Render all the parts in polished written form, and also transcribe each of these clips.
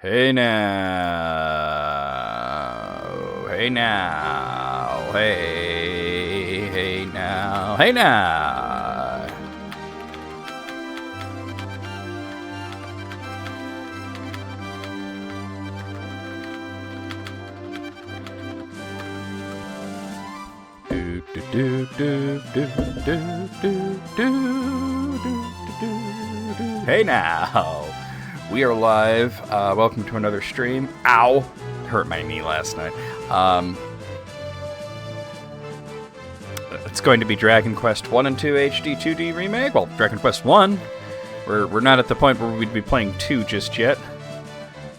Hey now. Hey now. Hey now. Hey now. Hey now. We are live. Welcome to another stream. Ow! Hurt my knee last night. It's going to be Dragon Quest 1 and 2 HD 2D remake. Well, Dragon Quest 1. We're not at the point where we'd be playing 2 just yet.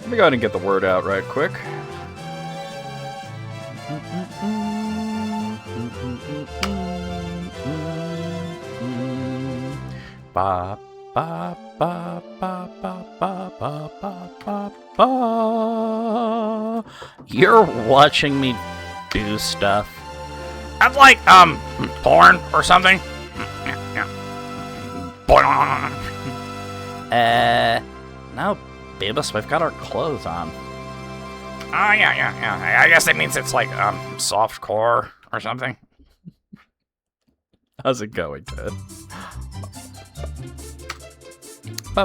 Let me go ahead and get the word out right quick. Ba ba ba ba ba ba ba ba ba ba. You're watching me do stuff. That's like, porn or something. No, Beavis, we've got our clothes on. Oh, yeah. I guess it means it's like, softcore or something. How's it going, Ted? Hey,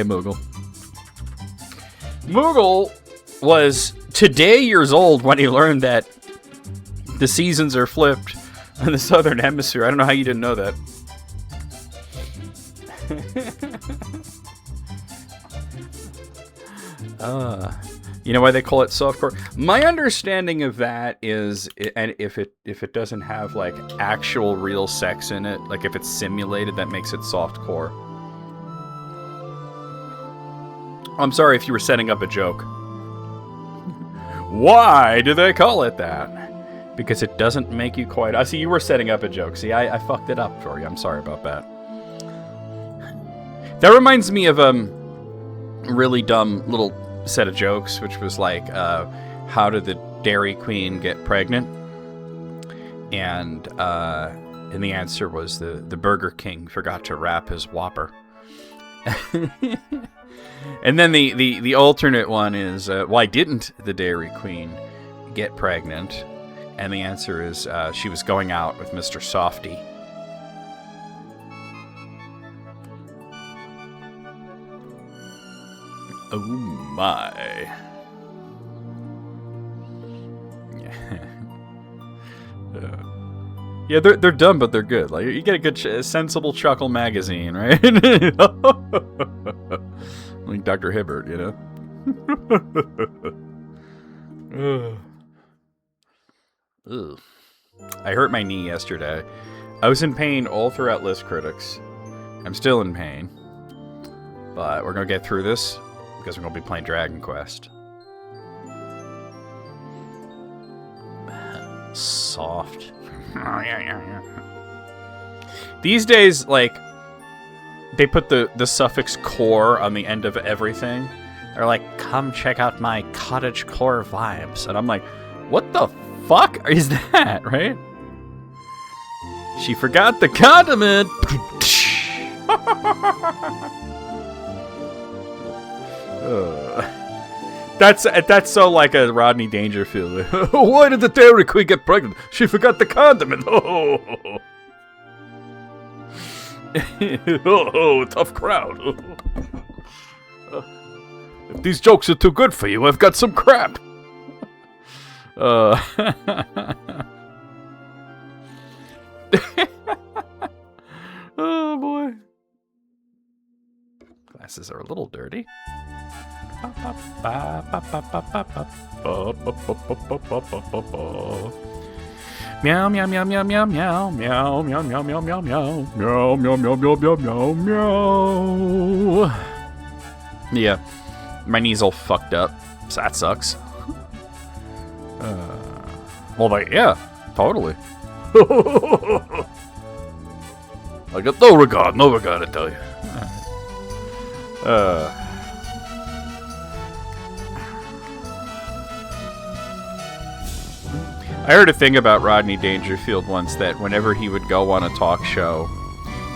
Moogle. Moogle was today years old when he learned that the seasons are flipped in the Southern Hemisphere. I don't know how you didn't know that. You know why they call it softcore? My understanding of that is, and if it doesn't have like actual real sex in it, like if it's simulated, that makes it softcore. I'm sorry if you were setting up a joke. Why do they call it that? Because it doesn't make you quite... I see you were setting up a joke. See, I fucked it up for you. I'm sorry about that. That reminds me of a really dumb little set of jokes, which was like, how did the Dairy Queen get pregnant? And the answer was the Burger King forgot to wrap his Whopper. And then the alternate one is, why didn't the Dairy Queen get pregnant? And the answer is, she was going out with Mr. Softy. Oh my. Yeah, they're dumb, but they're good. Like, you get a good, sensible chuckle magazine, right? Like Dr. Hibbert, you know? Ugh. I hurt my knee yesterday. I was in pain all throughout List Critics. I'm still in pain. But we're going to get through this, because we're going to be playing Dragon Quest. Soft. Oh, yeah. These days, like, they put the suffix core on the end of everything. They're like, come check out my cottagecore vibes. And I'm like, what the fuck is that, right? She forgot the condiment. That's so like a Rodney Dangerfield. Why did the Dairy Queen get pregnant? She forgot the condiment. Oh, tough crowd. If these jokes are too good for you, I've got some crap. Oh boy. Glasses are a little dirty. Meow meow meow meow meow meow meow meow meow meow meow meow meow meow meow meow meow meow. Yeah, my knee's all fucked up, so that sucks. Well, like, yeah, totally. I got no regard, I tell you. I heard a thing about Rodney Dangerfield once, that whenever he would go on a talk show,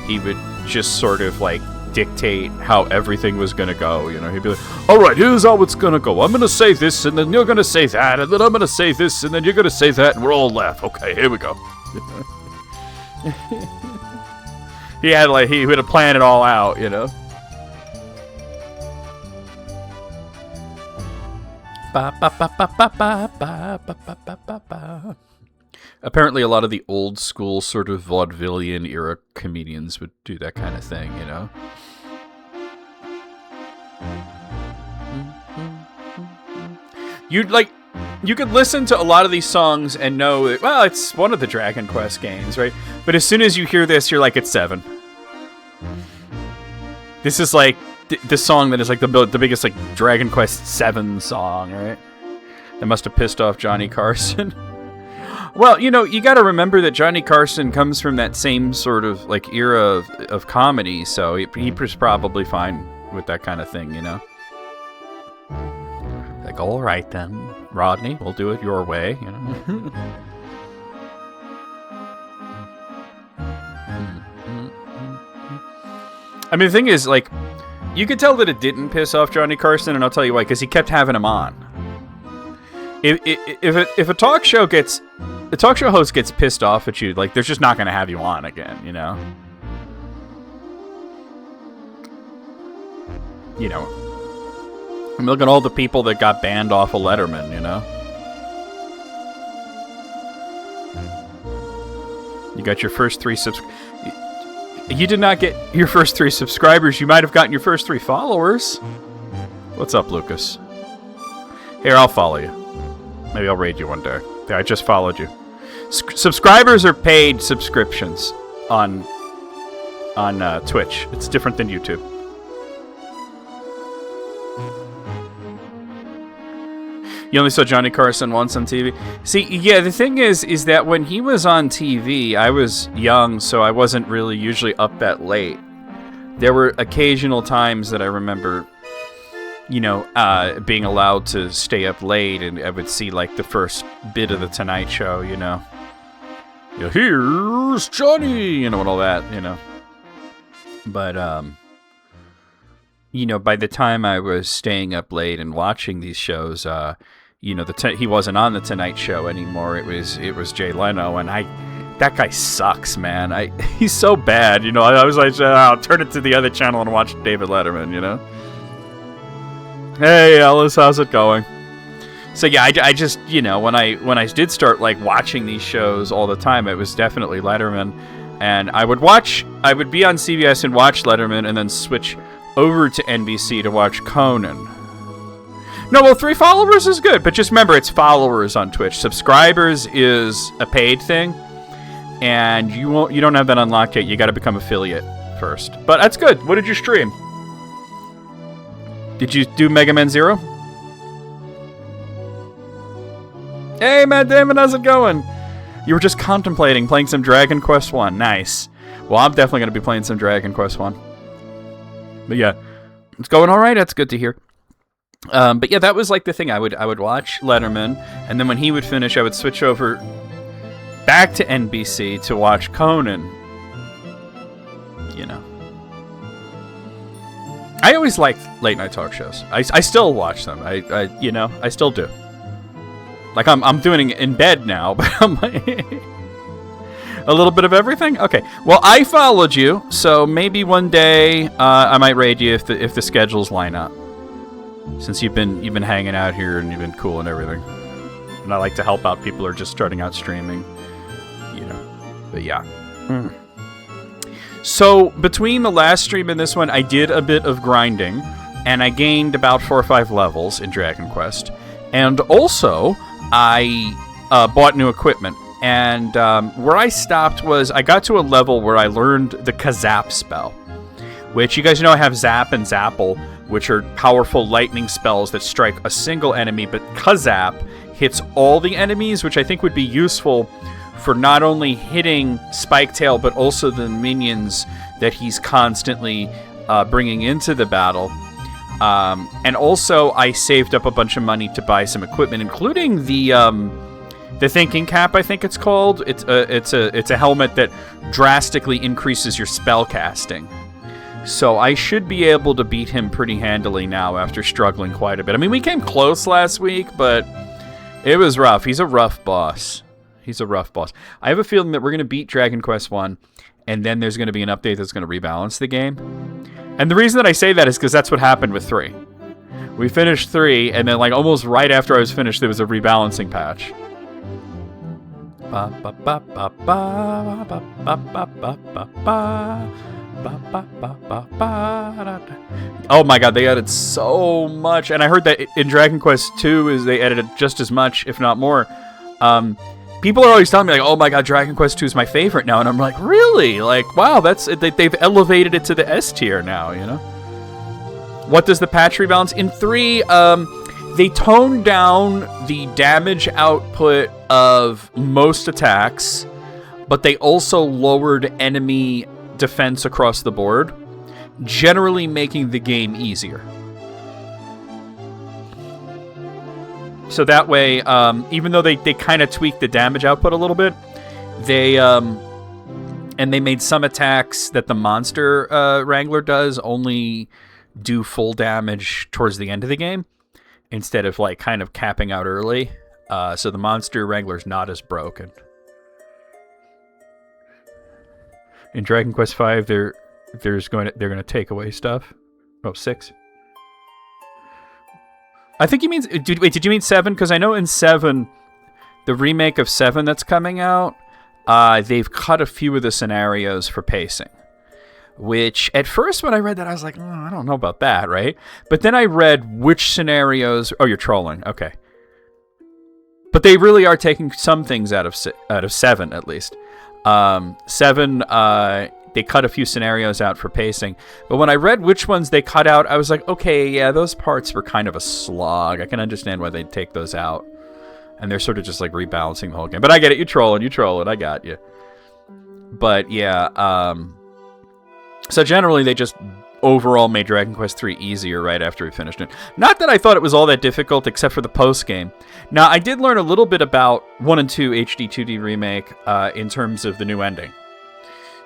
he would just sort of like dictate how everything was going to go. You know, he'd be like, all right, here's how it's going to go. I'm going to say this, and then you're going to say that, and then I'm going to say this, and then you're going to say that, and we'll all laugh. Okay, here we go. He would have planned it all out, you know. Apparently, a lot of the old school sort of vaudevillian era comedians would do that kind of thing, you know. You could listen to a lot of these songs and know that, well, it's one of the Dragon Quest games, right? But as soon as you hear this, you're like, it's 7. This is like the song that is like the biggest like Dragon Quest 7 song, right? That must have pissed off Johnny Carson. Well, you know, you got to remember that Johnny Carson comes from that same sort of like era of comedy, so he was probably fine with that kind of thing, you know. Like, all right then, Rodney, we'll do it your way, you know. I mean, the thing is, like, you could tell that it didn't piss off Johnny Carson, and I'll tell you why, because he kept having him on. If a talk show host gets pissed off at you, like, they're just not going to have you on again, you know? You know, I mean, look at all the people that got banned off of Letterman, you know? You got your first 3 You did not get your first 3 subscribers. You might have gotten your first 3 followers. What's up, Lucas? Here, I'll follow you. Maybe I'll raid you one day. There, I just followed you. Subscribers are paid subscriptions on Twitch. It's different than YouTube. You only saw Johnny Carson once on TV. See, yeah, the thing is that when he was on TV, I was young, so I wasn't really usually up that late. There were occasional times that I remember, you know, being allowed to stay up late, and I would see, like, the first bit of The Tonight Show, you know. Yeah, here's Johnny, you know, and all that, you know. But, you know, by the time I was staying up late and watching these shows, you know, he wasn't on The Tonight Show anymore. It was Jay Leno, and that guy sucks, man. He's so bad, you know. I was like, I'll turn it to the other channel and watch David Letterman, you know. Hey, Ellis, how's it going? So yeah, I just, you know, when I did start like watching these shows all the time, it was definitely Letterman, and I would be on CBS and watch Letterman, and then switch over to NBC to watch Conan. No, well, 3 followers is good, but just remember, it's followers on Twitch. Subscribers is a paid thing, and you don't have that unlocked yet. You got to become affiliate first. But that's good. What did you stream? Did you do Mega Man Zero? Hey, Matt Damon, how's it going? You were just contemplating playing some Dragon Quest 1. Nice. Well, I'm definitely going to be playing some Dragon Quest 1. But yeah, it's going all right. That's good to hear. But yeah, that was like the thing. I would watch Letterman, and then when he would finish, I would switch over back to NBC to watch Conan. You know, I always liked late night talk shows. I still watch them. I still do. Like I'm doing it in bed now, but I'm like a little bit of everything. Okay. Well, I followed you, so maybe one day I might raid you if the schedules line up. Since you've been hanging out here and you've been cool and everything, and I like to help out people who are just starting out streaming, you know. But yeah. So between the last stream and this one, I did a bit of grinding, and I gained about 4 or 5 levels in Dragon Quest, and also I bought new equipment. And where I stopped was I got to a level where I learned the Kazap spell, which you guys know I have Zap and Zapple, which are powerful lightning spells that strike a single enemy, but Kazap hits all the enemies, which I think would be useful for not only hitting Spiketail, but also the minions that he's constantly bringing into the battle. And also, I saved up a bunch of money to buy some equipment, including the Thinking Cap, I think it's called. It's a helmet that drastically increases your spell casting. So I should be able to beat him pretty handily now after struggling quite a bit. I mean, we came close last week, but it was rough. He's a rough boss. I have a feeling that we're going to beat Dragon Quest 1, and then there's going to be an update that's going to rebalance the game. And the reason that I say that is because that's what happened with 3. We finished 3, and then like almost right after I was finished, there was a rebalancing patch. Oh my god, they added so much. And I heard that in Dragon Quest 2 they edited just as much, if not more. People are always telling me, like, oh my god, Dragon Quest 2 is my favorite now. And I'm like, really? Like, wow, they've elevated it to the S tier now, you know? What does the patch rebalance? In 3, they toned down the damage output of most attacks, but they also lowered enemy defense across the board, generally making the game easier. So that way, even though they kind of tweaked the damage output a little bit, they made some attacks that the monster wrangler does only do full damage towards the end of the game, instead of like kind of capping out early. So the monster wrangler's not as broken. In Dragon Quest V, they're going to take away stuff. Oh, 6. I think he means... Did you mean 7? Because I know in 7, the remake of 7 that's coming out, they've cut a few of the scenarios for pacing. Which, at first when I read that, I was like, I don't know about that, right? But then I read which scenarios... Oh, you're trolling. Okay. But they really are taking some things out of 7, at least. 7, they cut a few scenarios out for pacing. But when I read which ones they cut out, I was like, okay, yeah, those parts were kind of a slog. I can understand why they'd take those out. And they're sort of just like rebalancing the whole game. But I get it. You troll it. I got you. But yeah, so generally they just overall made Dragon Quest 3 easier right after we finished it. Not that I thought it was all that difficult, except for the post-game. Now, I did learn a little bit about 1 and 2 HD 2D Remake in terms of the new ending.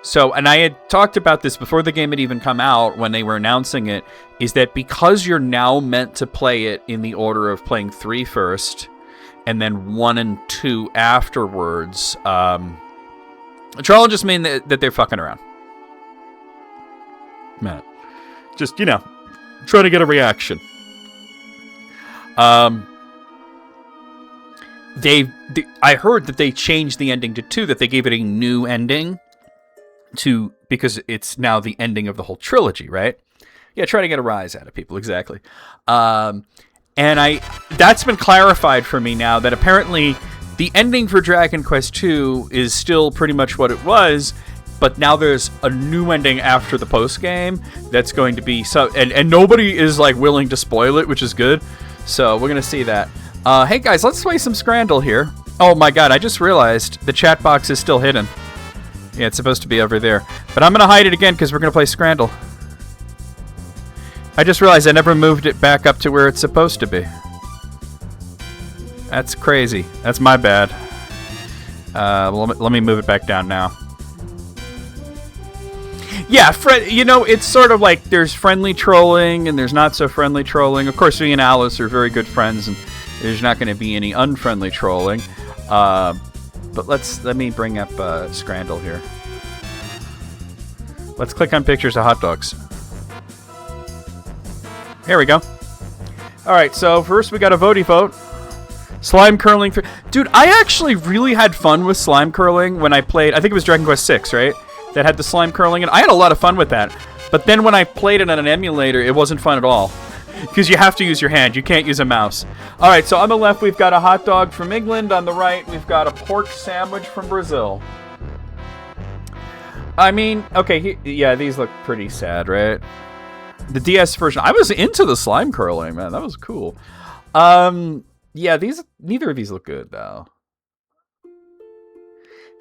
So, and I had talked about this before the game had even come out when they were announcing it, is that because you're now meant to play it in the order of playing 3 first, and then 1 and 2 afterwards, Charles just mean that they're fucking around. Man. Just, you know, trying to get a reaction. I heard that they changed the ending to 2, that they gave it a new ending because it's now the ending of the whole trilogy, right? Yeah, try to get a rise out of people, exactly. And that's been clarified for me now, that apparently the ending for Dragon Quest 2 is still pretty much what it was, but now there's a new ending after the post game that's going to be and nobody is like willing to spoil it, which is good. So we're gonna see that. Hey guys, let's play some Scrandle here. Oh my god, I just realized the chat box is still hidden. Yeah, it's supposed to be over there, but I'm gonna hide it again because we're gonna play Scrandle. I just realized I never moved it back up to where it's supposed to be. That's crazy. That's my bad. Let me move it back down now. Yeah, you know, it's sort of like there's friendly trolling and there's not so friendly trolling. Of course, me and Alice are very good friends, and there's not going to be any unfriendly trolling. But let me bring up Scrandle here. Let's click on pictures of hot dogs. Here we go. All right, so first we got a votey vote. Slime curling. Dude, I actually really had fun with slime curling when I played. I think it was Dragon Quest 6, right? That had the slime curling, and I had a lot of fun with that. But then when I played it on an emulator, it wasn't fun at all. Because you have to use your hand. You can't use a mouse. All right, so on the left, we've got a hot dog from England. On the right, we've got a pork sandwich from Brazil. I mean, okay, yeah, these look pretty sad, right? The DS version. I was into the slime curling, man. That was cool. Yeah, neither of these look good, though.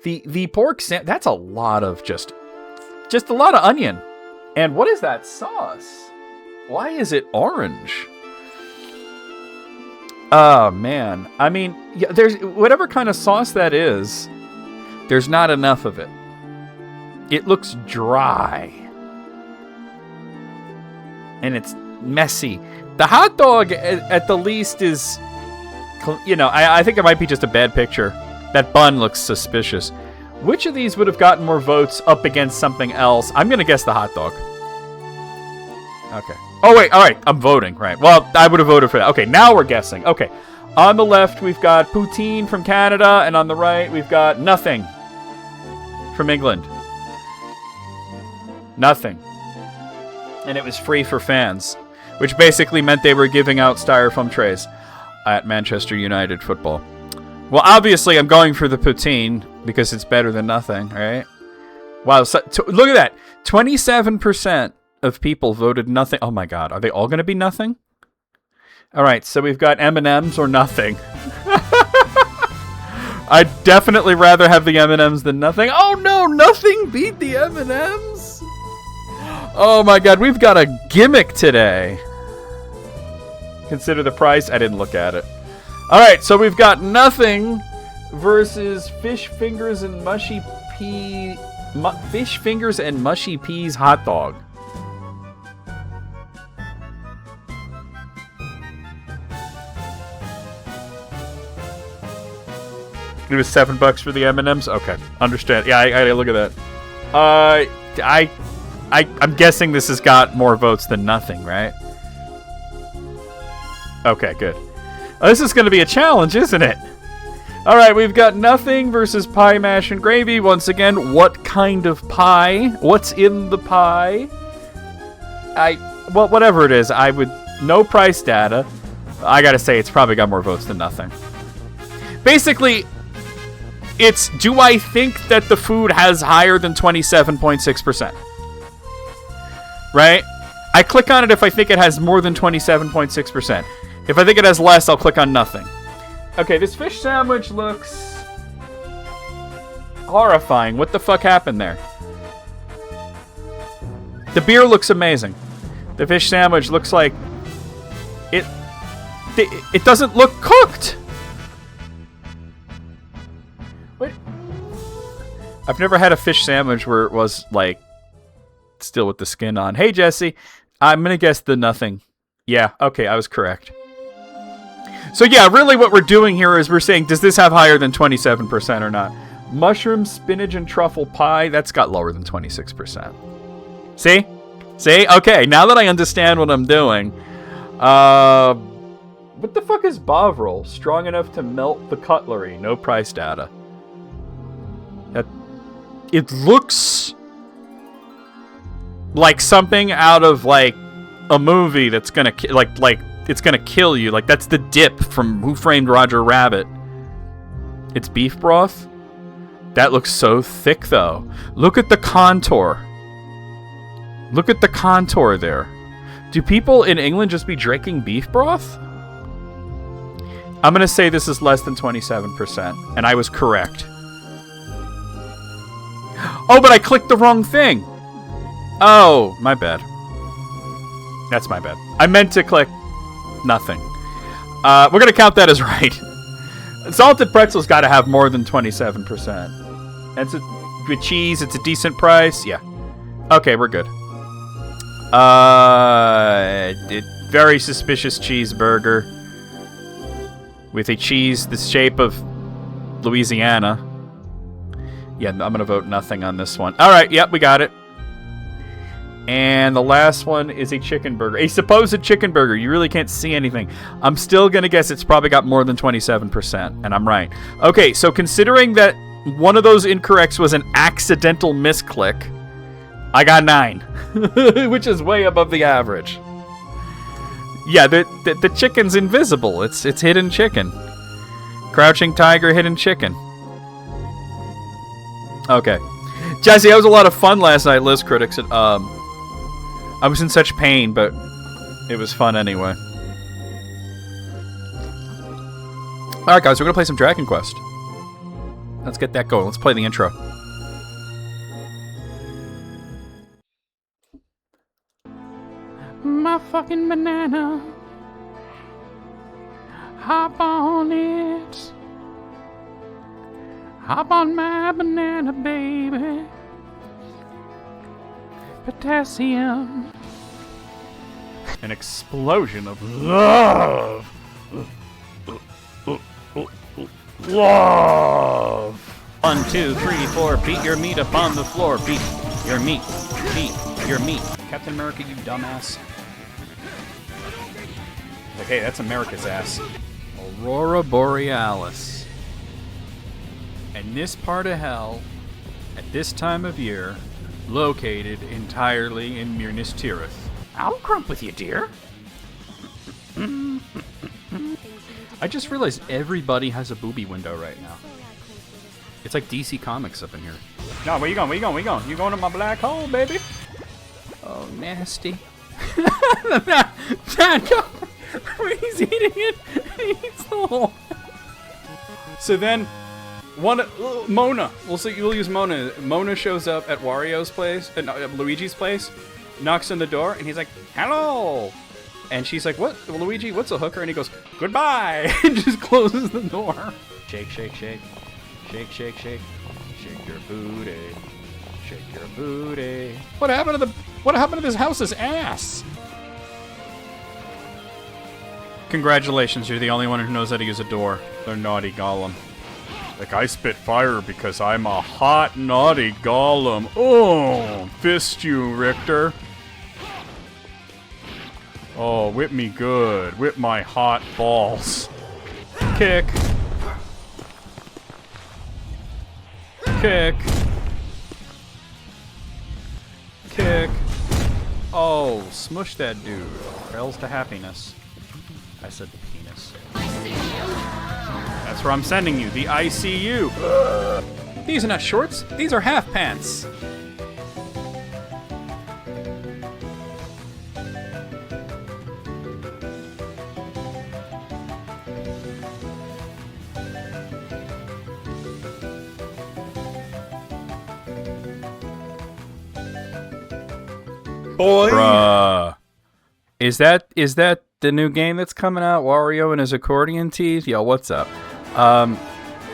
The pork that's a lot of just a lot of onion. And what is that sauce? Why is it orange? Oh man. I mean, yeah, there's whatever kind of sauce that is, there's not enough of it. It looks dry. and it's messy. The hot dog, at the least, is, you know, I think it might be just a bad picture. That bun looks suspicious. Which of these would have gotten more votes up against something else? I'm going to guess the hot dog. Okay. Oh, wait. All right. I'm voting. Right. Well, I would have voted for that. Okay. Now we're guessing. Okay. On the left, we've got poutine from Canada. And on the right, we've got nothing from England. Nothing. And it was free for fans, which basically meant they were giving out styrofoam trays at Manchester United football. Well, obviously, I'm going for the poutine because it's better than nothing, right? Wow, so, look at that. 27% of people voted nothing. Oh, my God. Are they all going to be nothing? All right, so we've got M&Ms or nothing. I'd definitely rather have the M&Ms than nothing. Oh, no, nothing beat the M&Ms. Oh, my God, we've got a gimmick today. Consider the price. I didn't look at it. All right, so we've got nothing versus fish fingers and mushy peas hot dog. It was $7 for the M&Ms. Okay, understand. Yeah, I look at that. I'm guessing this has got more votes than nothing, right? Okay, good. This is going to be a challenge, isn't it? All right, we've got nothing versus pie, mash, and gravy. Once again, what kind of pie? What's in the pie? Well, whatever it is, I would... No price data. I gotta say, it's probably got more votes than nothing. Basically, it's... Do I think that the food has higher than 27.6%? Right? I click on it if I think it has more than 27.6%. If I think it has less, I'll click on nothing. Okay, this fish sandwich looks horrifying. What the fuck happened there? The beer looks amazing. The fish sandwich looks like it doesn't look cooked. Wait. I've never had a fish sandwich where it was like still with the skin on. Hey, Jesse. I'm going to guess the nothing. Yeah, okay, I was correct. So yeah, really what we're doing here is we're saying, does this have higher than 27% or not? Mushroom, spinach, and truffle pie, that's got lower than 26%. See? See? Okay, now that I understand what I'm doing. What the fuck is Bovril? Strong enough to melt the cutlery. No price data. It looks like something out of, like, a movie that's gonna, like, it's gonna kill you. Like, that's the dip from Who Framed Roger Rabbit. It's beef broth? That looks so thick, though. Look at the contour. Look at the contour there. Do people in England just be drinking beef broth? I'm gonna say this is less than 27%, and I was correct. Oh, but I clicked the wrong thing. Oh, my bad. That's my bad. I meant to click nothing. We're going to count that as right. Salted pretzel's got to have more than 27%. And with cheese, it's a decent price. Yeah. Okay, we're good. Very suspicious cheeseburger. With a cheese the shape of Louisiana. Yeah, I'm going to vote nothing on this one. All right, yep, we got it. And the last one is a chicken burger. A supposed chicken burger. You really can't see anything. I'm still going to guess it's probably got more than 27%. And I'm right. Okay, so considering that one of those incorrects was an accidental misclick, I got 9. Which is way above the average. Yeah, the chicken's invisible. It's hidden chicken. Crouching tiger, hidden chicken. Okay. Jesse, that was a lot of fun last night, Liz Critics. I was in such pain, but it was fun anyway. Alright, guys, we're going to play some Dragon Quest. Let's get that going. Let's play the intro. My fucking banana. Hop on it. Hop on my banana, baby. Potassium. An explosion of love. Love. 1, 2, 3, 4. Beat your meat upon the floor. Beat your meat. Beat your meat. Captain America, you dumbass. Like, hey, that's America's ass. Aurora Borealis. And this part of hell, at this time of year, located entirely in Minas Tirith. I'll crump with you, dear. I just realized everybody has a booby window right now. It's like DC Comics up in here. No, where you going? Where you going? Where you going? You going to my black hole, baby? Oh, nasty. He's eating it. He eats the hole. So then, Mona. We'll use Mona. Mona shows up at Wario's place, Luigi's place, knocks on the door, and he's like, "Hello." And she's like, "What, Luigi? What's a hooker?" And he goes, "Goodbye," and just closes the door. Shake, shake, shake, shake, shake, shake, shake your booty, shake your booty. What happened to this house's ass? Congratulations, you're the only one who knows how to use a door. They're naughty golem. Like, I spit fire because I'm a hot, naughty golem. Oh, fist you, Richter. Oh, whip me good. Whip my hot balls. Kick. Kick. Kick. Oh, smush that dude. Trails to happiness. I said penis. That's where I'm sending you, the ICU. These are not shorts, these are half pants. Boy. Bruh. Is that the new game that's coming out? Wario and his accordion teeth? Yo, what's up?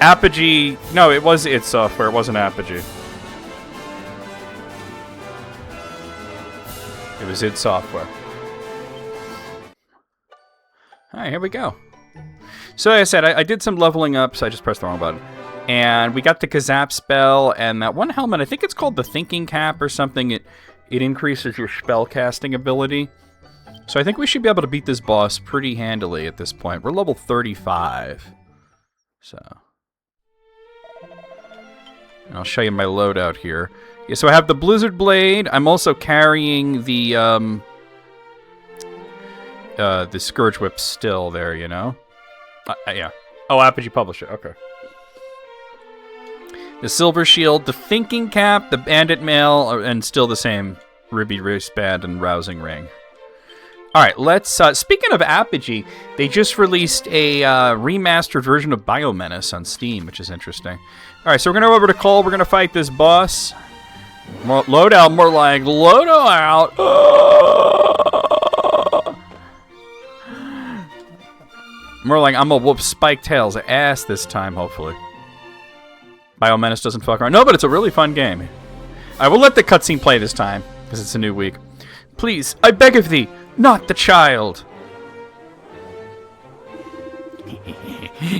Apogee. No, it was id Software. It wasn't Apogee. It was id Software. Alright, here we go. So, like I said, I did some leveling up, so I just pressed the wrong button. And we got the Kazap spell, and that one helmet, I think it's called the Thinking Cap or something. It increases your spell casting ability. So I think we should be able to beat this boss pretty handily at this point. We're level 35. So. And I'll show you my loadout here. Yeah, so I have the Blizzard Blade. I'm also carrying the Scourge Whip still there, you know? Yeah. Oh, Apogee Publisher. Okay. The Silver Shield, the Thinking Cap, the Bandit Mail, and still the same Ruby Wristband and Rousing Ring. Alright, let's, speaking of Apogee, they just released a remastered version of Biomenace on Steam, which is interesting. Alright, so we're going to go over to Cole, we're going to fight this boss. Loadout, more like, loadout! More like, I'm going to whoop Spike Tail's ass this time, hopefully. Biomenace doesn't fuck around. No, but it's a really fun game. I will let the cutscene play this time, because it's a new week. Please, I beg of thee, not the child.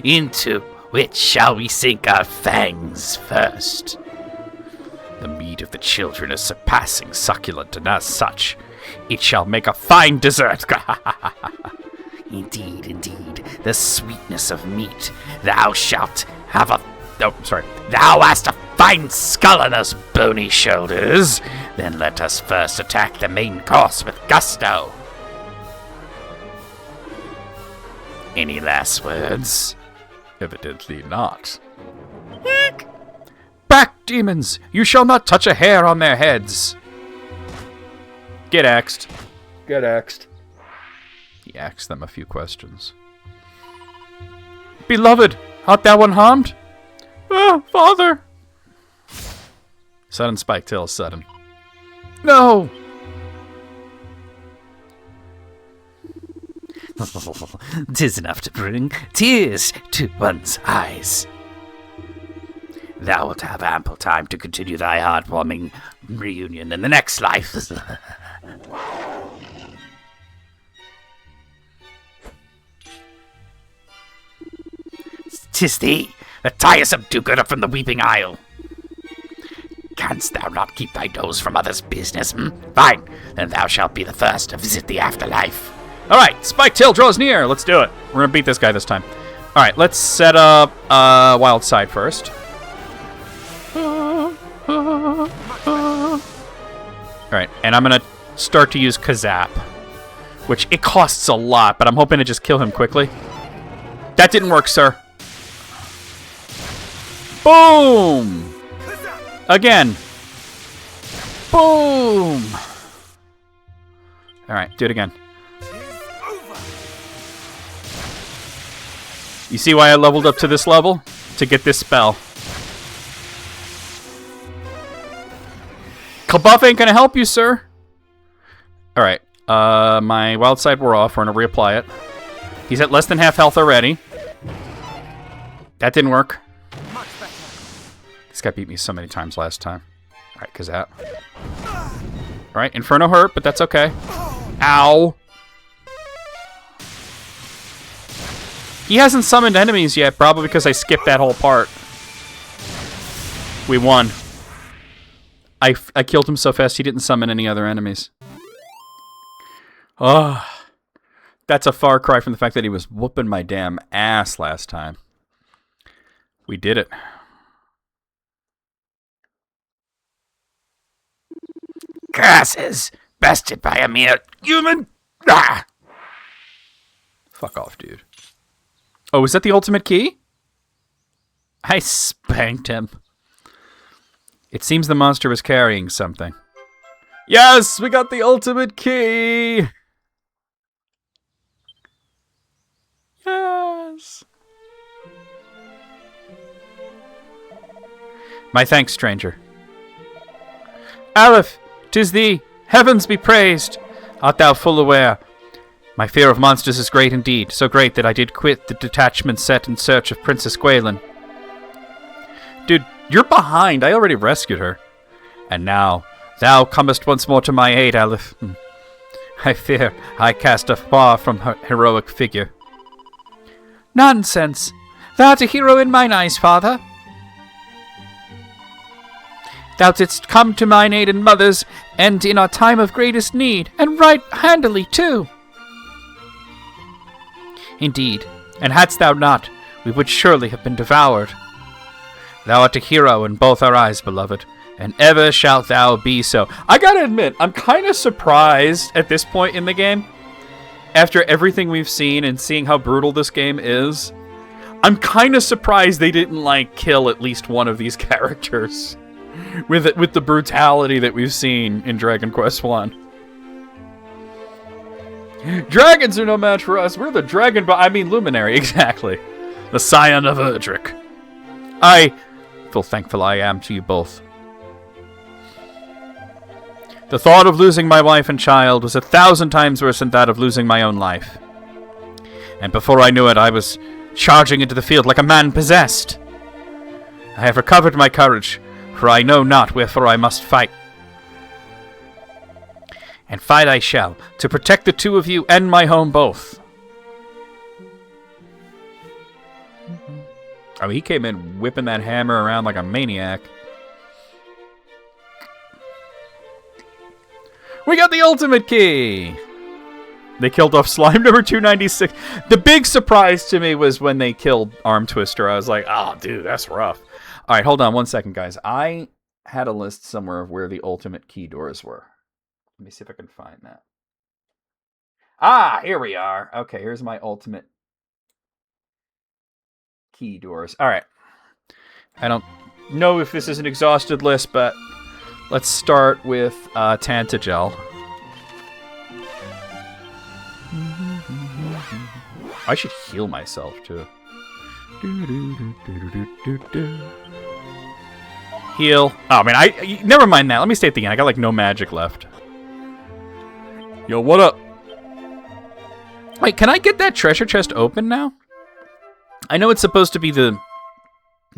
Into which shall we sink our fangs first? The meat of the children is surpassing succulent, and as such, it shall make a fine dessert. Indeed, indeed, the sweetness of meat. Thou shalt have a... Oh, sorry. Thou hast a fine skull on those bony shoulders. Then let us first attack the main course with gusto. Any last words? Evidently not. Back, demons! You shall not touch a hair on their heads! Get axed. Get axed. He asked them a few questions. Beloved, art thou unharmed? Ah, father! Sudden Spike Tail, sudden. No! 'Tis enough to bring tears to one's eyes. Thou wilt have ample time to continue thy heartwarming reunion in the next life. 'tis thee, the tiresome do-gooder from the Weeping Isle. Canst thou not keep thy nose from others' business? Fine, then thou shalt be the first to visit the afterlife. All right, Spike Tail draws near. Let's do it. We're gonna beat this guy this time. All right, let's set up Wild Side first. All right, and I'm gonna start to use Kazap, which it costs a lot, but I'm hoping to just kill him quickly. That didn't work, sir. Boom! Again. Boom! All right, do it again. You see why I leveled up to this level? To get this spell. Buff ain't gonna help you, sir. Alright. My wild side wore off. We're gonna reapply it. He's at less than half health already. That didn't work. This guy beat me so many times last time. Alright, Kazat. Alright, Inferno hurt, but that's okay. Ow! He hasn't summoned enemies yet, probably because I skipped that whole part. We won. I killed him so fast he didn't summon any other enemies. Oh, that's a far cry from the fact that he was whooping my damn ass last time. We did it. Curses! Bested by a mere human! Ah! Fuck off, dude. Oh, is that the ultimate key? I spanked him. It seems the monster was carrying something. Yes, we got the ultimate key! Yes! My thanks, stranger. Aleph, 'tis thee. Heavens be praised. Art thou full aware? My fear of monsters is great indeed, so great that I did quit the detachment set in search of Princess Gwaelin. Dude, you're behind. I already rescued her. And now, thou comest once more to my aid, Aleph. I fear I cast a far from her heroic figure. Nonsense. Thou art a hero in mine eyes, father. Thou didst come to mine aid and mother's, and in our time of greatest need, and right handily, too. Indeed, and hadst thou not, we would surely have been devoured. Thou art a hero in both our eyes, beloved, and ever shalt thou be so. I gotta admit, I'm kind of surprised at this point in the game. After everything we've seen and seeing how brutal this game is, I'm kind of surprised they didn't, like, kill at least one of these characters with the brutality that we've seen in Dragon Quest I. Dragons are no match for us. We're the Luminary, exactly. The Scion of Erdrick. I feel thankful I am to you both. The thought of losing my wife and child was 1,000 times worse than that of losing my own life. And before I knew it, I was charging into the field like a man possessed. I have recovered my courage, for I know not wherefore I must fight. And fight I shall, to protect the two of you and my home both. Oh, he came in whipping that hammer around like a maniac. We got the ultimate key! They killed off slime number 296. The big surprise to me was when they killed Arm Twister. I was like, oh, dude, that's rough. All right, hold on one second, guys. I had a list somewhere of where the ultimate key doors were. Let me see if I can find that. Ah, here we are. Okay, here's my ultimate key doors. All right. I don't know if this is an exhausted list, but let's start with Tantagel. I should heal myself, too. Heal. Oh, man, never mind that. Let me stay at the end. I got, like, no magic left. Yo, what up? Wait, can I get that treasure chest open now? I know it's supposed to be the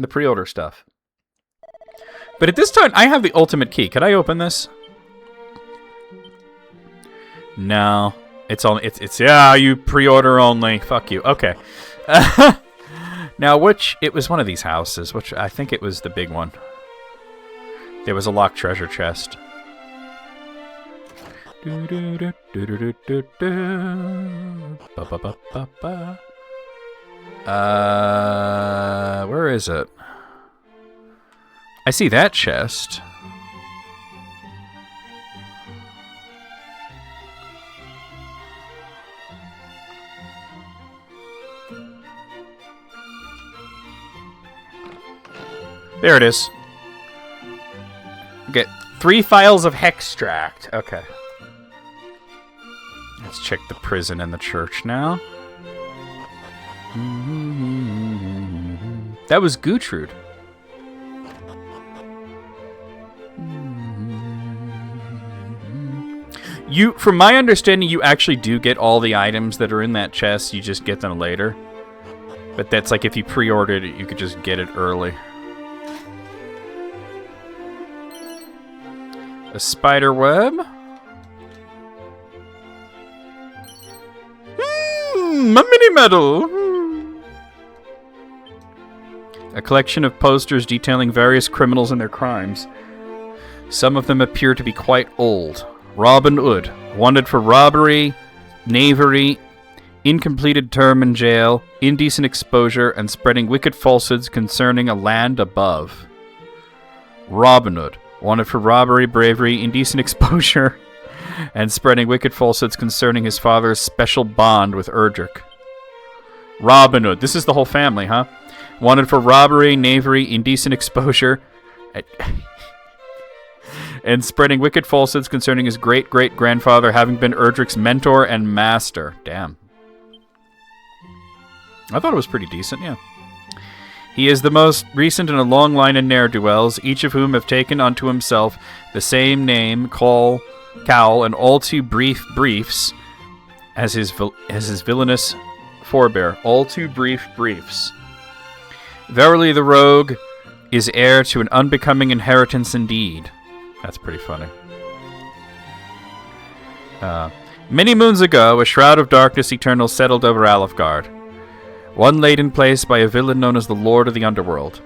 pre-order stuff. But at this time, I have the ultimate key. Could I open this? No. It's yeah, you pre-order only. Fuck you. Okay. Now, it was one of these houses, which I think it was the big one. There was a locked treasure chest. Where is it? I see that chest. There it is. Get 3 files of Hextract. Okay. Let's check the prison and the church now. That was Gertrude. From my understanding, you actually do get all the items that are in that chest. You just get them later. But that's like if you pre-ordered it, you could just get it early. A spider web. A mini medal. A collection of posters detailing various criminals and their crimes. Some of them appear to be quite old. Robin Hood, wanted for robbery, knavery, incompleted term in jail, indecent exposure, and spreading wicked falsehoods concerning a land above. Robin Hood, wanted for robbery, bravery, indecent exposure, and spreading wicked falsehoods concerning his father's special bond with Erdrick. Robin Hood, this is the whole family, huh? Wanted for robbery, knavery, indecent exposure, and spreading wicked falsehoods concerning his great-great-grandfather having been Erdrick's mentor and master. Damn. I thought it was pretty decent, yeah. He is the most recent in a long line of ne'er-do-wells, each of whom have taken unto himself the same name, cowl, and all too brief briefs as his villainous forebear. All too brief briefs. Verily the rogue is heir to an unbecoming inheritance indeed. That's pretty funny. Many moons ago, a shroud of darkness eternal settled over Alefgard. One laid in place by a villain known as the Lord of the Underworld.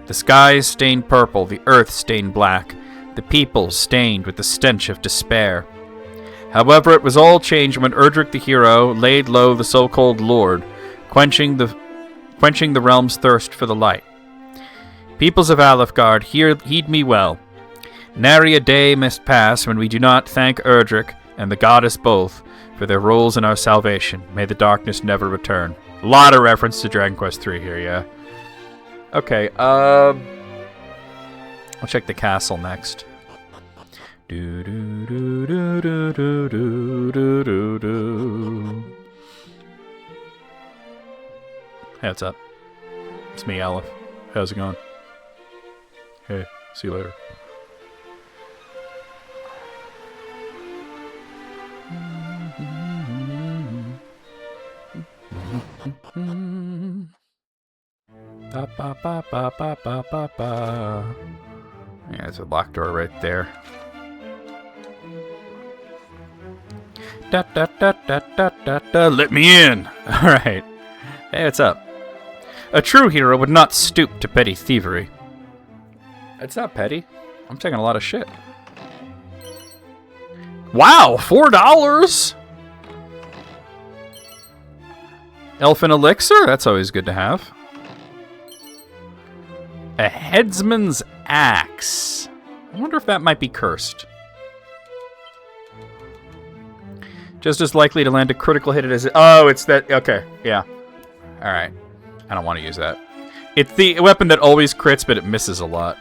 The skies stained purple, the earth stained black, the people stained with the stench of despair. However, it was all changed when Erdrick the hero laid low the so-called Lord, quenching the realm's thirst for the light. Peoples of Alefgard, heed me well. Nary a day must pass when we do not thank Erdrick and the goddess both for their roles in our salvation. May the darkness never return. A lot of reference to Dragon Quest III here, yeah. Okay, I'll check the castle next. Do do do do do do do do do. Hey, what's up? It's me, Aleph. How's it going? Hey, see you later. Ba, ba, ba, ba, ba, ba, ba, ba. Yeah, there's a locked door right there. Da, da, da, da, da, da, da. Let me in! Alright. Hey, what's up? A true hero would not stoop to petty thievery. It's not petty. I'm taking a lot of shit. Wow, $4! Elfin elixir? That's always good to have. A headsman's axe. I wonder if that might be cursed. Just as likely to land a critical hit as... Oh, it's that... Okay, yeah. Alright. I don't want to use that. It's the weapon that always crits, but it misses a lot.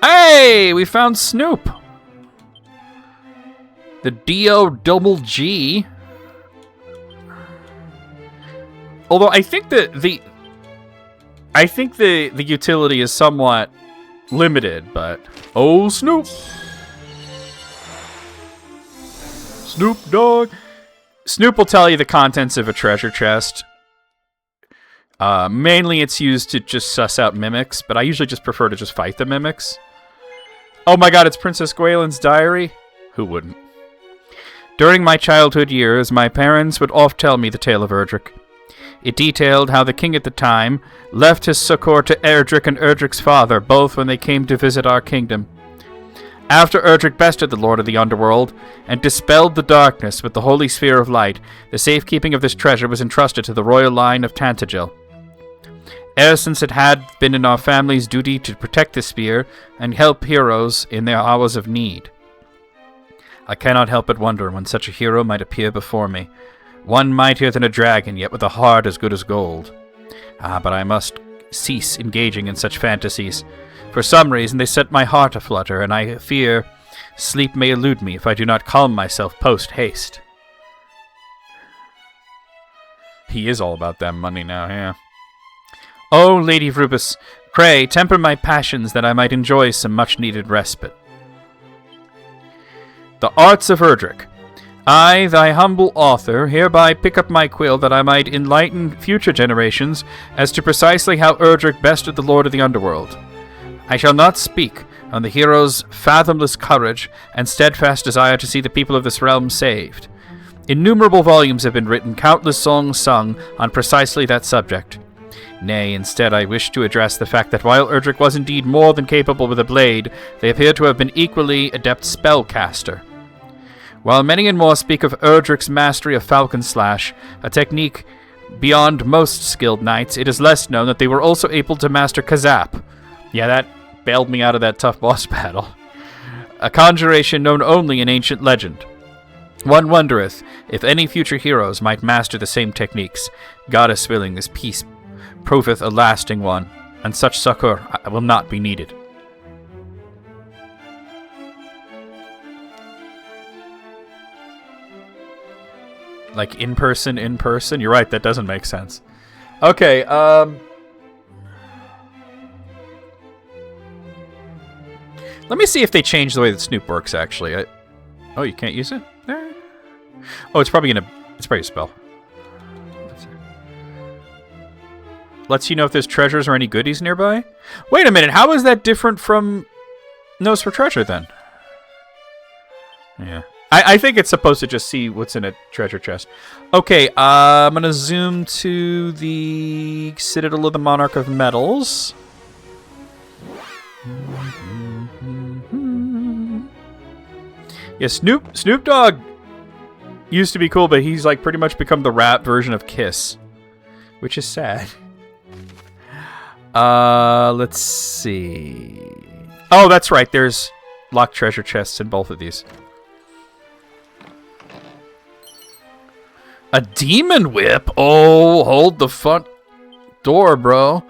Hey! We found Snoop! The D-O-double-G. Although I think the utility is somewhat limited, but... Oh, Snoop! Snoop Dogg! Snoop will tell you the contents of a treasure chest. Mainly it's used to just suss out mimics, but I usually just prefer to just fight the mimics. Oh my god, it's Princess Gwaelin's diary? Who wouldn't? During my childhood years, my parents would oft tell me the tale of Erdrick. It detailed how the king at the time left his succor to Erdrick and Erdrick's father, both when they came to visit our kingdom. After Erdrick bested the Lord of the Underworld and dispelled the darkness with the Holy Sphere of Light, the safekeeping of this treasure was entrusted to the royal line of Tantagel. Ever since it had been in our family's duty to protect the spear and help heroes in their hours of need. I cannot help but wonder when such a hero might appear before me, one mightier than a dragon, yet with a heart as good as gold. But I must cease engaging in such fantasies. For some reason they set my heart aflutter, and I fear sleep may elude me if I do not calm myself post-haste. He is all about that money now, yeah. Oh, Lady Rubus, pray temper my passions that I might enjoy some much-needed respite. The Arts of Erdrick. I, thy humble author, hereby pick up my quill that I might enlighten future generations as to precisely how Erdrick bested the Lord of the Underworld. I shall not speak on the hero's fathomless courage and steadfast desire to see the people of this realm saved. Innumerable volumes have been written, countless songs sung on precisely that subject. Nay, instead I wish to address the fact that while Erdrick was indeed more than capable with a blade, they appear to have been equally adept spellcaster. While many and more speak of Erdrick's mastery of Falcon Slash, a technique beyond most skilled knights, it is less known that they were also able to master Kazap. Yeah, that bailed me out of that tough boss battle. A conjuration known only in ancient legend. One wondereth if any future heroes might master the same techniques. Goddess willing, this peace proveth a lasting one, and such succor will not be needed. Like in person? You're right, that doesn't make sense. Okay, let me see if they change the way that Snoop works, actually. Oh, you can't use it? Oh, it's probably a spell. Lets you know if there's treasures or any goodies nearby? Wait a minute, how is that different from Nose for Treasure, then? Yeah. I think it's supposed to just see what's in a treasure chest. Okay, I'm going to zoom to the Citadel of the Monarch of Metals. Yeah, Snoop Dogg used to be cool, but he's like pretty much become the rap version of Kiss, which is sad. Let's see. Oh, that's right. There's locked treasure chests in both of these. A demon whip? Oh, hold the front door, bro.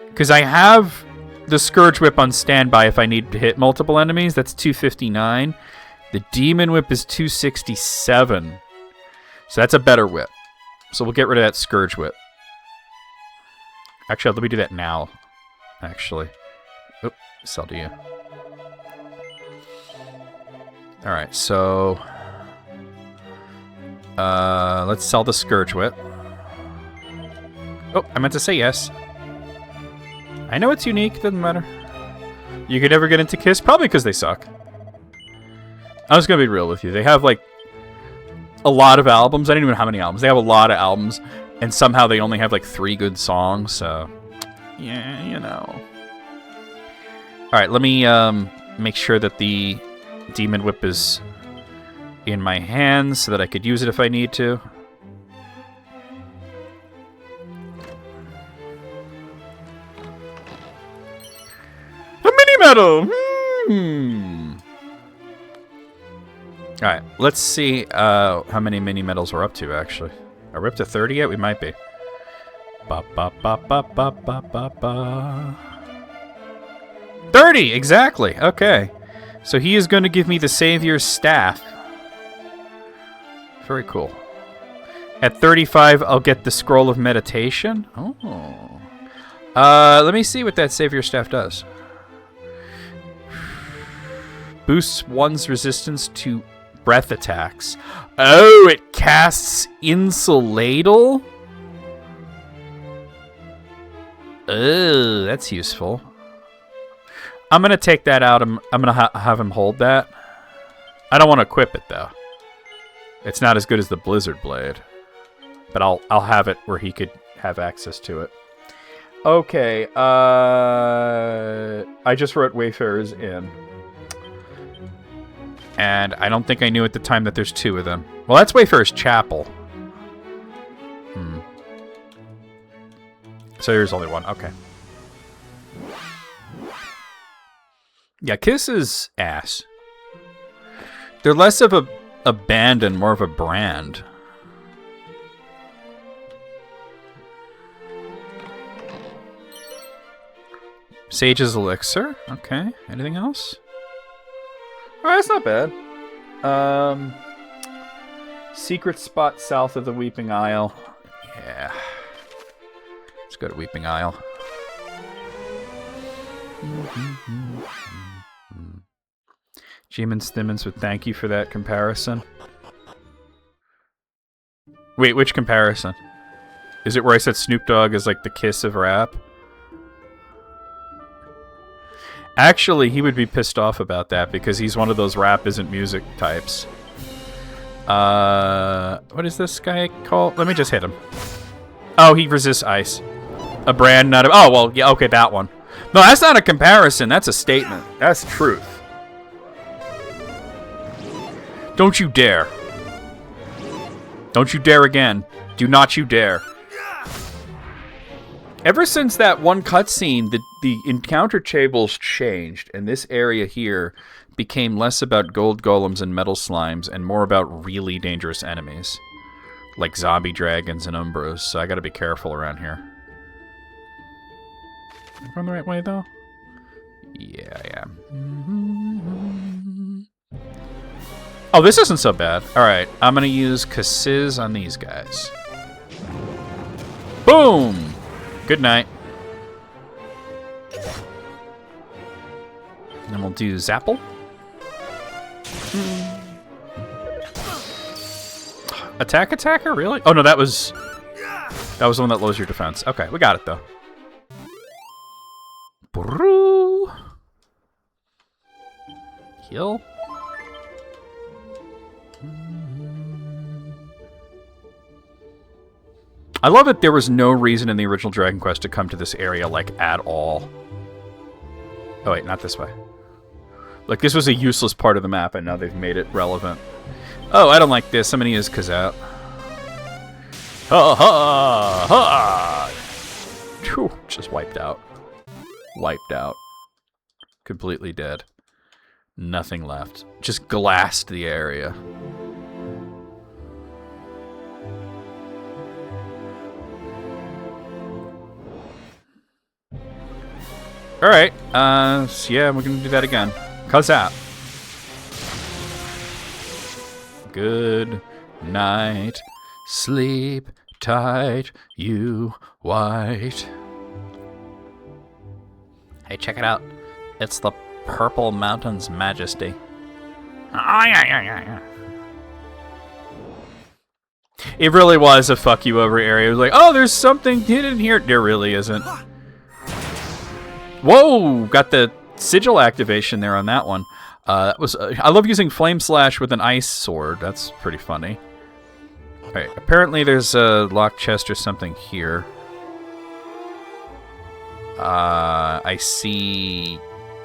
Because I have the Scourge Whip on standby if I need to hit multiple enemies. That's 259. The Demon Whip is 267. So that's a better whip. So we'll get rid of that Scourge Whip. Actually, let me do that now. Actually. Oop, sell to you. Alright, so... let's sell the Scourge Whip. Oh, I meant to say yes. I know it's unique, doesn't matter. You could never get into Kiss? Probably because they suck. I was gonna be real with you. They have, like, a lot of albums. I don't even know how many albums. They have a lot of albums, and somehow they only have, like, 3 good songs, so... Yeah, you know. Alright, let me, make sure that the Demon Whip is in my hands so that I could use it if I need to. A mini-medal! Alright, let's see how many mini-medals we're up to, actually. Are we up to 30 yet? We might be. Ba ba ba ba ba ba ba ba. 30! Exactly! Okay. So he is going to give me the Savior's Staff. Very cool. At 35, I'll get the Scroll of Meditation. Oh. Let me see what that Savior's Staff does. Boosts one's resistance to breath attacks. Oh, it casts Insulatal? Oh, that's useful. I'm going to take that out. I'm going to have him hold that. I don't want to equip it, though. It's not as good as the Blizzard Blade, but I'll have it where he could have access to it. Okay, I just wrote Wayfarer's Inn. And I don't think I knew at the time that there's 2 of them. Well, that's Wayfarer's Chapel. So there's only 1. Okay. Yeah, Kiss is ass. They're less of a band and more of a brand. Sage's Elixir. Okay. Anything else? Oh, that's not bad. Secret spot south of the Weeping Isle. Yeah. Let's go to Weeping Isle. G-Man Stimmons would thank you for that comparison. Wait, which comparison? Is it where I said Snoop Dogg is like the Kiss of rap? Actually, he would be pissed off about that because he's one of those rap isn't music types. What is this guy called? Let me just hit him. Oh, he resists ice. A brand, not a... Oh, well, yeah, okay, that one. No, that's not a comparison. That's a statement. That's truth. Don't you dare. Don't you dare again. Do not you dare. Ever since that one cutscene, the encounter tables changed, and this area here became less about gold golems and metal slimes and more about really dangerous enemies. Like zombie dragons and umbros, so I gotta be careful around here. Am I going the right way, though? Yeah, I am. Oh, this isn't so bad. Alright, I'm gonna use Kasiz on these guys. Boom! Good night. And then we'll do Zapple. Attack attacker? Really? Oh no, that was the one that lowers your defense. Okay, we got it though. Brrroo. Heal. I love it. There was no reason in the original Dragon Quest to come to this area, like, at all. Oh, wait, not this way. Like, this was a useless part of the map, and now they've made it relevant. Oh, I don't like this. I'm gonna use Kazat. Ha ha ha! Phew, just wiped out. Wiped out. Completely dead. Nothing left. Just glassed the area. Alright, so yeah, we're gonna do that again. Kazat. Good night. Sleep tight, you white. Hey, check it out. It's the Purple Mountain's Majesty. Oh, yeah. It really was a fuck you over area. It was like, oh, there's something hidden here. There really isn't. Whoa! Got the sigil activation there on that one. That was. I love using Flame Slash with an ice sword. That's pretty funny. Alright, apparently there's a locked chest or something here. I see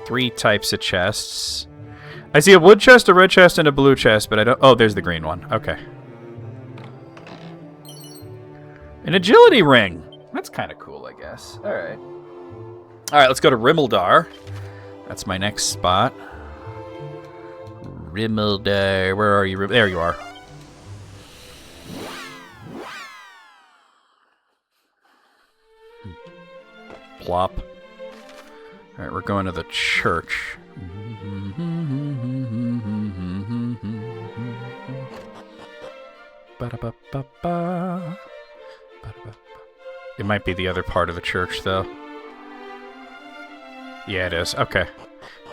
3 types of chests. I see a wood chest, a red chest, and a blue chest, but I don't... Oh, there's the green one. Okay. An agility ring. That's kind of cool, I guess. Alright. Alright, let's go to Rimmildar. That's my next spot. Rimmildar. Where are you? There you are. Plop. Alright, we're going to the church. It might be the other part of the church, though. Yeah, it is. Okay.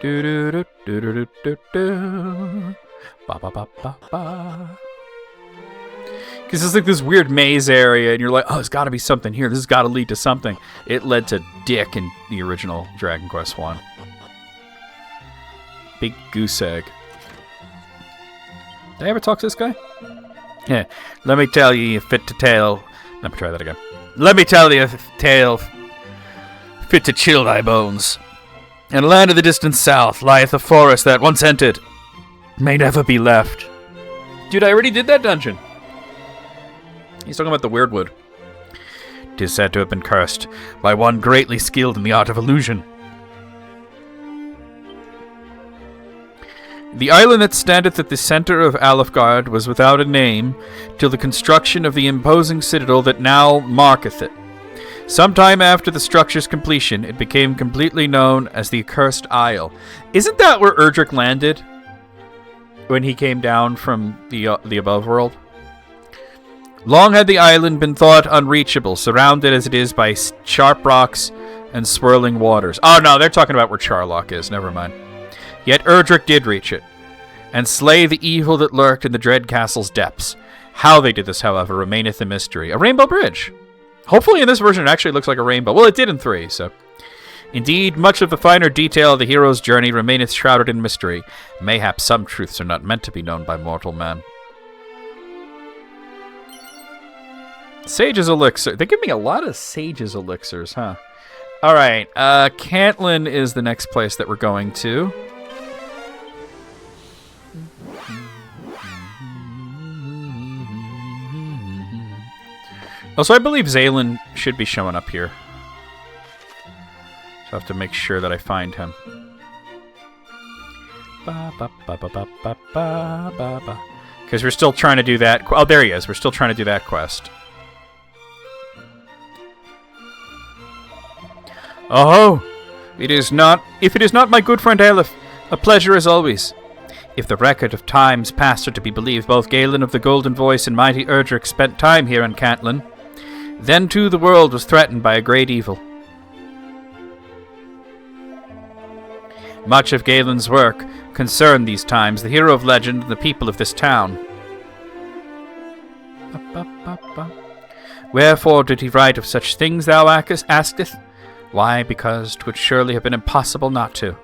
Do do do do do do do. Ba ba ba ba ba. Because it's like this weird maze area, and you're like, oh, there's got to be something here. This has got to lead to something. It led to Dick in the original Dragon Quest 1. Big goose egg. Did I ever talk to this guy? Yeah, let me tell you fit to tale. Let me try that again. Let me tell you a tale fit to chill thy bones. In a land of the distant south lieth a forest that, once entered, may never be left. Dude, I already did that dungeon. He's talking about the Weirdwood. 'Tis said to have been cursed by one greatly skilled in the art of illusion. The island that standeth at the centre of Alefgard was without a name till the construction of the imposing citadel that now marketh it. Some time after the structure's completion, it became completely known as the Accursed Isle. Isn't that where Erdrick landed when he came down from the above world? Long had the island been thought unreachable, surrounded as it is by sharp rocks and swirling waters. Oh no, they're talking about where Charlock is, never mind. Yet Erdrick did reach it, and slay the evil that lurked in the dread castle's depths. How they did this, however, remaineth a mystery. A rainbow bridge. Hopefully in this version it actually looks like a rainbow. Well, it did in 3, so... Indeed, much of the finer detail of the hero's journey remaineth shrouded in mystery. Mayhap some truths are not meant to be known by mortal man. Sage's Elixir. They give me a lot of Sage's Elixirs, huh? Alright, Cantlin is the next place that we're going to. Also, I believe Zaylin should be showing up here. So I have to make sure that I find him. Because we're still trying to do that. Oh, there he is. We're still trying to do that quest. Oh, it is not. If it is not my good friend Aleph, a pleasure as always. If the record of times past are to be believed, both Galen of the Golden Voice and mighty Erdrick spent time here in Cantlin. Then, too, the world was threatened by a great evil. Much of Galen's work concerned these times, the hero of legend, and the people of this town. Wherefore did he write of such things, thou asketh? Why, because 'twould surely have been impossible not to.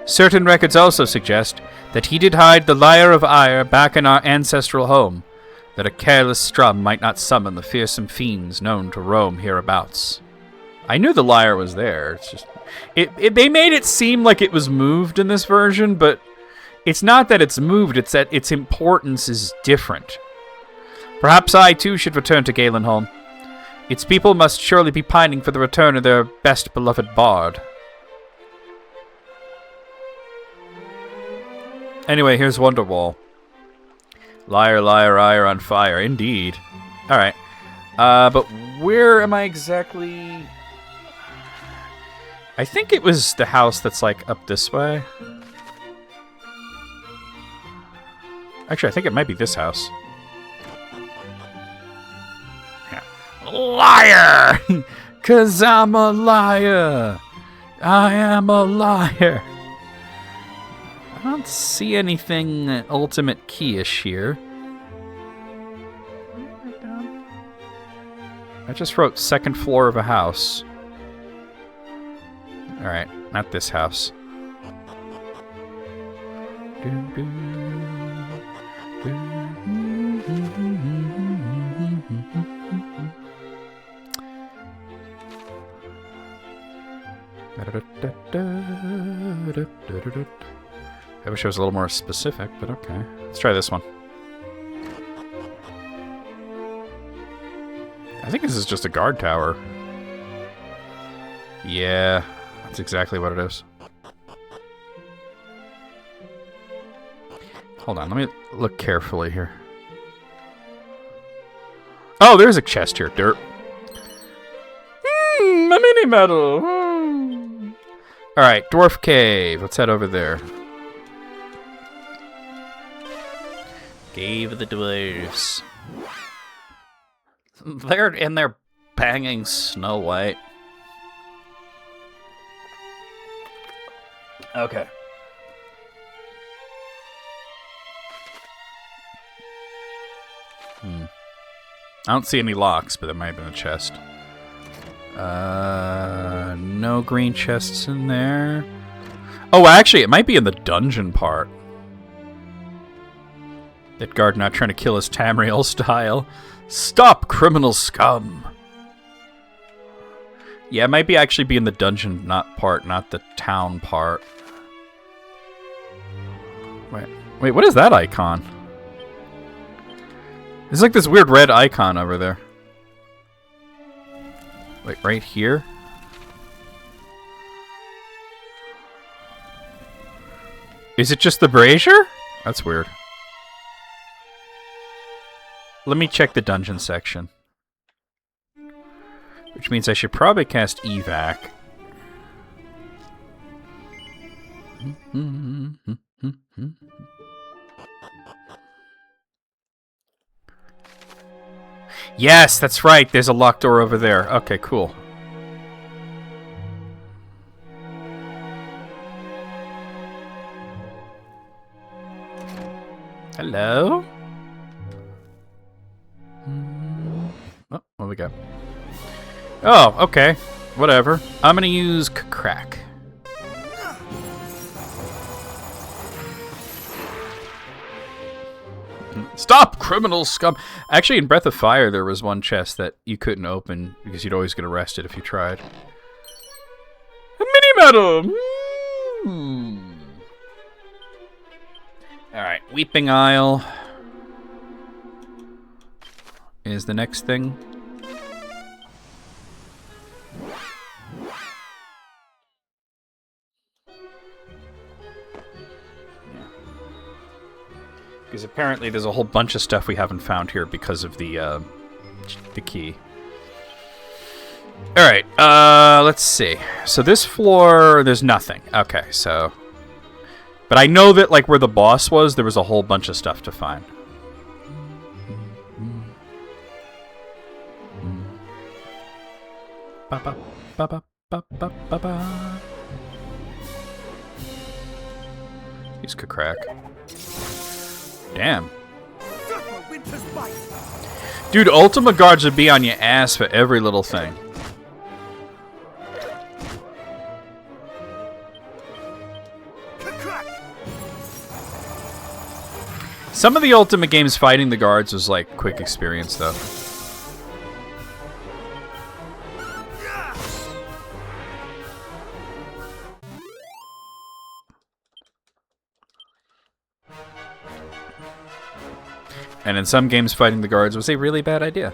Certain records also suggest that he did hide the Lyre of Ire back in our ancestral home, that a careless strum might not summon the fearsome fiends known to roam hereabouts. I knew the lyre was there. It's just they made it seem like it was moved in this version, but it's not that it's moved, it's that its importance is different. Perhaps I too should return to Galenholm. Its people must surely be pining for the return of their best beloved bard. Anyway, here's Wonderwall. Lyre, lyre, ire on fire. Indeed. Alright. But where am I exactly? I think it was the house that's, like, up this way. Actually, I think it might be this house. Yeah. Liar! 'Cause I'm a liar. I am a liar. I don't see anything ultimate keyish here. I just wrote second floor of a house. Alright, not this house. I wish I was a little more specific, but okay. Let's try this one. I think this is just a guard tower. Yeah, that's exactly what it is. Hold on, let me look carefully here. Oh, there's a chest here. Dirt. A mini medal. Alright, Dwarf Cave. Let's head over there. Cave of the Dwarves. They're in there banging Snow White. Okay. I don't see any locks, but there might have been a chest. No green chests in there. Oh, actually, it might be in the dungeon part. That guard not trying to kill us Tamriel style. Stop, criminal scum! Yeah, it might be actually be in the dungeon part, not the town part. Wait, what is that icon? There's like this weird red icon over there. Wait, right here? Is it just the brazier? That's weird. Let me check the dungeon section. Which means I should probably cast evac. Yes, that's right. There's a locked door over there. Okay, cool. Hello? Oh, what do we got? Oh, okay. Whatever. I'm gonna use crack. Stop, criminal scum! Actually, in Breath of Fire, there was one chest that you couldn't open because you'd always get arrested if you tried. A mini-medal! Alright, Weeping Isle is the next thing. Because apparently there's a whole bunch of stuff we haven't found here because of the key. Alright, let's see. So this floor, there's nothing. Okay, so... But I know that, like, where the boss was, there was a whole bunch of stuff to find. Use crack. Damn. Dude, Ultima guards would be on your ass for every little thing. Some of the Ultima games fighting the guards was like quick experience though. And in some games, fighting the guards was a really bad idea.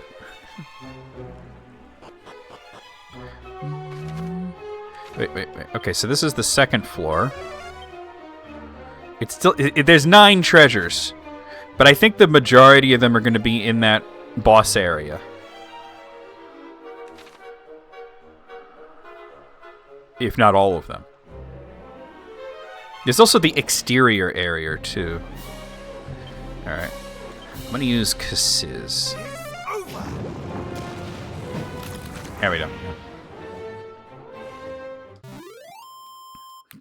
Wait. Okay, so this is the second floor. It's still... there's 9 treasures. But I think the majority of them are going to be in that boss area. If not all of them. There's also the exterior area, too. Alright. I'm going to use Cassiz. There we go.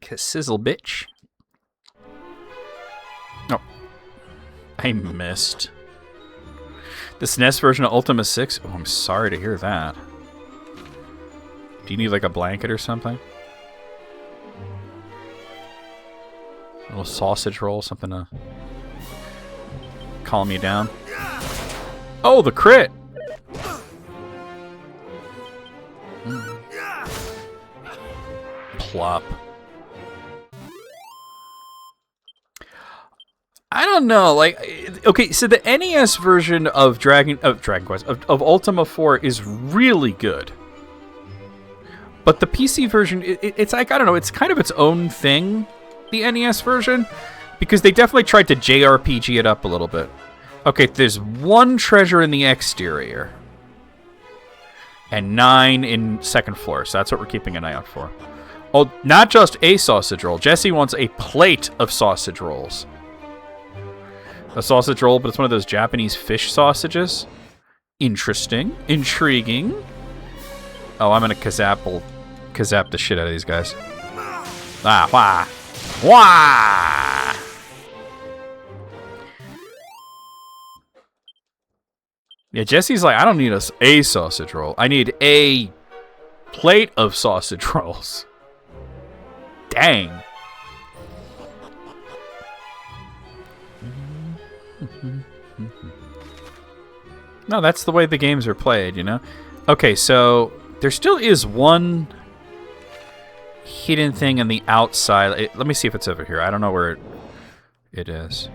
Cassizzle, bitch. Oh. I missed. The SNES version of Ultima 6? Oh, I'm sorry to hear that. Do you need, like, a blanket or something? A little sausage roll, something to calm you down. Oh, the crit! Plop. I don't know, like, okay, so the NES version of Dragon Quest, of Ultima 4 is really good. But the PC version, it's like, I don't know, it's kind of its own thing, the NES version, because they definitely tried to JRPG it up a little bit. Okay, there's 1 treasure in the exterior. And 9 in second floor, so that's what we're keeping an eye out for. Oh, not just a sausage roll. Jesse wants a plate of sausage rolls. A sausage roll, but it's one of those Japanese fish sausages. Interesting. Intriguing. Oh, I'm gonna kazap the shit out of these guys. Ah, wah. Wah! Yeah, Jesse's like, I don't need a sausage roll. I need a plate of sausage rolls. Dang. No, that's the way the games are played, you know? Okay, so there still is one hidden thing on the outside. Let me see if it's over here. I don't know where it is.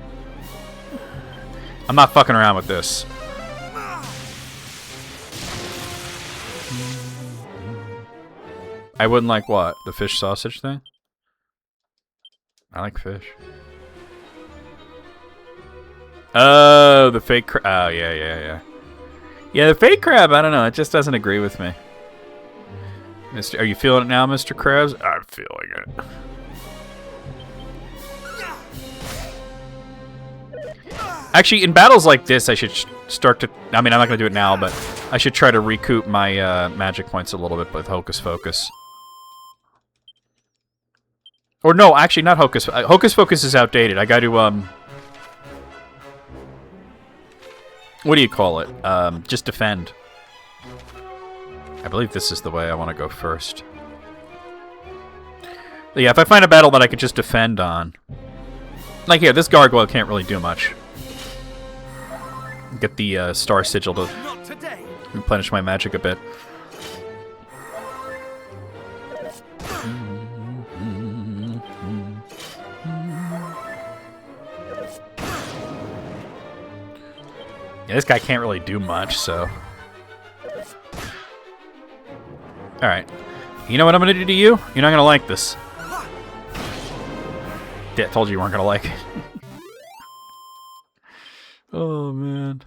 I'm not fucking around with this. I wouldn't like what? The fish sausage thing? I like fish. Oh, the fake crab. Oh, yeah. Yeah, the fake crab, I don't know. It just doesn't agree with me. Are you feeling it now, Mr. Krabs? I'm feeling it. Actually, in battles like this, I should start to... I mean, I'm not going to do it now, but I should try to recoup my magic points a little bit with Hocus Focus. Or no, actually, not Hocus... Hocus Focus is outdated. I got to, what do you call it? Just defend. I believe this is the way I want to go first. But yeah, if I find a battle that I could just defend on... Like here, this gargoyle can't really do much. Get the star sigil to replenish my magic a bit. Yeah, this guy can't really do much, so... Alright. You know what I'm gonna do to you? You're not gonna like this. Yeah, I told you you weren't gonna like it. Oh, man.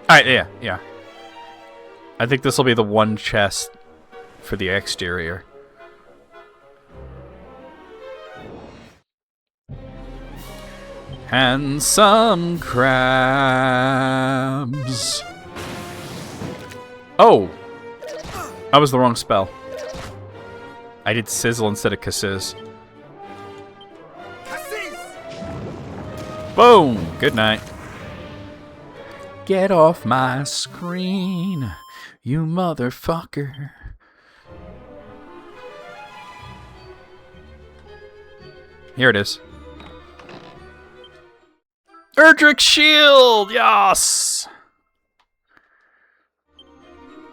Alright, yeah. I think this will be the one chest for the exterior. And some crabs. Oh! That was the wrong spell. I did sizzle instead of cassis. Boom! Good night. Get off my screen, you motherfucker. Here it is. Erdrick's shield! Yes!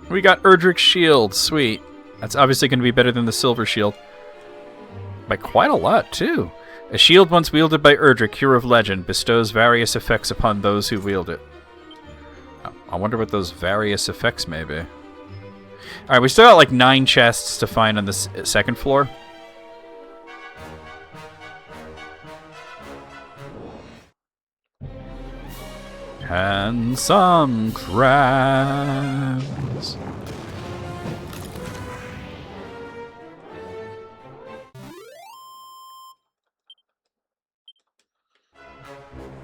We got Erdrick's shield. Sweet. That's obviously going to be better than the silver shield. By quite a lot, too. A shield once wielded by Erdrick, hero of legend, bestows various effects upon those who wield it. Oh, I wonder what those various effects may be. Alright, we still got like 9 chests to find on the second floor. And some crabs.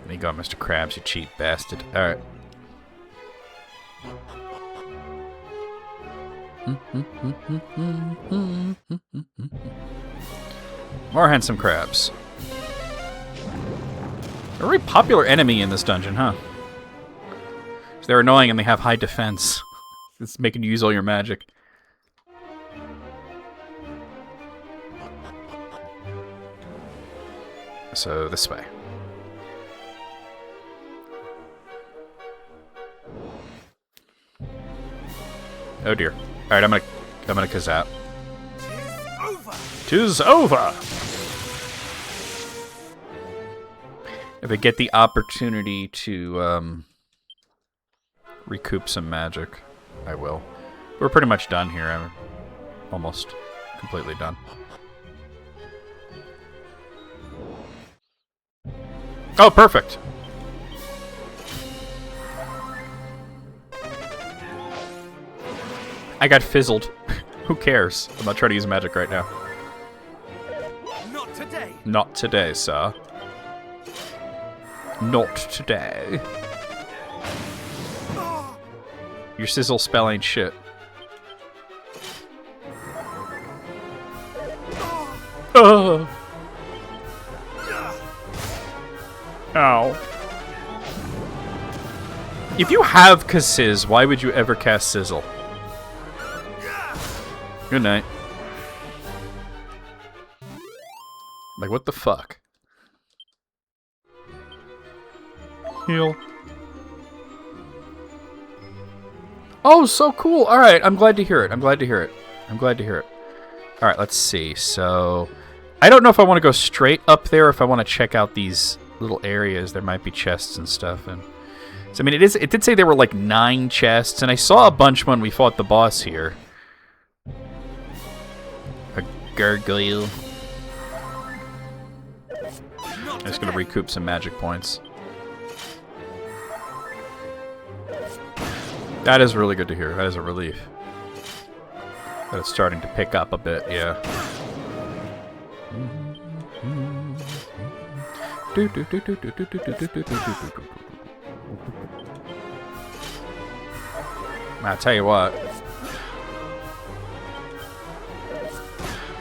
There you go, Mr. Krabs, you cheap bastard. Alright. More handsome crabs. A very popular enemy in this dungeon, huh? They're annoying and they have high defense. It's making you use all your magic. So this way. Oh dear. Alright, I'm gonna kazap. 'Tis over! If I get the opportunity to recoup some magic, I will. We're pretty much done here. I'm almost completely done. Oh, perfect! I got fizzled. Who cares? I'm not trying to use magic right now. Not today. Not today, sir. Not today. Your sizzle spell ain't shit. Oh. Ow. If you have Kazizz, why would you ever cast Sizzle? Good night. Like, what the fuck? Heal. Oh, so cool. Alright, I'm glad to hear it. I'm glad to hear it. I'm glad to hear it. Alright, let's see. So, I don't know if I want to go straight up there or if I want to check out these little areas. There might be chests and stuff. And so, I mean, it did say there were like 9 chests, and I saw a bunch when we fought the boss here. A gargoyle. I'm just gonna recoup some magic points. That is really good to hear. That is a relief. That it's starting to pick up a bit, yeah. I'll tell you what.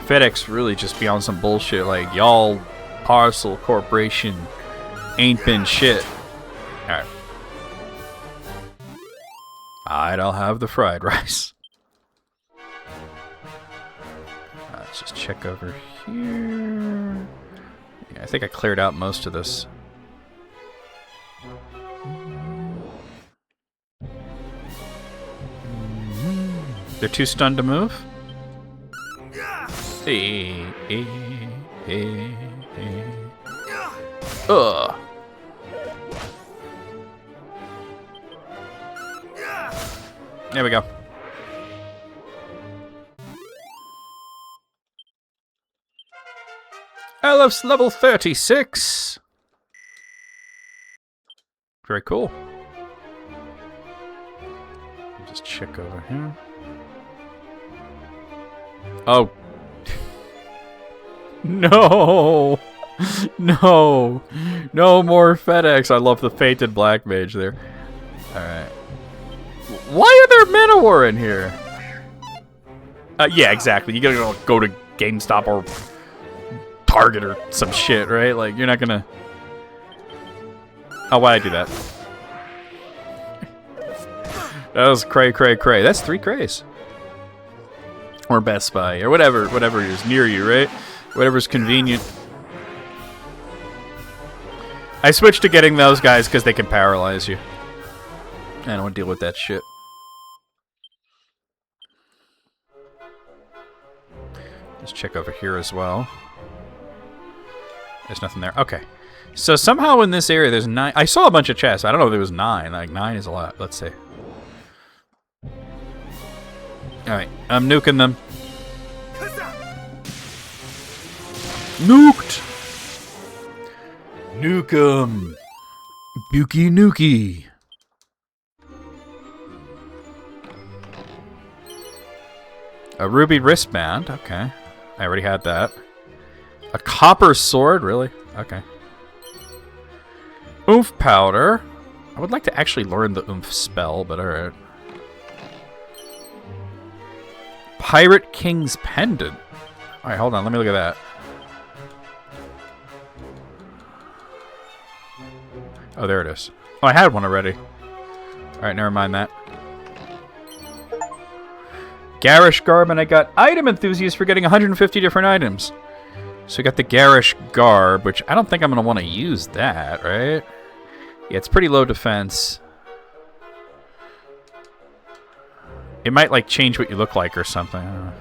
FedEx really just be on some bullshit like, y'all Parcel Corporation ain't been shit. Alright. I'll have the fried rice. Let's just check over here. Yeah, I think I cleared out most of this. They're too stunned to move? Hey. Ugh. There we go. Elif's level 36. Very cool. Just check over here. Oh. No. No. No more FedEx. I love the Fated Black Mage there. Alright. Why are there Manowar in here? Yeah, exactly. You gotta go to GameStop or Target or some shit, right? Like, you're not gonna... Oh, why'd I do that? That was cray. That's 3 crays. Or Best Buy, or whatever is near you, right? Whatever's convenient. I switched to getting those guys because they can paralyze you. I don't want to deal with that shit. Just check over here as well. There's nothing there. Okay. So somehow in this area there's 9. I saw a bunch of chests. I don't know if there was 9. Like, 9 is a lot. Let's see. Alright. I'm nuking them. Nuked! Nuke 'em! Buki Nuki! A ruby wristband. Okay. I already had that. A copper sword? Really? Okay. Oomph powder. I would like to actually learn the oomph spell, but alright. Pirate King's pendant. Alright, hold on. Let me look at that. Oh, there it is. Oh, I had one already. Alright, never mind that. Garish Garb, and I got Item Enthusiast for getting 150 different items. So we got the Garish Garb, which I don't think I'm going to want to use that, right? Yeah, it's pretty low defense. It might, like, change what you look like or something. I don't know.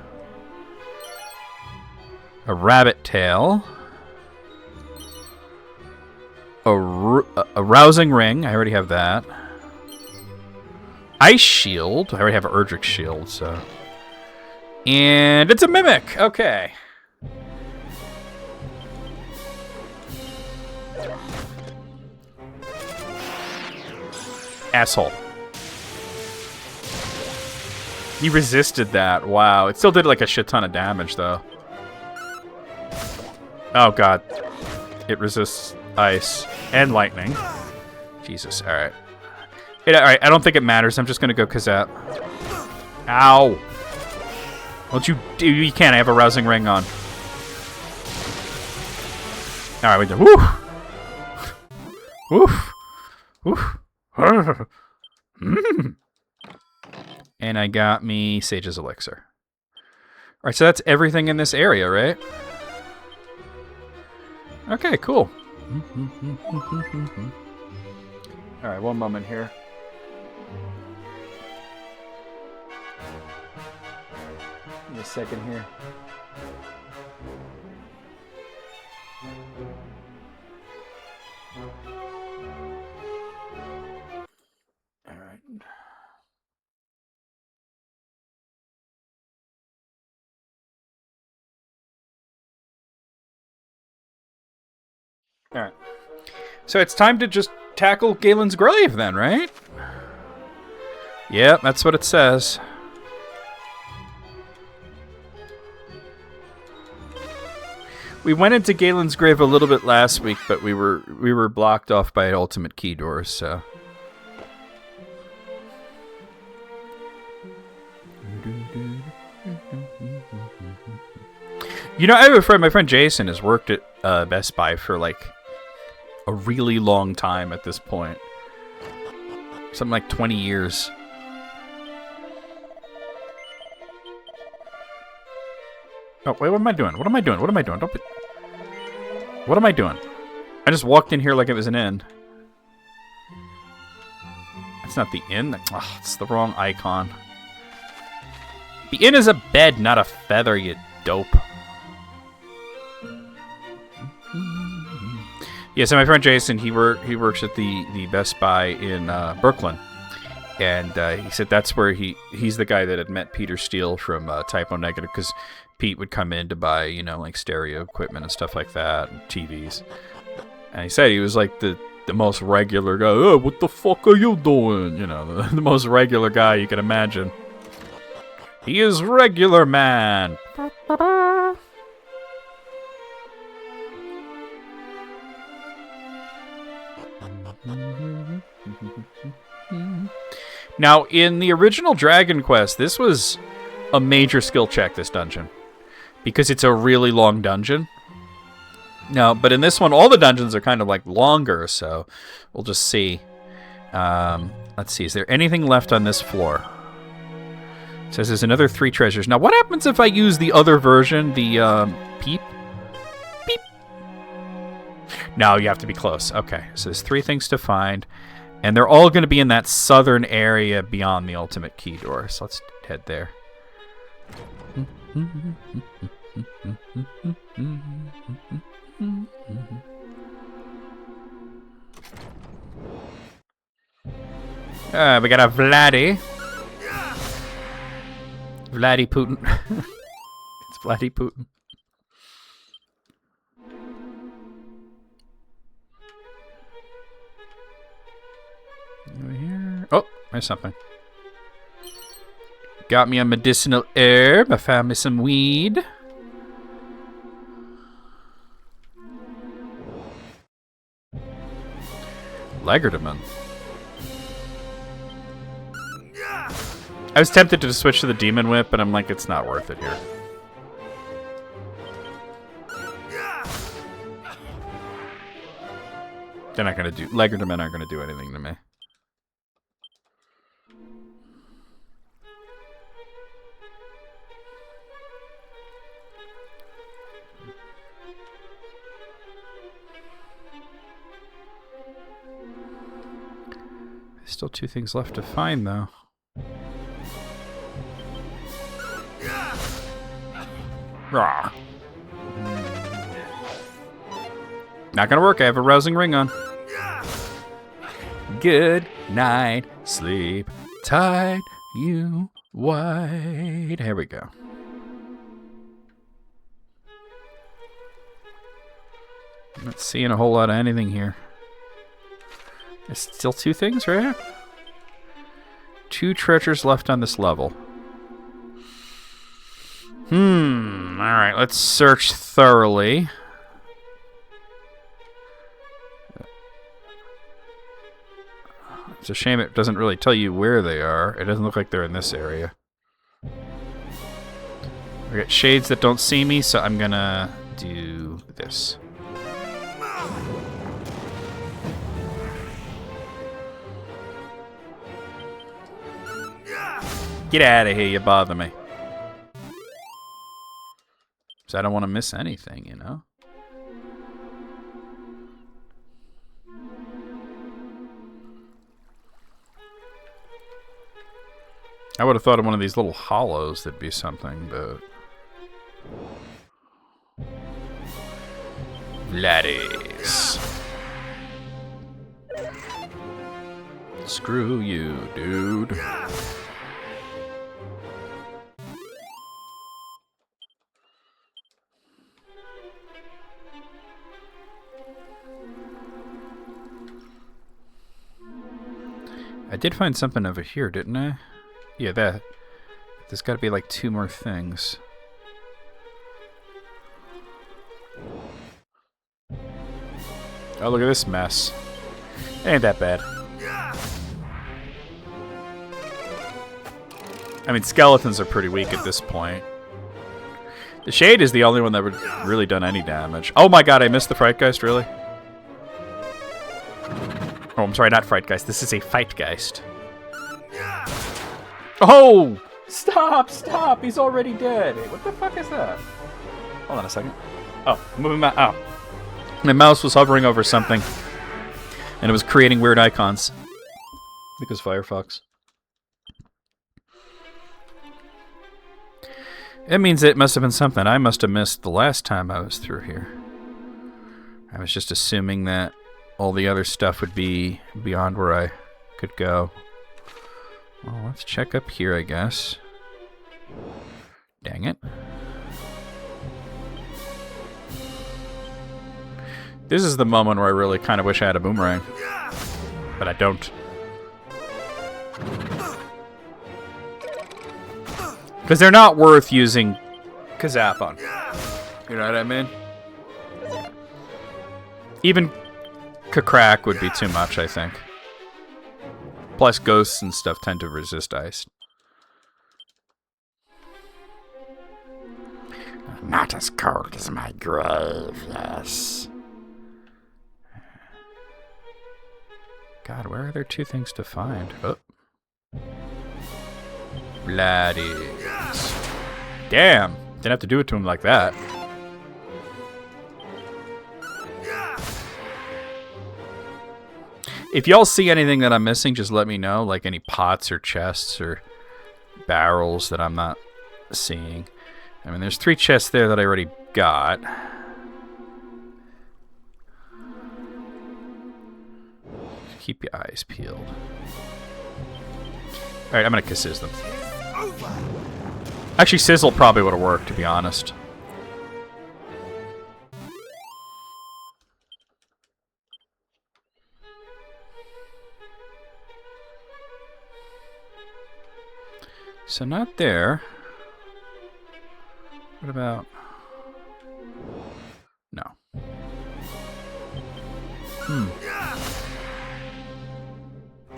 A rabbit tail. A rousing ring. I already have that. Ice shield. I already have an Erdrick shield, so... And it's a mimic. Okay. Asshole. He resisted that. Wow. It still did like a shit ton of damage, though. Oh, God. It resists ice and lightning. Jesus. All right. All right. I don't think it matters. I'm just going to go Kazat. Ow. Don't you... You can't. I have a rousing ring on. All right. We did. Woo. Woof. Woof. And I got me Sage's Elixir. Alright, so that's everything in this area, right? Okay, cool. Alright, one moment here. Give me a second here. Alright. Alright. So it's time to just tackle Galen's grave then, right? Yep, that's what it says. We went into Galen's grave a little bit last week, but we were blocked off by ultimate key doors, so. You know, I have a friend, my friend Jason has worked at Best Buy for like a really long time at this point. Something like 20 years. Oh, wait, what am I doing? What am I doing? What am I doing? Don't be... What am I doing? I just walked in here like it was an inn. That's not the inn. Oh, it's the wrong icon. The inn is a bed, not a feather, you dope. Yeah, so my friend Jason, he works at the Best Buy in Brooklyn. And he said that's where he's the guy that had met Peter Steele from Typo Negative, because Pete would come in to buy, you know, like stereo equipment and stuff like that, and TVs. And he said he was like the most regular guy. Oh, what the fuck are you doing? You know, the most regular guy you can imagine. He is regular man. Now, in the original Dragon Quest, this was a major skill check, this dungeon. Because it's a really long dungeon. No, but in this one, all the dungeons are kind of like longer, so we'll just see. Let's see, is there anything left on this floor? It says there's another 3 treasures. Now, what happens if I use the other version, the peep? Beep. No, you have to be close. Okay, so there's 3 things to find. And they're all going to be in that southern area beyond the ultimate key door. So let's head there. We got a Vladdy. Vladdy Putin. It's Vladdy Putin. Over here. Oh, there's something. Got me a medicinal herb. I found me some weed. Legerdeman. I was tempted to switch to the Demon Whip, but I'm like, it's not worth it here. They're not gonna do... Legerdemen aren't gonna do anything to me. There's still 2 things left to find, though. Rawr. Not gonna work. I have a rousing ring on. Good night, sleep tight, you white. Here we go. Not seeing a whole lot of anything here. There's still 2 things, right? 2 treasures left on this level. Alright, let's search thoroughly. It's a shame it doesn't really tell you where they are. It doesn't look like they're in this area. I got shades that don't see me, so I'm gonna do this. Get out of here, you bother me. So I don't want to miss anything, you know? I would have thought of one of these little hollows that'd be something, but... Laddies. Screw you, dude. I did find something over here, didn't I? Yeah, that. There's got to be like 2 more things. Oh, look at this mess. Ain't that bad. I mean, skeletons are pretty weak at this point. The Shade is the only one that would really done any damage. Oh my god, I missed the Frightgeist, really? Oh, I'm sorry, not Frightgeist. This is a Fightgeist. Oh! Stop! Stop! He's already dead. Hey, what the fuck is that? Hold on a second. Oh, moving my... Oh. My mouse was hovering over something. And it was creating weird icons. Because Firefox. It means it must have been something I must have missed the last time I was through here. I was just assuming that all the other stuff would be beyond where I could go. Well, let's check up here, I guess. Dang it. This is the moment where I really kind of wish I had a boomerang. But I don't. Because they're not worth using Kazap on. You know what I mean? Even Kakrak would be too much, I think. Plus, ghosts and stuff tend to resist ice. Not as cold as my grave, yes. God, where are there 2 things to find? Oh. Bloody. Damn. Didn't have to do it to him like that. If y'all see anything that I'm missing, just let me know. Like any pots or chests or barrels that I'm not seeing. I mean, there's 3 chests there that I already got. Keep your eyes peeled. Alright, I'm gonna kiss them. Actually, Sizzle probably would have worked, to be honest. So not there. What about... No.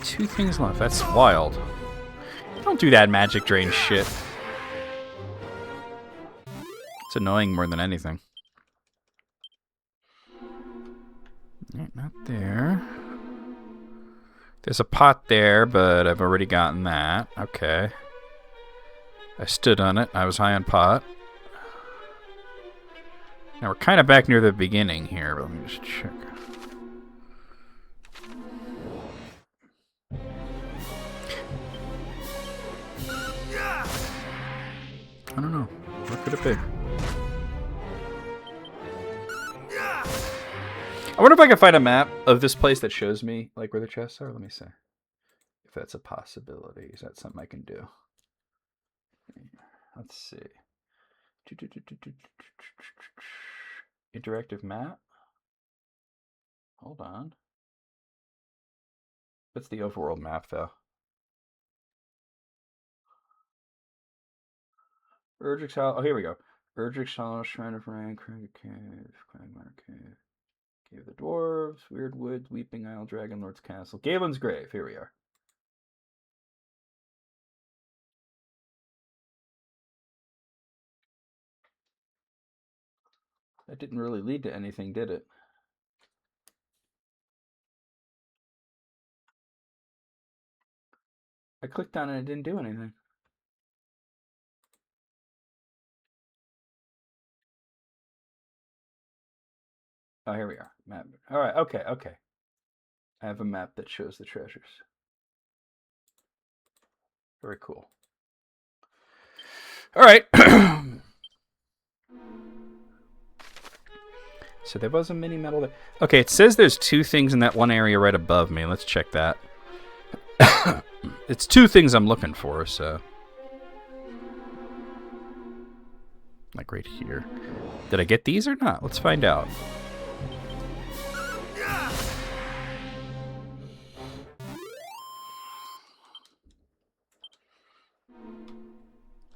2 things left. That's wild. Don't do that magic drain shit. It's annoying more than anything. Not there. There's a pot there, but I've already gotten that. Okay. I stood on it. I was high on pot. Now we're kind of back near the beginning here, but let me just check. I don't know. What could it be? I wonder if I can find a map of this place that shows me like where the chests are. Let me see. If that's a possibility. Is that something I can do? Let's see. Interactive map? Hold on. What's the overworld map, though? Urgix Hollow. Oh, here we go. Urgix Hollow, Shrine of Rain, Crag Cave, Quagmire Cave, Cave of the Dwarves, Weird Woods, Weeping Isle, Dragon Lord's Castle, Galen's Grave. Here we are. That didn't really lead to anything, did it? I clicked on it and it didn't do anything. Oh, here we are. Map. All right. Okay. Okay. I have a map that shows the treasures. Very cool. All right. So there was a mini medal there. Okay, it says there's 2 things in that one area right above me. Let's check that. It's 2 things I'm looking for, so. Like right here. Did I get these or not? Let's find out.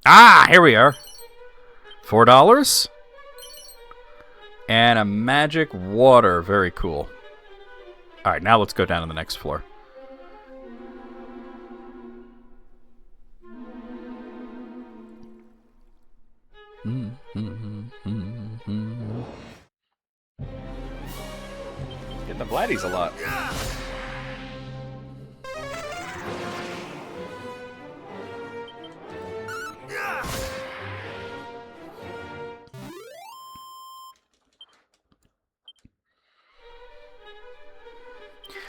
Ah, here we are. $4. And a magic water. Very cool. All right, now let's go down to the next floor. Getting the Vladdies a lot.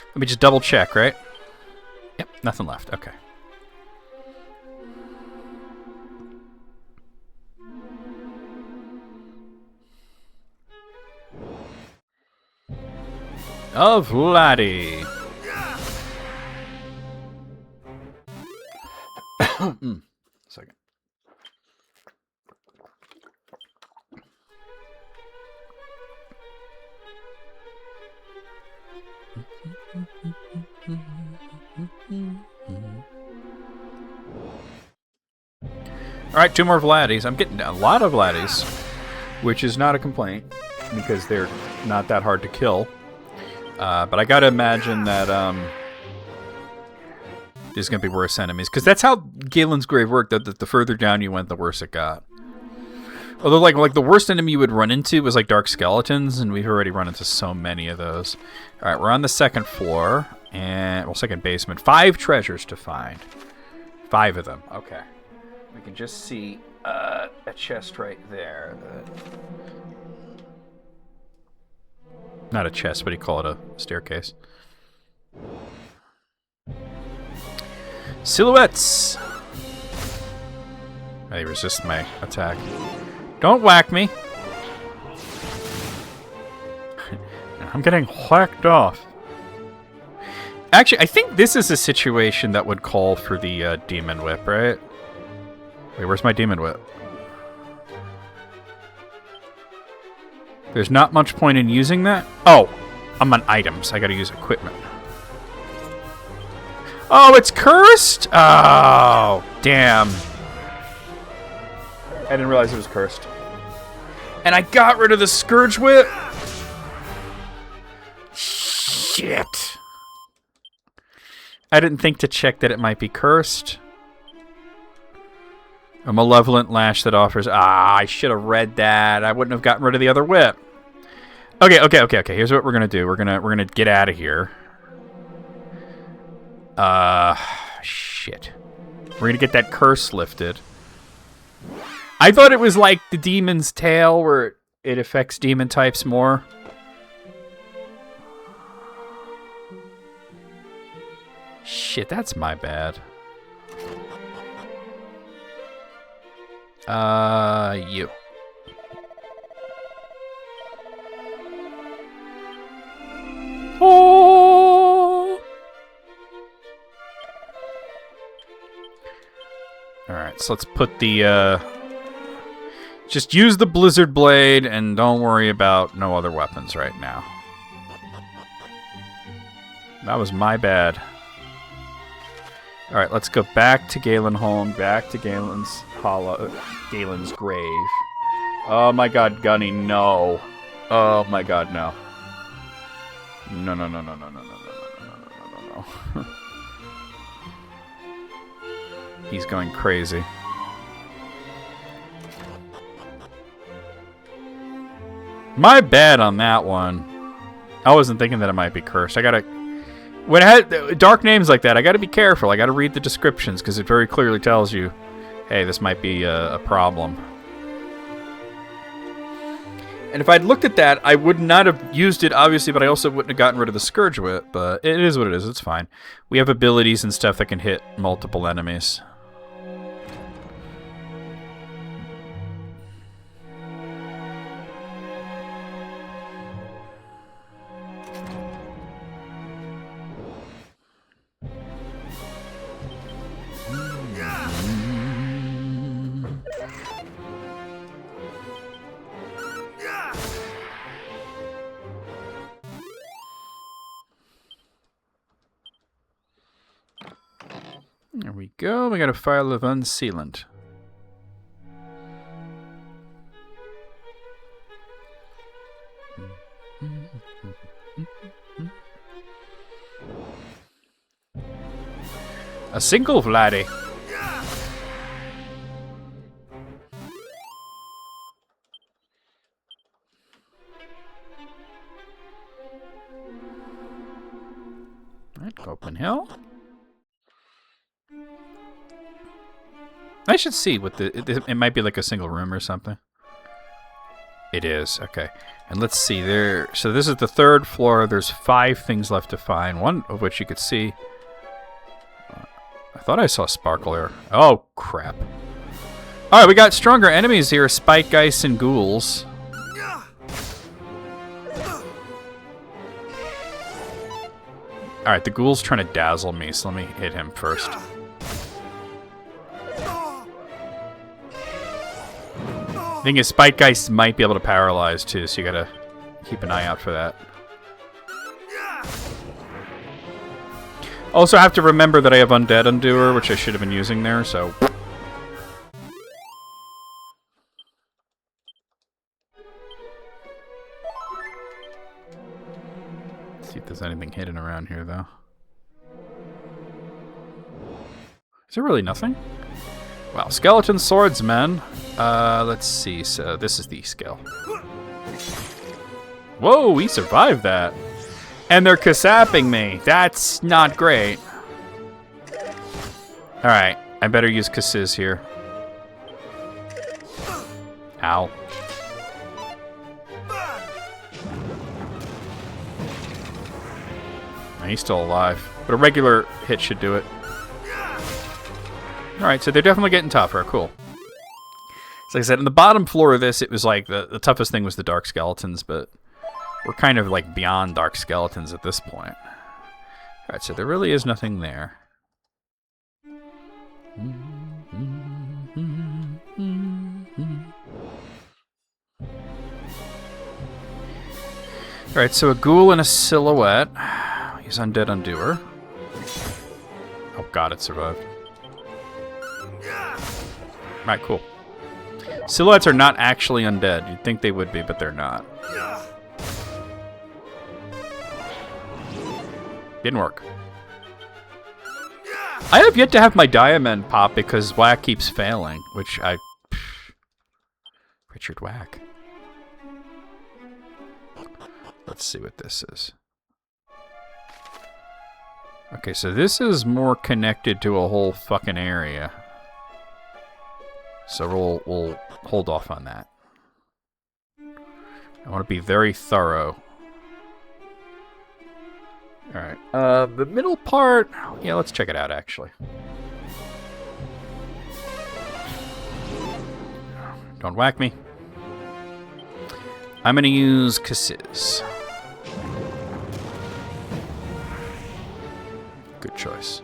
Let me just double check, right? Yep, nothing left. Okay. Oh, Vladdy. Second. Alright, 2 more Vladdies. I'm getting a lot of Vladdies, which is not a complaint, because they're not that hard to kill. But I gotta imagine that there's gonna be worse enemies, because that's how Galen's Grave worked. That the further down you went, the worse it got. Although, like the worst enemy you would run into was like dark skeletons, and we've already run into so many of those. All right, we're on the 2nd floor, and well, 2nd basement. 5 treasures to find. 5 of them. Okay, we can just see a chest right there. Not a chest, but you call it a staircase. Silhouettes. They resist my attack. Don't whack me. I'm getting whacked off. Actually, I think this is a situation that would call for the demon whip, right? Wait, where's my demon whip? There's not much point in using that. Oh, I'm on items. I gotta use equipment. Oh, it's cursed? Oh, damn. I didn't realize it was cursed. And I got rid of the Scourge Whip? Shit. I didn't think to check that it might be cursed. A Malevolent Lash that offers... Ah, I should have read that. I wouldn't have gotten rid of the other whip. Okay. Here's what we're gonna do. We're gonna get out of here. Shit. We're gonna get that curse lifted. I thought it was like the Demon's Tail, where it affects demon types more. Shit, that's my bad. You. Oh. Alright, so let's put the, just use the Blizzard Blade and don't worry about no other weapons right now. That was my bad. Alright, let's go back to Galenholm, back to Galen's Hollow, Galen's Grave. Oh my god, Gunny, no. Oh my god, no. No. He's going crazy. My bad on that one. I wasn't thinking that it might be cursed. I gotta... When it had dark names like that, I gotta be careful. I gotta read the descriptions, because it very clearly tells you, hey, this might be a problem. And if I'd looked at that, I would not have used it, obviously, but I also wouldn't have gotten rid of the Scourge Wit. But it is what it is. It's fine. We have abilities and stuff that can hit multiple enemies. There we go. We got a file of unsealant. A single Vladdy. Right, Copeland Hill. I should see what it might be like a single room or something. It is, okay. And let's see there. So this is the 3rd floor. There's 5 things left to find. One of which you could see. I thought I saw Sparkle there. Oh, crap. Alright, we got stronger enemies here. Spike Ice and Ghouls. Alright, the Ghoul's trying to dazzle me, so let me hit him first. Thing is, Spike Ice might be able to paralyze too, so you gotta keep an eye out for that. Also, I have to remember that I have Undead Undoer, which I should have been using there, so... Let's see if there's anything hidden around here, though. Is there really nothing? Wow, skeleton swordsman. Let's see. So this is the skill. Whoa, we survived that. And they're kasapping me. That's not great. Alright, I better use Kasiz here. Ow. He's still alive. But a regular hit should do it. Alright, so they're definitely getting tougher. Cool. So like I said, in the bottom floor of this, it was like the toughest thing was the Dark Skeletons, but we're kind of like beyond Dark Skeletons at this point. Alright, so there really is nothing there. Alright, so a ghoul and a silhouette. He's Undead Undoer. Oh god, it survived. Alright, cool. Silhouettes are not actually undead. You'd think they would be, but they're not. Didn't work. I have yet to have my Diamond pop because Whack keeps failing, which I... Richard Whack. Let's see what this is. Okay, so this is more connected to a whole fucking area. So we'll hold off on that. I want to be very thorough. Alright, the middle part... Yeah, let's check it out, actually. Don't whack me. I'm going to use Kasiz. Good choice.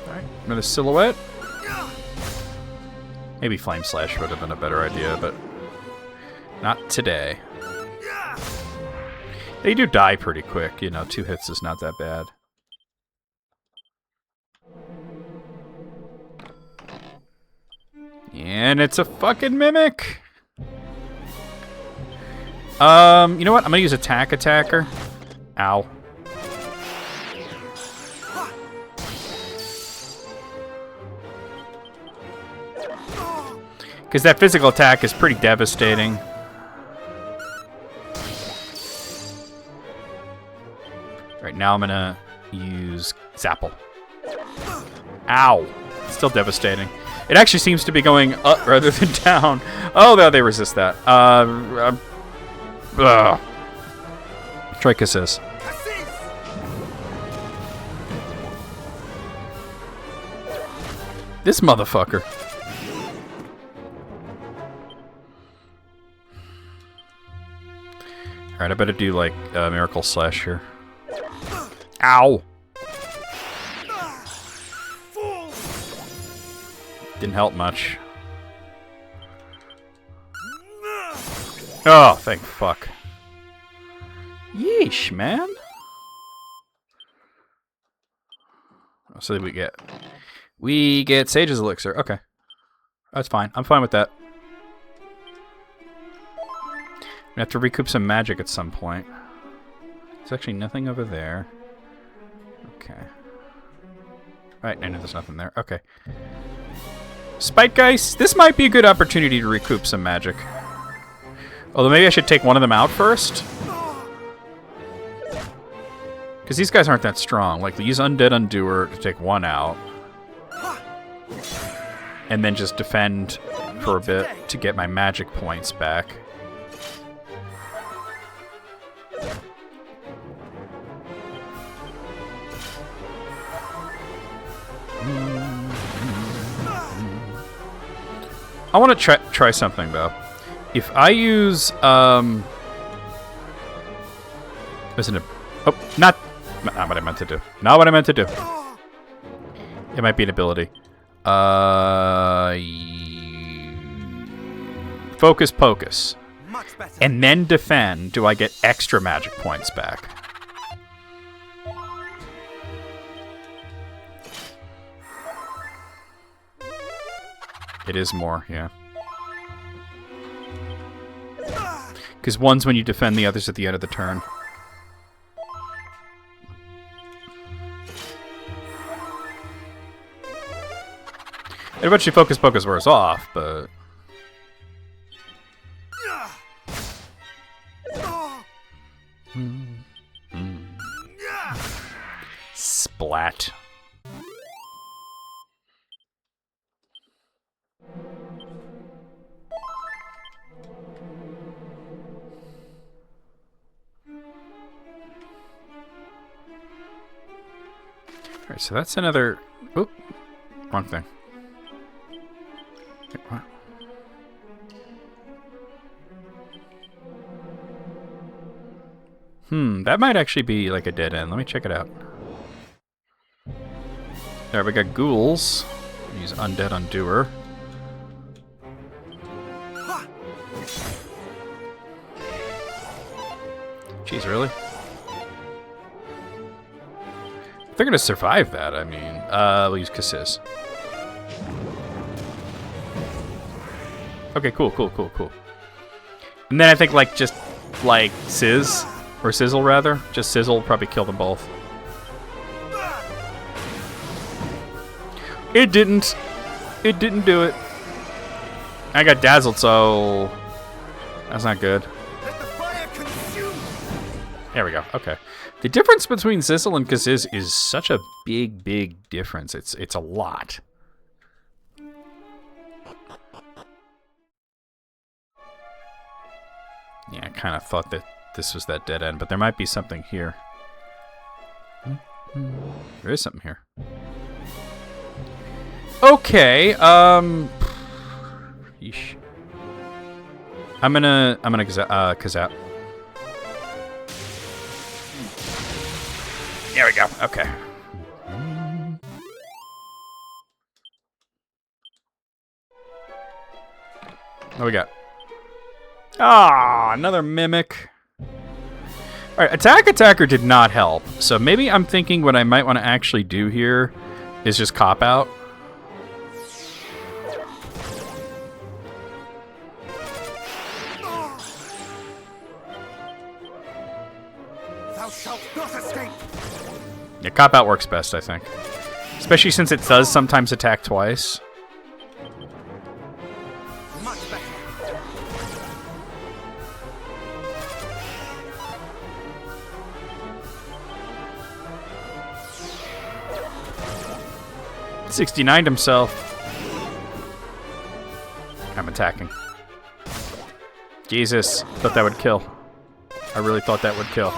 Alright, another silhouette. Maybe Flame Slash would have been a better idea, but not today. They do die pretty quick, you know, 2 hits is not that bad. And it's a fucking mimic! You know what? I'm gonna use Attacker. Ow. Because that physical attack is pretty devastating. now I'm gonna use Zapple. Ow. Still devastating. It actually seems to be going up rather than down. Oh, no, they resist that. Trichosis. This motherfucker. Alright, I better do, like, Miracle Slash here. Ow! Didn't help much. Oh, thank fuck. Yeesh, man. So we get Sage's Elixir. Okay. That's fine. I'm fine with that. I have to recoup some magic at some point. There's actually nothing over there. Okay. Right, I know there's nothing there. Okay. Spike Ice. This might be a good opportunity to recoup some magic. Although maybe I should take one of them out first. Because these guys aren't that strong. Like, use Undead Undoer to take one out. And then just defend for a bit to get my magic points back. I want to try something, though. If I use, isn't it? Oh, not what I meant to do. Not what I meant to do. It might be an ability. Focus Pocus. And then defend. Do I get extra magic points back? It is more, yeah. Because one's when you defend, the other's at the end of the turn. Eventually Focus Pocus wears off, but... Splat. Alright, so that's another... Oop. Wrong thing. Wait, what? That might actually be like a dead end. Let me check it out. There, we got ghouls. Use Undead Undoer. Jeez, really? If they're gonna survive that, I mean, we'll use Kasiz. Okay, cool. And then I think, like, just, like, Sizz, or Sizzle, rather. Just Sizzle will probably kill them both. It didn't. It didn't do it. I got dazzled, so that's not good. There we go. Okay. The difference between Sizzle and Kasiz is such a big difference. It's a lot. Yeah, I kind of thought that this was that dead end, but there might be something here. There is something here. Okay, yeesh. I'm gonna Kazap. There we go. Okay. What we got? Ah, another Mimic. Alright, Attacker did not help. So maybe I'm thinking what I might want to actually do here is just cop out. Thou shalt not escape. Yeah, cop out works best, I think. Especially since it does sometimes attack twice. Much better. 69'd himself. I'm attacking. Jesus, thought that would kill. I really thought that would kill.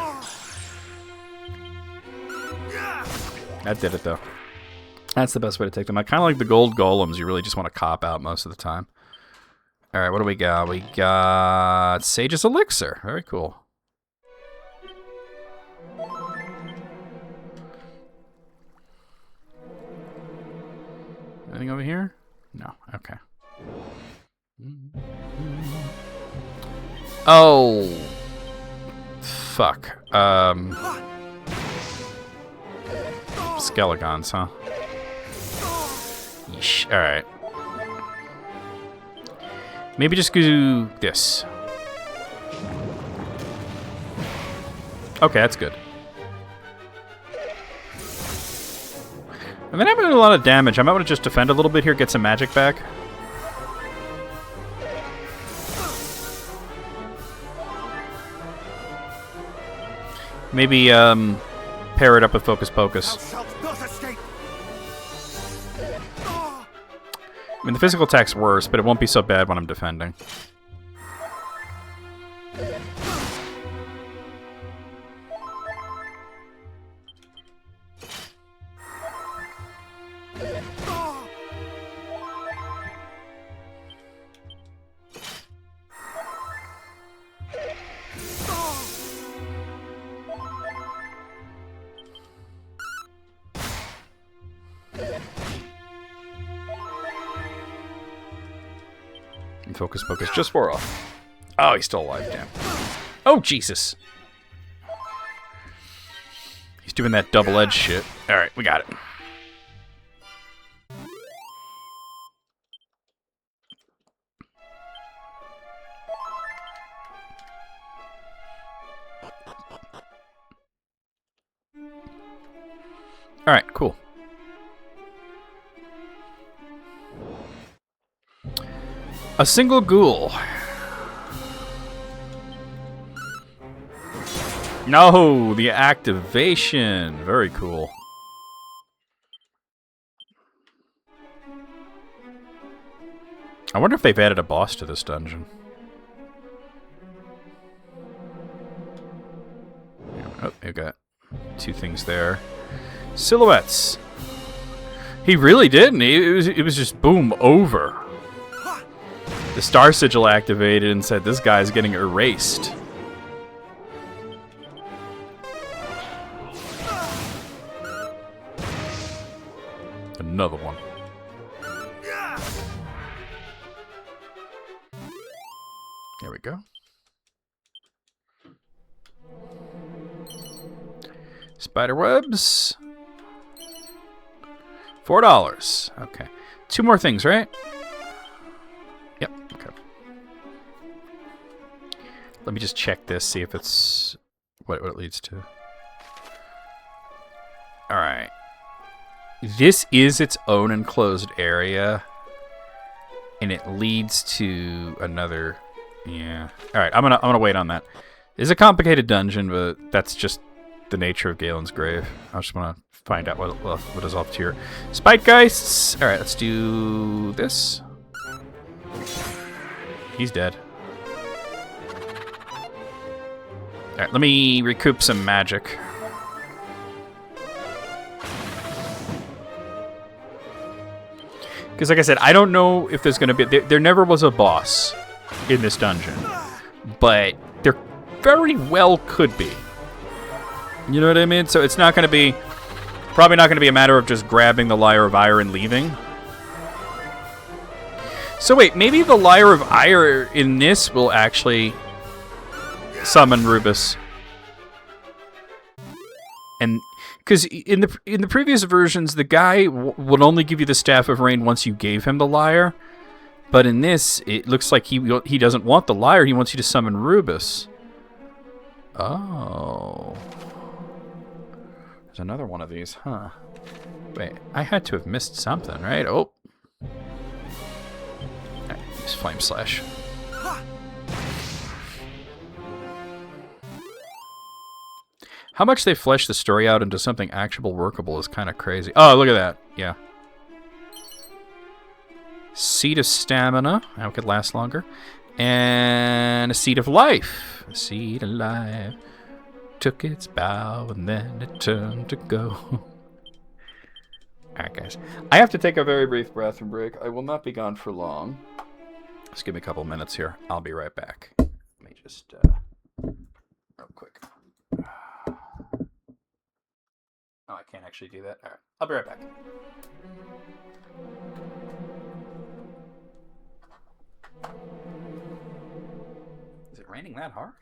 That did it, though. That's the best way to take them. I kind of like the gold golems. You really just want to cop out most of the time. All right, what do we got? We got Sage's Elixir. Very cool. Anything over here? No. Okay. Oh. Fuck. Skelegons, huh? Yeesh. Alright. Maybe just do this. Okay, that's good. And then I'm doing a lot of damage. I might want to just defend a little bit here, get some magic back. Maybe, pair it up with Focus Pocus. Thou shalt not escape. I mean, the physical attack's worse, but it won't be so bad when I'm defending. Focus Pocus just wore off. Oh, he's still alive, damn. Oh, Jesus. He's doing that double-edged shit. Alright, we got it. Alright, cool. A single ghoul. No, the activation. Very cool. I wonder if they've added a boss to this dungeon. Oh, you got two things there. Silhouettes. He really didn't. It was just boom, over. The star sigil activated and said, this guy's getting erased. Another one. There we go. Spider webs. $4. Okay. Two more things, right? Yep. Okay. Let me just check this, see if it's what it leads to. All right. This is its own enclosed area, and it leads to another. Yeah. All right. I'm gonna wait on that. It's a complicated dungeon, but that's just the nature of Galen's Grave. I just want to find out what is off here. Spike Geists. All right. Let's do this. He's dead. Alright, let me recoup some magic. Because like I said, I don't know if there's going to be... There never was a boss in this dungeon. But there very well could be. You know what I mean? So it's not going to be... Probably not going to be a matter of just grabbing the Lyre of Ire and leaving. So wait, maybe the Lyre of Ire in this will actually summon Rubus. And because in the previous versions, the guy would only give you the Staff of Rain once you gave him the lyre. But in this, it looks like he doesn't want the lyre. He wants you to summon Rubus. Oh. There's another one of these, huh? Wait, I had to have missed something, right? Oh. Use Flame Slash. How much they flesh the story out into something actual workable is kind of crazy. Oh, look at that. Yeah. Seed of Stamina. That could last longer. And a Seed of Life. A Seed of Life took its bow and then it turned to go. Alright, guys. I have to take a very brief bathroom break. I will not be gone for long. Just give me a couple minutes here. I'll be right back. Let me just, real quick. Oh, I can't actually do that. Alright. I'll be right back. Is it raining that hard?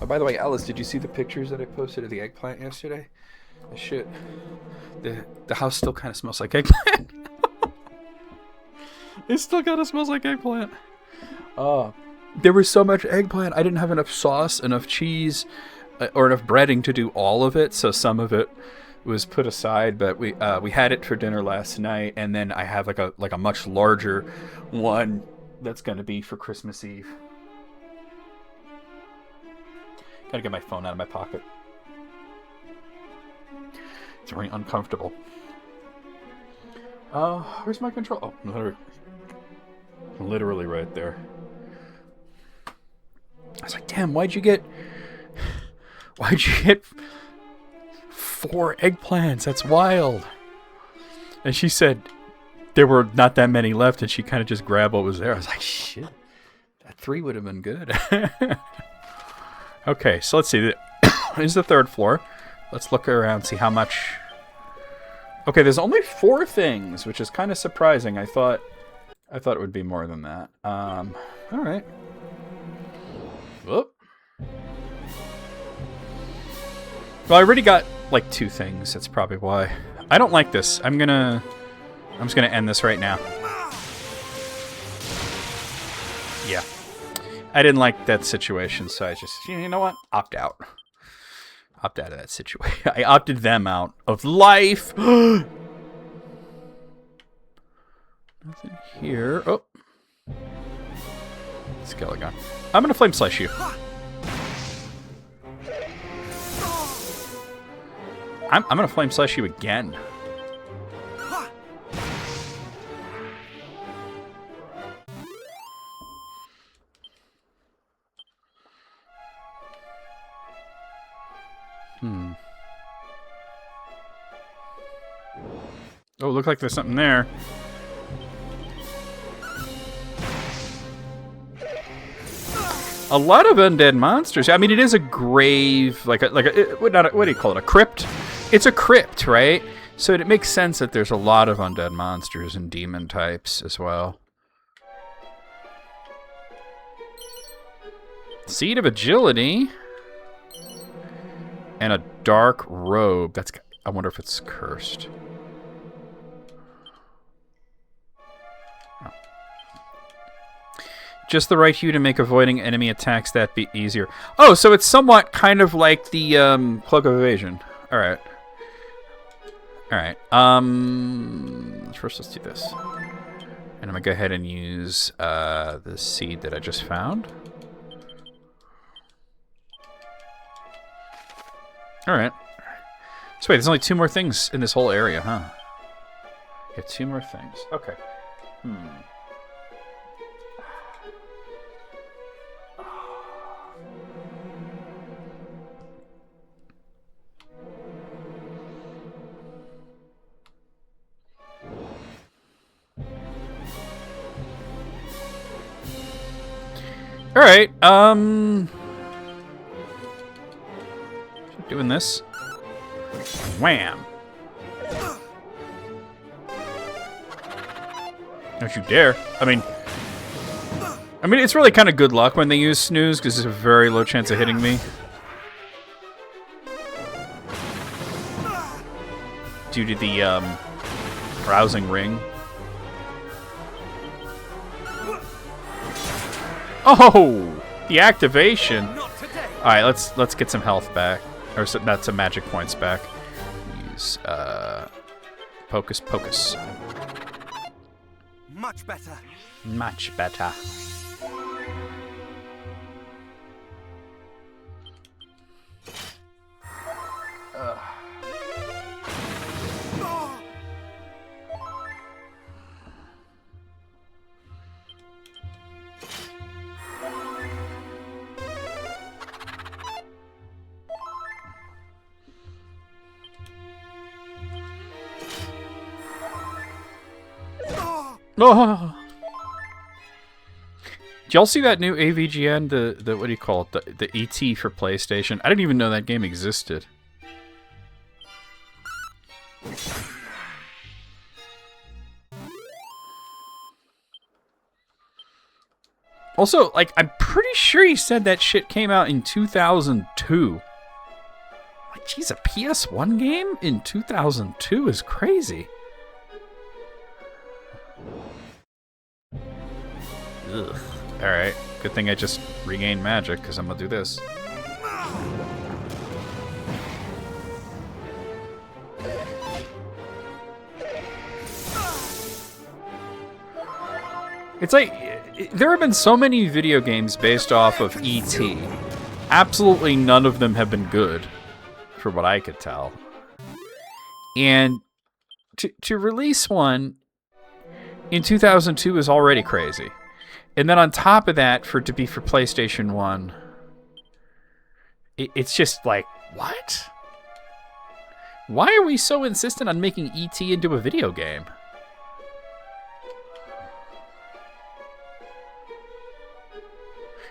Oh, by the way, Alice, did you see the pictures that I posted of the eggplant yesterday? Shit. The house still kind of smells like eggplant. It still kind of smells like eggplant. There was so much eggplant. I didn't have enough sauce, enough cheese, or enough breading to do all of it. So some of it was put aside. But we had it for dinner last night, and then I have like a much larger one that's gonna be for Christmas Eve. Gotta get my phone out of my pocket. It's very uncomfortable. Where's my control? Oh, literally right there. I was like, damn, why'd you get 4 eggplants? That's wild. And she said there were not that many left, and she kind of just grabbed what was there. I was like, shit, that 3 would have been good. Okay, so let's see. Here's the 3rd floor. Let's look around, see how much... Okay, there's only 4 things, which is kind of surprising. I thought it would be more than that. All right. Whoop. Well, I already got like 2 things. That's probably why. I don't like this. I'm just gonna end this right now. Yeah. I didn't like that situation, so I just, you know what? Opt out. Opt out of that situation. I opted them out of life. Nothing here. Oh. Skeleton. I'm gonna flame slash you. I'm gonna flame slash you again. Oh, look like there's something there. A lot of undead monsters. I mean, it is a grave, what do you call it? A crypt? It's a crypt, right? So it makes sense that there's a lot of undead monsters and demon types as well. Seed of Agility. And a dark robe. I wonder if it's cursed. Oh. Just the right hue to make avoiding enemy attacks that be easier. Oh, so it's somewhat kind of like the Cloak of Evasion. All right. All right. First, let's do this. And I'm gonna go ahead and use the seed that I just found. All right. So wait, there's only 2 more things in this whole area, huh? Yeah, 2 more things. Okay. All right. Doing this. Wham. Don't you dare. I mean, it's really kind of good luck when they use snooze because there's a very low chance of hitting me. Due to the rousing ring. Oh, the activation. All right, let's get some health back, or not some magic points back. Use Pocus Pocus. Much better. Much better. Oh. Did y'all see that new AVGN? The what do you call it? The ET for PlayStation. I didn't even know that game existed. Also, like, I'm pretty sure he said that shit came out in 2002. Like, geez, a PS1 game in 2002 is crazy. Ugh. Alright, good thing I just regained magic, because I'm gonna do this. It's like, there have been so many video games based off of E.T. Absolutely none of them have been good, from what I could tell. And to release one in 2002 is already crazy. And then on top of that, for it to be for PlayStation 1, it's just like, what? Why are we so insistent on making E.T. into a video game?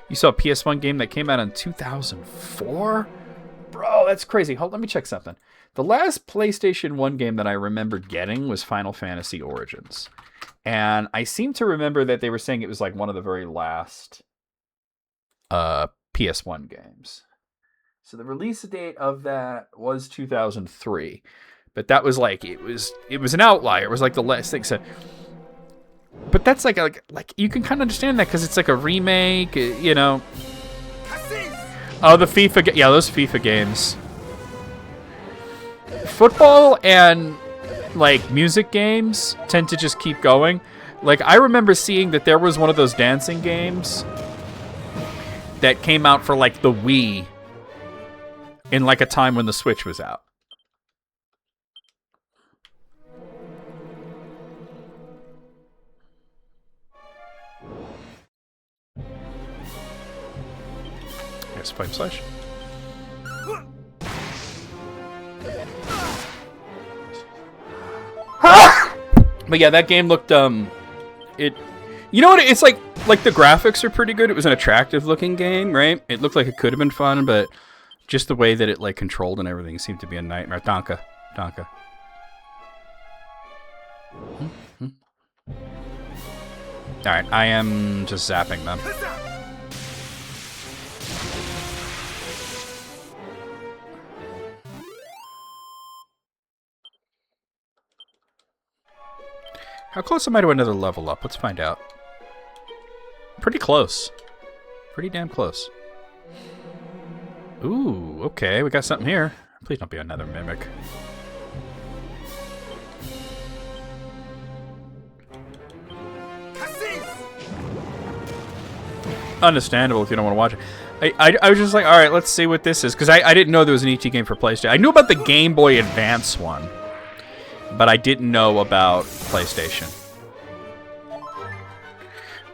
You saw a PS1 game that came out in 2004? Bro, that's crazy. Hold, let me check something. The last PlayStation 1 game that I remember getting was Final Fantasy Origins. And I seem to remember that they were saying it was like one of the very last PS1 games. So the release date of that was 2003. But that was like, it was an outlier. It was like the last thing. So, but that's like you can kind of understand that because it's like a remake, you know. Oh, the FIFA, yeah, those FIFA games. Football and like music games tend to just keep going. Like I remember seeing that there was one of those dancing games that came out for like the Wii in like a time when the Switch was out. Yes, pipe slash. But yeah, that game looked it, you know what, it's like the graphics are pretty good. It was an attractive looking game, right? It looked like it could have been fun, but just the way that it like controlled and everything seemed to be a nightmare. Donka. Alright, I am just zapping them. How close am I to another level up? Let's find out. Pretty close. Pretty damn close. Ooh, okay, we got something here. Please don't be another mimic. Understandable if you don't want to watch it. I was just like, alright, let's see what this is. Because I didn't know there was an ET game for PlayStation. I knew about the Game Boy Advance one. But I didn't know about PlayStation.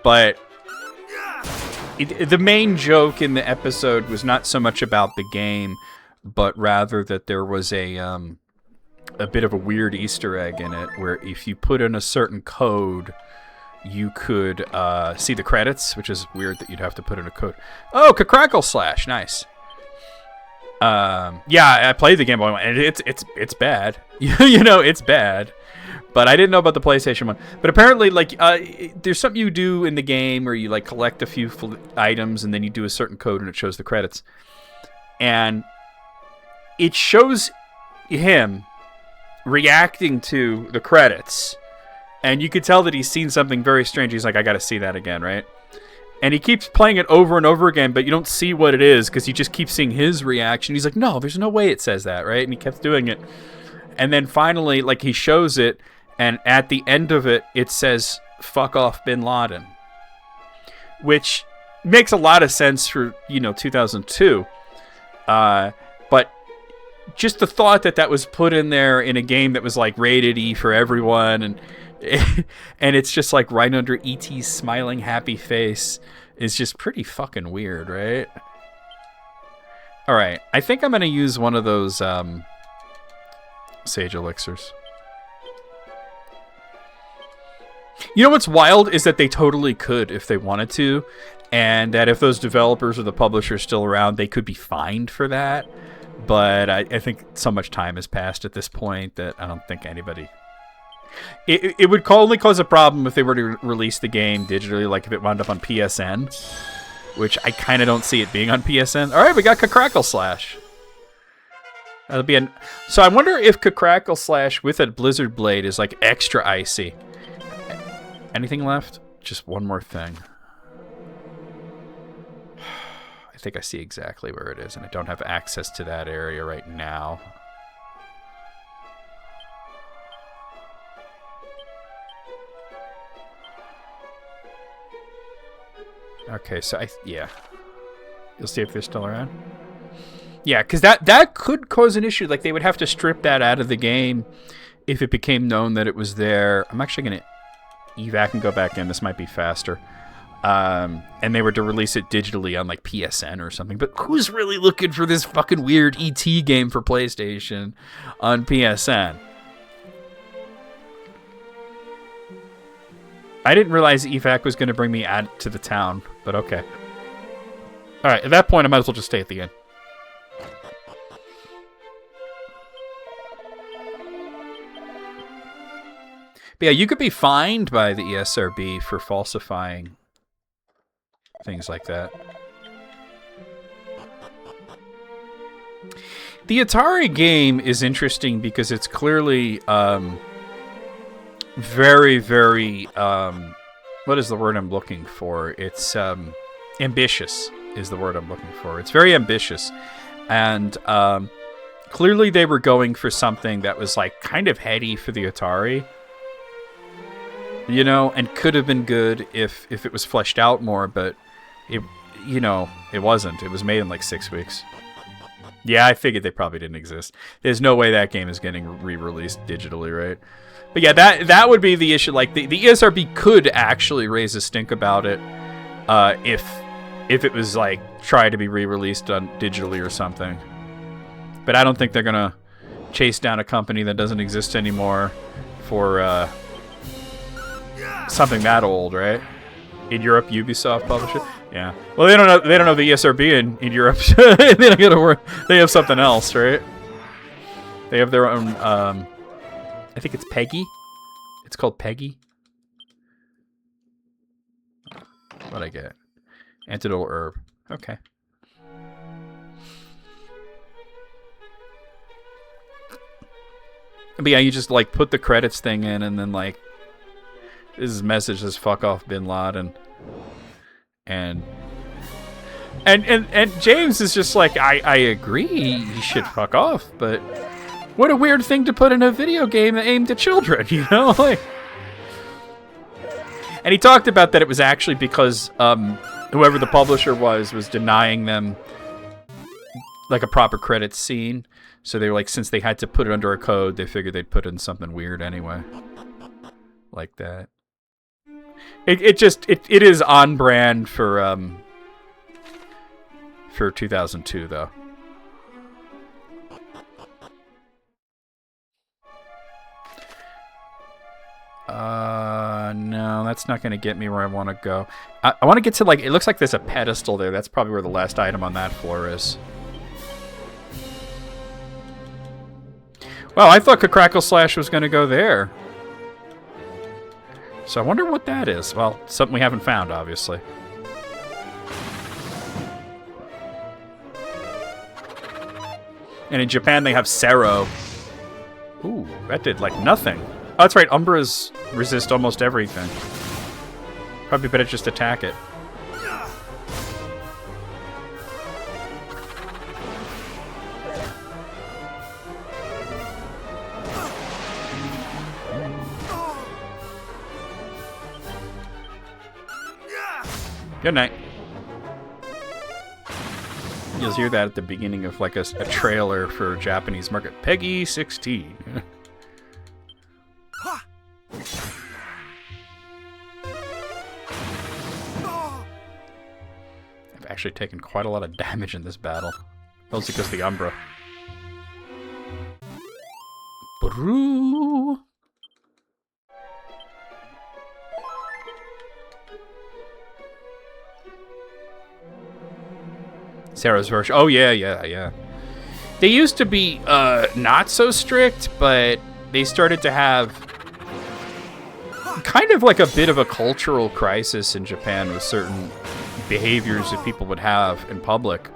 But the main joke in the episode was not so much about the game, but rather that there was a bit of a weird Easter egg in it, where if you put in a certain code, you could see the credits, which is weird that you'd have to put in a code. Oh, Crackle Slash, nice. Yeah, I played the Game Boy one, and it's bad. You know, it's bad. But I didn't know about the PlayStation one. But apparently, like, there's something you do in the game where you like collect a few items, and then you do a certain code, and it shows the credits. And it shows him reacting to the credits, and you could tell that he's seen something very strange. He's like, I got to see that again, right? And he keeps playing it over and over again, but you don't see what it is because you just keep seeing his reaction. He's like, no, there's no way it says that, right? And he kept doing it. And then finally, like, he shows it, and at the end of it, it says, fuck off Bin Laden. Which makes a lot of sense for, 2002. But just the thought that that was put in there in a game that was, like, rated E for everyone, and it's just like right under E.T.'s smiling happy face is just pretty fucking weird, right? Alright, I think I'm going to use one of those Sage Elixirs. You know what's wild is that they totally could if they wanted to, and that if those developers or the publishers still around, they could be fined for that. But I think so much time has passed at this point that I don't think anybody... It would only cause a problem if they were to release the game digitally, like if it wound up on PSN, which I kind of don't see it being on PSN. All right, we got Crackle Slash. That'll be so I wonder if Crackle Slash with a Blizzard Blade is like extra icy. Anything left? Just one more thing. I think I see exactly where it is, and I don't have access to that area right now. Okay, so yeah. You'll see if they're still around. Yeah, because that could cause an issue. Like, they would have to strip that out of the game if it became known that it was there. I'm actually going to evac and go back in. This might be faster. And they were to release it digitally on, like, PSN or something. But who's really looking for this fucking weird ET game for PlayStation on PSN? I didn't realize evac was going to bring me to the town, but okay. All right, at that point, I might as well just stay at the inn. But yeah, you could be fined by the ESRB for falsifying things like that. The Atari game is interesting because it's clearly very, very... what is the word I'm looking for? It's ambitious is the word I'm looking for. It's very ambitious. And clearly they were going for something that was like kind of heady for the Atari. You know, and could have been good if it was fleshed out more, but it, you know, it wasn't. It was made in like 6 weeks. Yeah, I figured they probably didn't exist. There's no way that game is getting re-released digitally, right? But yeah, that would be the issue. Like the ESRB could actually raise a stink about it if it was like tried to be re-released on digitally or something. But I don't think they're gonna chase down a company that doesn't exist anymore for something that old, right? In Europe, Ubisoft published it. Yeah. Well, they don't know the ESRB in Europe. They don't get to work. They have something else, right? They have their own. I think it's Peggy. It's called Peggy. What'd I get? Antidote herb. Okay. But yeah, you just like put the credits thing in, and then like. This message says "fuck off, Bin Laden," and James is just like, I agree, he should fuck off, but what a weird thing to put in a video game aimed at children, you know? Like, and he talked about that it was actually because whoever the publisher was denying them like a proper credits scene, so they were like, since they had to put it under a code, they figured they'd put in something weird anyway, like that. It is on brand for 2002 though. No, that's not going to get me where I want to go. I want to get to, like, it looks like there's a pedestal there. That's probably where the last item on that floor is. Well, I thought Crackle Slash was going to go there. So I wonder what that is. Well, something we haven't found, obviously. And in Japan, they have Sero. Ooh, that did, like, nothing. Oh, that's right. Umbras resist almost everything. Probably better just attack it. Good night. You'll hear that at the beginning of like a trailer for Japanese market. Peggy 16. I've actually taken quite a lot of damage in this battle. Mostly because of the Umbra. Broo. Sarah's version. Oh, yeah. They used to be not so strict, but they started to have kind of like a bit of a cultural crisis in Japan with certain behaviors that people would have in public,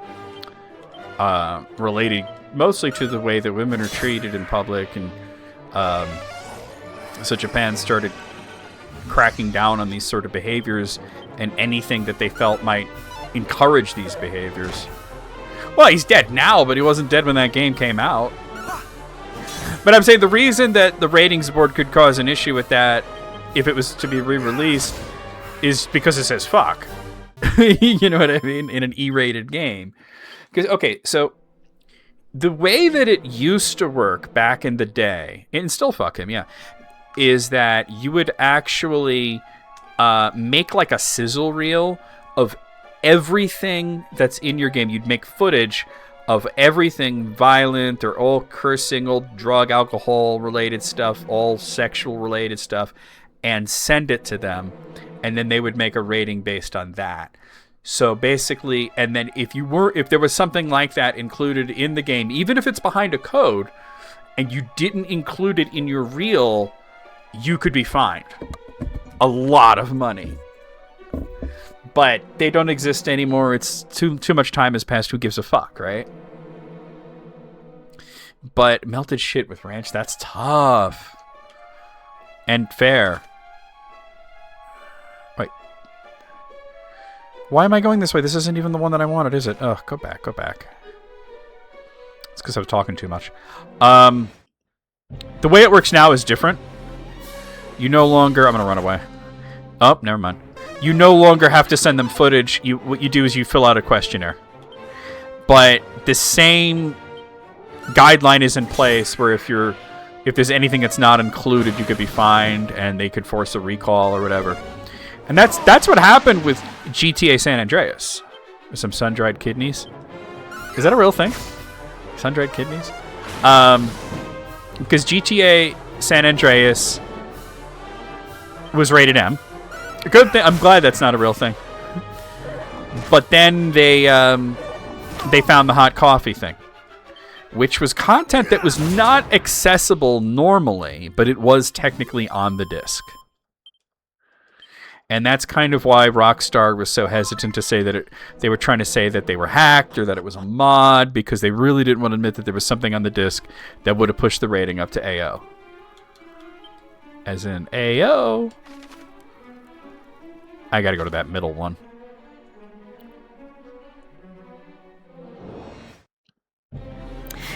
related mostly to the way that women are treated in public. And so Japan started cracking down on these sort of behaviors and anything that they felt might encourage these behaviors. Well, he's dead now, but he wasn't dead when that game came out. But I'm saying the reason that the ratings board could cause an issue with that if it was to be re-released is because it says fuck. You know what I mean? In an E-rated game. Because, okay, so the way that it used to work back in the day, and still fuck him, yeah, is that you would actually make like a sizzle reel of everything that's in your game. You'd make footage of everything violent or all cursing, all drug, alcohol related stuff, all sexual related stuff, and send it to them. And then they would make a rating based on that. So basically, and then if there was something like that included in the game, even if it's behind a code, and you didn't include it in your reel, you could be fined a lot of money. But they don't exist anymore. It's too much time has passed. Who gives a fuck, right? But melted shit with ranch, that's tough. And fair. Wait. Why am I going this way? This isn't even the one that I wanted, is it? Oh, go back. It's because I was talking too much. The way it works now is different. You no longer... I'm going to run away. Oh, never mind. You no longer have to send them footage. What you do is you fill out a questionnaire. But the same guideline is in place where if there's anything that's not included, you could be fined and they could force a recall or whatever. And that's what happened with GTA San Andreas. With some sun-dried kidneys. Is that a real thing? Sun-dried kidneys? Because GTA San Andreas was rated M. A good thing. I'm glad that's not a real thing. But then they found the hot coffee thing, which was content that was not accessible normally, but it was technically on the disc. And that's kind of why Rockstar was so hesitant to say that they were trying to say that they were hacked or that it was a mod, because they really didn't want to admit that there was something on the disc that would have pushed the rating up to AO. As in AO. I gotta go to that middle one.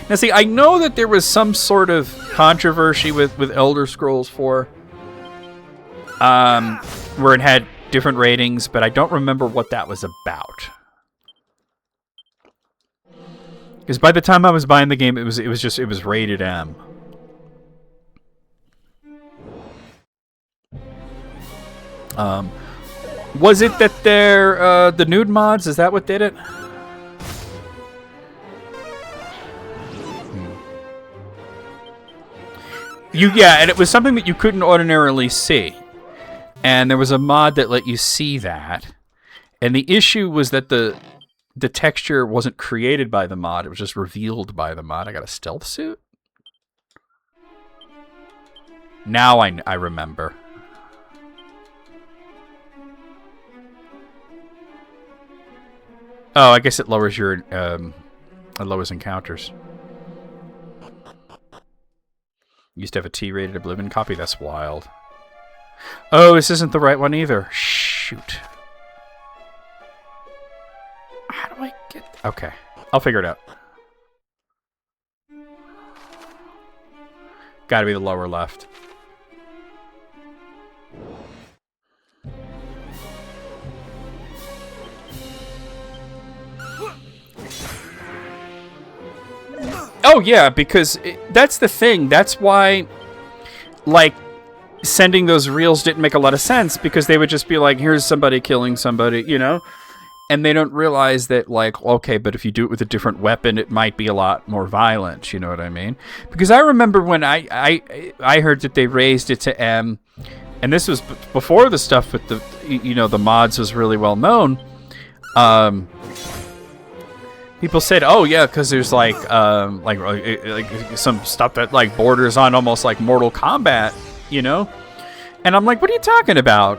Now, see, I know that there was some sort of controversy with Elder Scrolls 4, where it had different ratings, but I don't remember what that was about. Because by the time I was buying the game, it was rated M. Was it that they're the nude mods? Is that what did it? Yeah, and it was something that you couldn't ordinarily see. And there was a mod that let you see that. And the issue was that the texture wasn't created by the mod, it was just revealed by the mod. I got a stealth suit? Now I remember. Oh, I guess it lowers your encounters. Used to have a T-rated Oblivion copy. That's wild. Oh, this isn't the right one either. Shoot. How do I get... Okay. I'll figure it out. Gotta be the lower left. Oh, yeah, because that's the thing. That's why, like, sending those reels didn't make a lot of sense, because they would just be like, here's somebody killing somebody, you know? And they don't realize that, like, okay, but if you do it with a different weapon, it might be a lot more violent, you know what I mean? Because I remember when I heard that they raised it to M, and this was before the stuff with the, you know, the mods was really well known. People said, "Oh yeah, because there's like some stuff that like borders on almost like Mortal Kombat, you know." And I'm like, "What are you talking about?"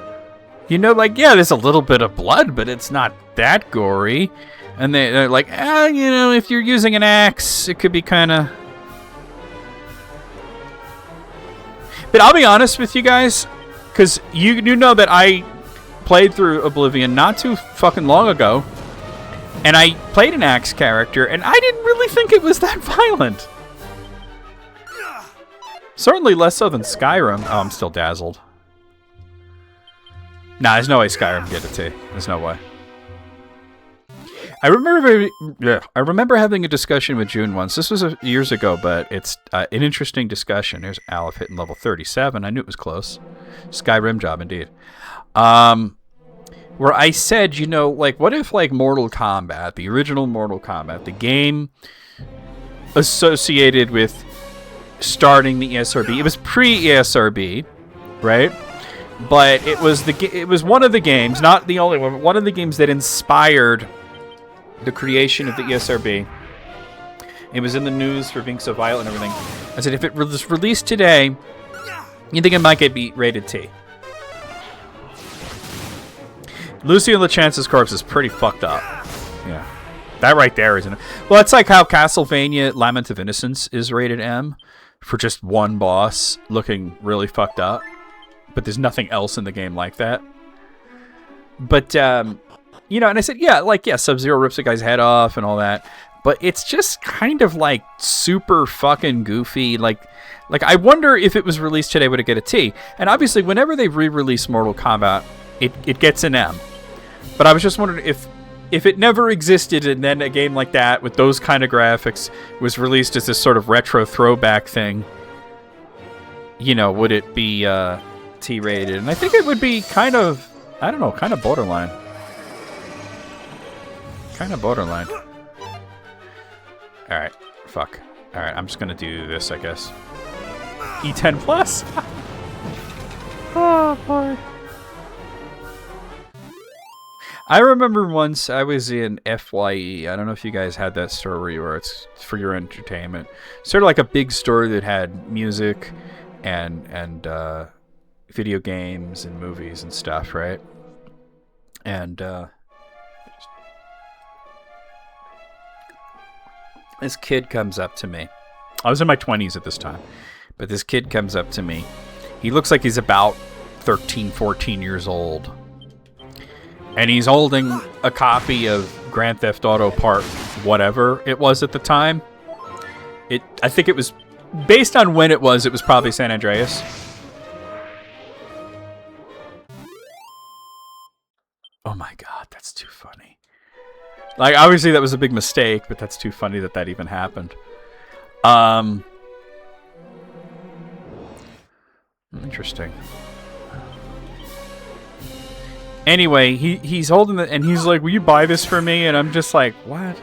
You know, like, yeah, there's a little bit of blood, but it's not that gory. And they're like, you know, if you're using an axe, it could be kind of. But I'll be honest with you guys, because you know that I played through Oblivion not too fucking long ago. And I played an axe character, and I didn't really think it was that violent. Certainly less so than Skyrim. Oh, I'm still dazzled. Nah, there's no way Skyrim can get it to you. There's no way. I remember having a discussion with June once. This was years ago, but it's an interesting discussion. There's Aleph hitting level 37. I knew it was close. Skyrim job, indeed. Where I said, you know, like, what if, like, Mortal Kombat, the original Mortal Kombat, the game associated with starting the ESRB, it was pre-ESRB, right? But it was one of the games, not the only one, but one of the games that inspired the creation of the ESRB. It was in the news for being so violent and everything. I said, if it was released today, you think it might get rated T. Lucian LeChance's corpse is pretty fucked up. Yeah. That right there, isn't it? Well, it's like how Castlevania Lament of Innocence is rated M for just one boss looking really fucked up. But there's nothing else in the game like that. But, you know, and I said, yeah, Sub-Zero rips a guy's head off and all that. But it's just kind of, like, super fucking goofy. Like I wonder if it was released today, would it get a T? And obviously, whenever they re-release Mortal Kombat, it gets an M. But I was just wondering if it never existed and then a game like that with those kind of graphics was released as this sort of retro throwback thing, you know, would it be T-rated? And I think it would be kind of, I don't know, kind of borderline. Kind of borderline. Alright, fuck. Alright, I'm just gonna do this, I guess. E10 plus? Oh, boy. I remember once I was in FYE. I don't know if you guys had that store where you were. It's for your entertainment. Sort of like a big store that had music and video games and movies and stuff, right? And this kid comes up to me. I was in my 20s at this time. But this kid comes up to me. He looks like he's about 13, 14 years old. And he's holding a copy of Grand Theft Auto Part whatever it was at the time. I think it was, based on when it was probably San Andreas. Oh my god, that's too funny. Like, obviously that was a big mistake, but that's too funny that even happened. Interesting. Anyway, he's holding it, and he's like, will you buy this for me? And I'm just like, what?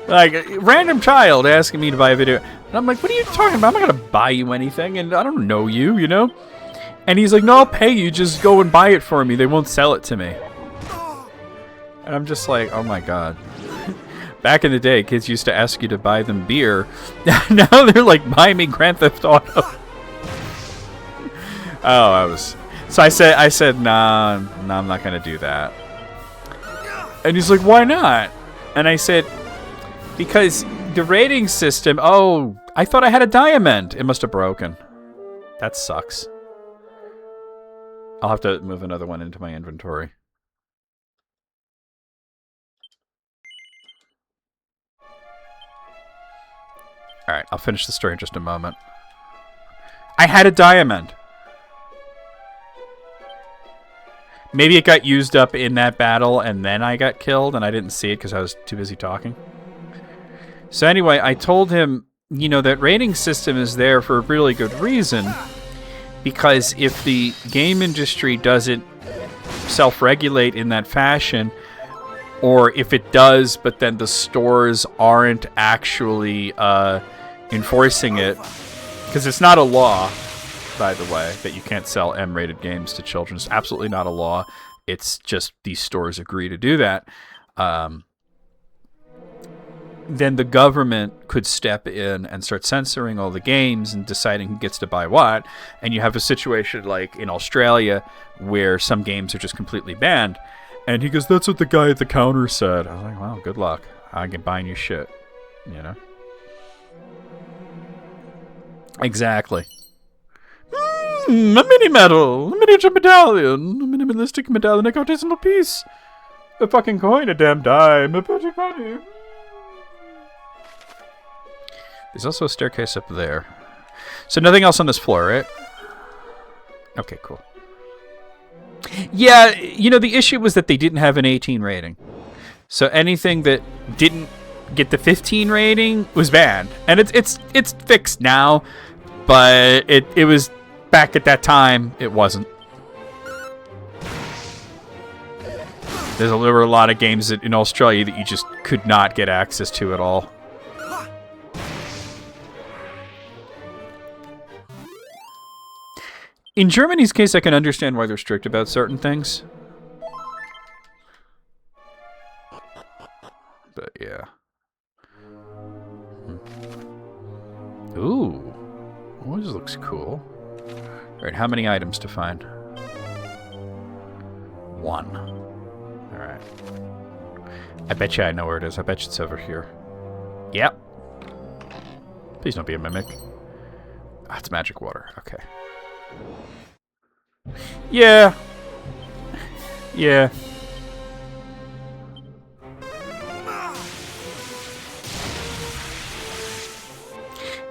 Like, a random child asking me to buy a video. And I'm like, what are you talking about? I'm not going to buy you anything, and I don't know you, you know? And he's like, no, I'll pay you. Just go and buy it for me. They won't sell it to me. And I'm just like, oh my god. Back in the day, kids used to ask you to buy them beer. Now they're like, buy me Grand Theft Auto. Oh, I was... So I said, nah, I'm not going to do that. And he's like, why not? And I said, because the rating system, oh, I thought I had a diamond. It must have broken. That sucks. I'll have to move another one into my inventory. Alright, I'll finish the story in just a moment. I had a diamond. Maybe it got used up in that battle and then I got killed and I didn't see it because I was too busy talking. So anyway, I told him, you know, that rating system is there for a really good reason, because if the game industry doesn't self-regulate in that fashion, or if it does but then the stores aren't actually enforcing it, because it's not a law, by the way, that you can't sell M-rated games to children. It's absolutely not a law. It's just these stores agree to do that. Then the government could step in and start censoring all the games and deciding who gets to buy what. And you have a situation like in Australia where some games are just completely banned. And he goes, that's what the guy at the counter said. I was like, well, good luck. I can buy you shit. You know? Exactly. A mini medal, a miniature medallion, a minimalistic medallion, a decimal piece, a fucking coin, a damn dime, a magic money. There's also a staircase up there. So nothing else on this floor, right? Okay, cool. Yeah, you know, the issue was that they didn't have an 18 rating. So anything that didn't get the 15 rating was banned, and it's fixed now, but it was back at that time it wasn't. There were a lot of games that, in Australia that you just could not get access to at all. In Germany's case, I can understand why they're strict about certain things. But yeah. Ooh. Oh, this looks cool. Alright, how many items to find? 1. Alright. I bet you I know where it is. I bet you it's over here. Yep. Please don't be a mimic. Ah, it's magic water. Okay. Yeah. Yeah.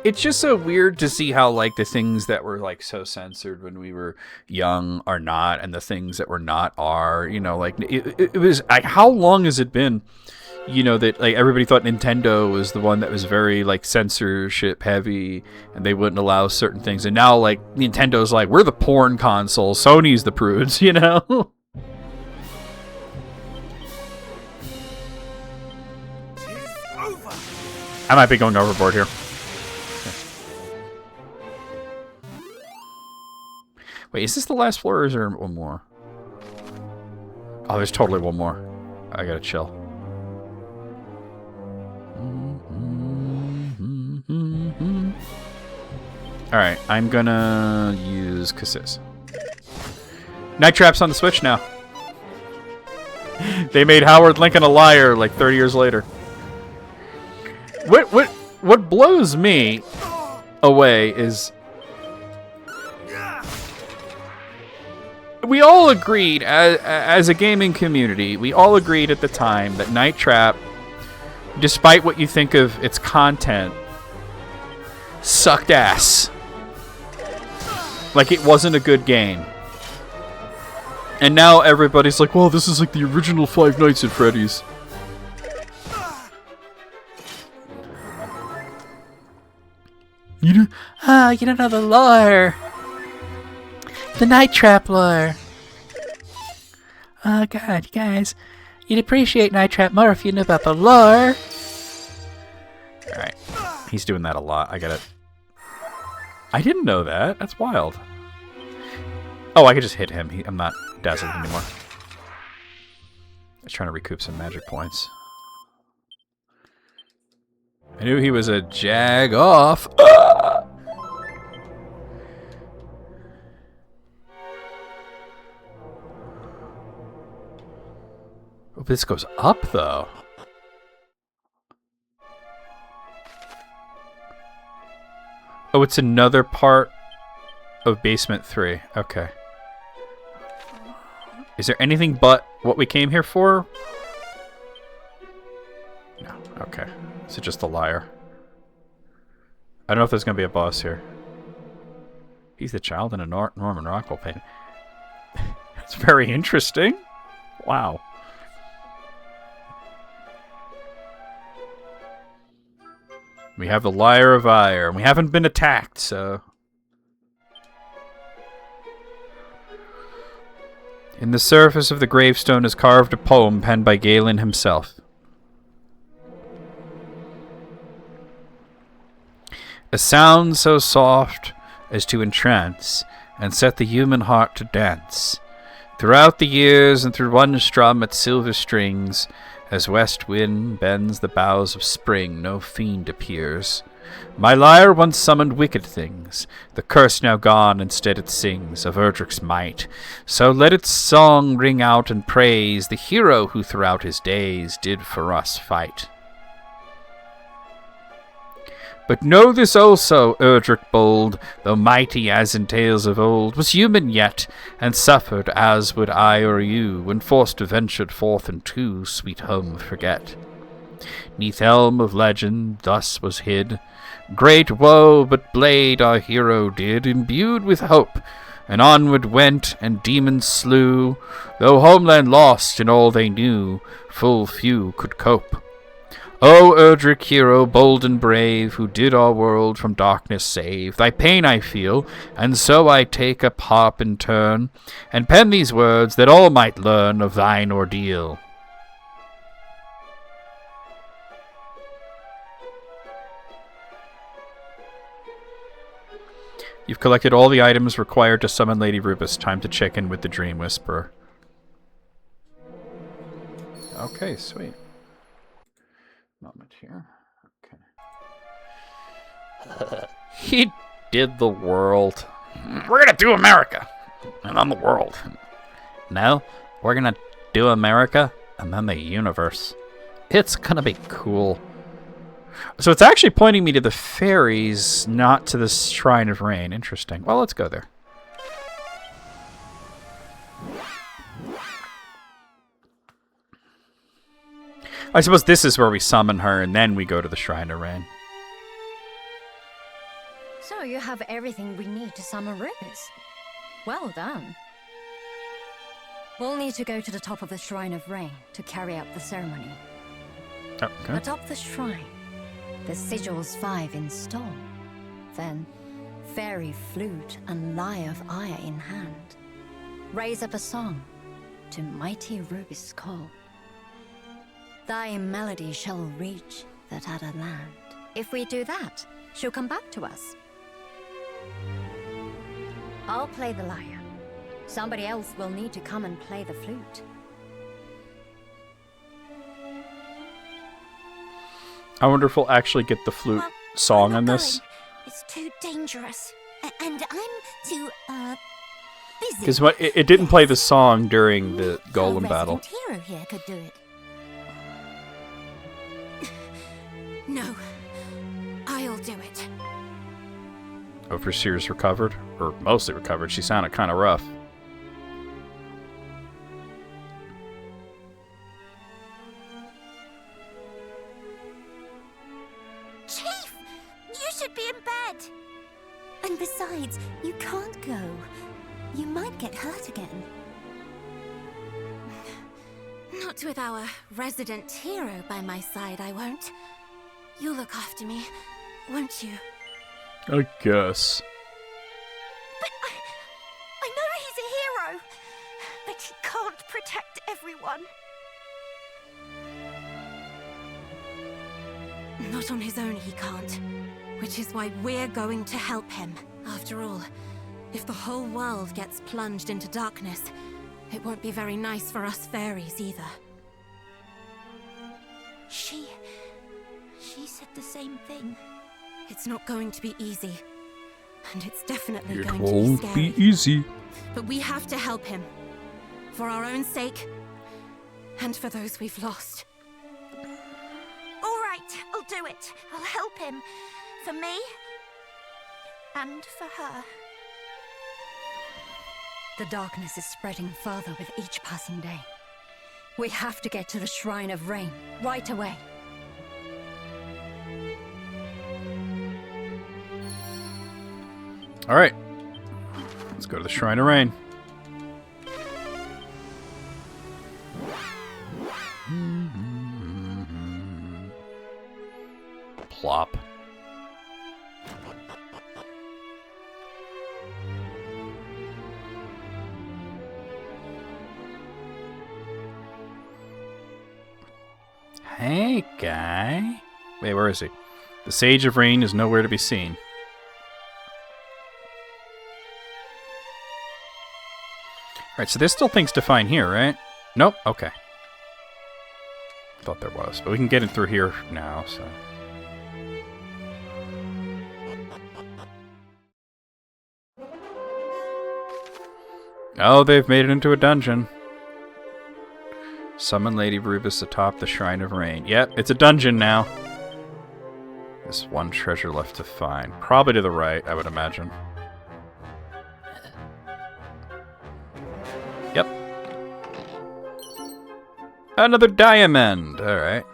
It's just so weird to see how, like, the things that were, like, so censored when we were young are not, and the things that were not are, you know, like, it was, like, how long has it been, you know, that, like, everybody thought Nintendo was the one that was very, like, censorship heavy, and they wouldn't allow certain things, and now, like, Nintendo's like, we're the porn console, Sony's the prudes, you know? I might be going overboard here. Wait, is this the last floor, or is there one more? Oh, there's totally one more. I gotta chill. Alright, I'm gonna use Cassis. Night Trap's on the Switch now. They made Howard Lincoln a liar like 30 years later. What blows me away is we all agreed, as a gaming community, we all agreed at the time that Night Trap, despite what you think of its content, sucked ass. Like, it wasn't a good game. And now everybody's like, well, this is like the original Five Nights at Freddy's. You don't know the lore. The Night Trap lore. Oh god, you guys. You'd appreciate Night Trap more if you knew about the lore. Alright. He's doing that a lot. I got it. I didn't know that. That's wild. Oh, I could just hit him. I'm not dazzled anymore. I was trying to recoup some magic points. I knew he was a jag off. Ah! Oh, this goes up, though. Oh, it's another part of Basement 3. Okay. Is there anything but what we came here for? No. Okay. Is it just a liar? I don't know if there's going to be a boss here. He's the child in a Norman Rockwell painting. That's very interesting. Wow. We have the Liar of Ire, and we haven't been attacked, so... In the surface of the gravestone is carved a poem penned by Galen himself. A sound so soft as to entrance, and set the human heart to dance. Throughout the years and through one strum at silver strings, as west wind bends the boughs of spring, no fiend appears. My lyre once summoned wicked things, the curse now gone, instead it sings of Erdric's might. So let its song ring out and praise the hero who throughout his days did for us fight. But know this also, Erdric bold, though mighty as in tales of old, was human yet, and suffered as would I or you, when forced to venture forth into sweet home forget. Neath elm of legend thus was hid great woe, but blade our hero did, imbued with hope, and onward went, and demons slew, though homeland lost and all they knew, full few could cope. O Erdrick hero, bold and brave, who did our world from darkness save, thy pain I feel, and so I take up harp in turn, and pen these words that all might learn of thine ordeal. You've collected all the items required to summon Lady Rubus. Time to check in with the Dream Whisperer. Okay, sweet. Moment here. Okay. He did the world. We're gonna do America, and then the world. No, we're gonna do America and then the universe. It's gonna be cool. So it's actually pointing me to the fairies, not to the Shrine of Rain. Interesting. Well, let's go there. I suppose this is where we summon her, and then we go to the Shrine of Rain. So you have everything we need to summon Rubus. Well done. We'll need to go to the top of the Shrine of Rain to carry out the ceremony. Okay. Atop the shrine, the sigils 5 install. Then, fairy flute and lyre of ire in hand. Raise up a song to mighty Rubus' call. Thy melody shall reach that other land. If we do that, she'll come back to us. I'll play the lyre. Somebody else will need to come and play the flute. I wonder if we'll actually get the flute song on this. It's too dangerous. And I'm too, busy. Because it didn't play the song during the golem battle. Our resident hero here could do it. No. I'll do it. Overseer's recovered, or mostly recovered. She sounded kind of rough. Chief! You should be in bed! And besides, you can't go. You might get hurt again. Not with our resident hero by my side, I won't. You'll look after me, won't you? I guess. But I know he's a hero, but he can't protect everyone. Not on his own, he can't. Which is why we're going to help him. After all, if the whole world gets plunged into darkness, it won't be very nice for us fairies either. She said the same thing. It's not going to be easy. And it's definitely going to be scary. It won't be easy. But we have to help him. For our own sake, and for those we've lost. All right, I'll do it. I'll help him. For me, and for her. The darkness is spreading further with each passing day. We have to get to the Shrine of Rain right away. All right. Let's go to the Shrine of Rain. Plop. Hey, guy. Wait, where is he? The Sage of Rain is nowhere to be seen. Alright, so there's still things to find here, right? Nope, okay. Thought there was, but we can get it through here now, so... Oh, they've made it into a dungeon. Summon Lady Rubus atop the Shrine of Rain. Yep, it's a dungeon now. There's one treasure left to find. Probably to the right, I would imagine. Yep. Another diamond! Alright.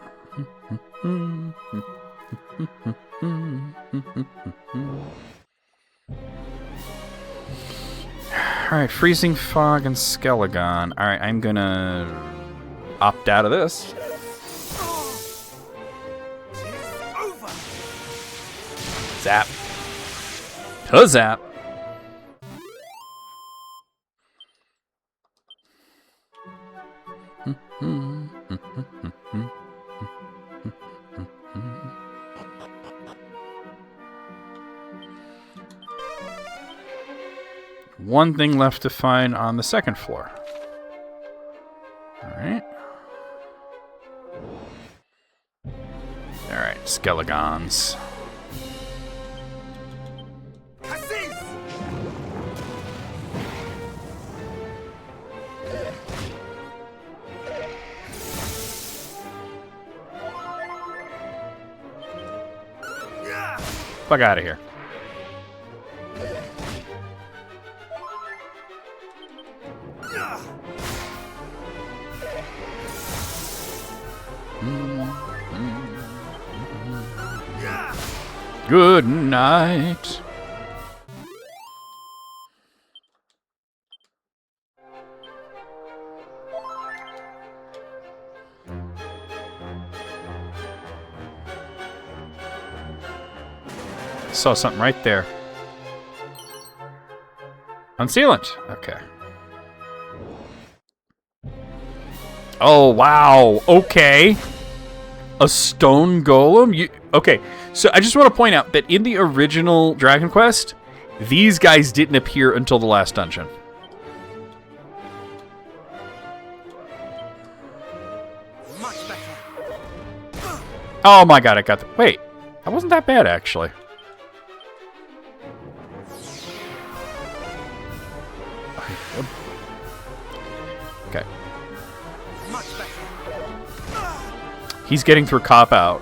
Alright, Freezing Fog and Skelegon. Alright, I'm gonna opt out of this. Over. Zap. Huzzap. One thing left to find on the second floor. Alright. Alright, Skelegons. Cassis! Fuck out of here. Good night. Saw something right there. Unsealant. Okay. Oh, wow. Okay. A stone golem? Okay, so I just want to point out that in the original Dragon Quest, these guys didn't appear until the last dungeon. Much better. Oh my god, I got the... Wait, that wasn't that bad, actually. Okay. Much better. He's getting through Cop Out.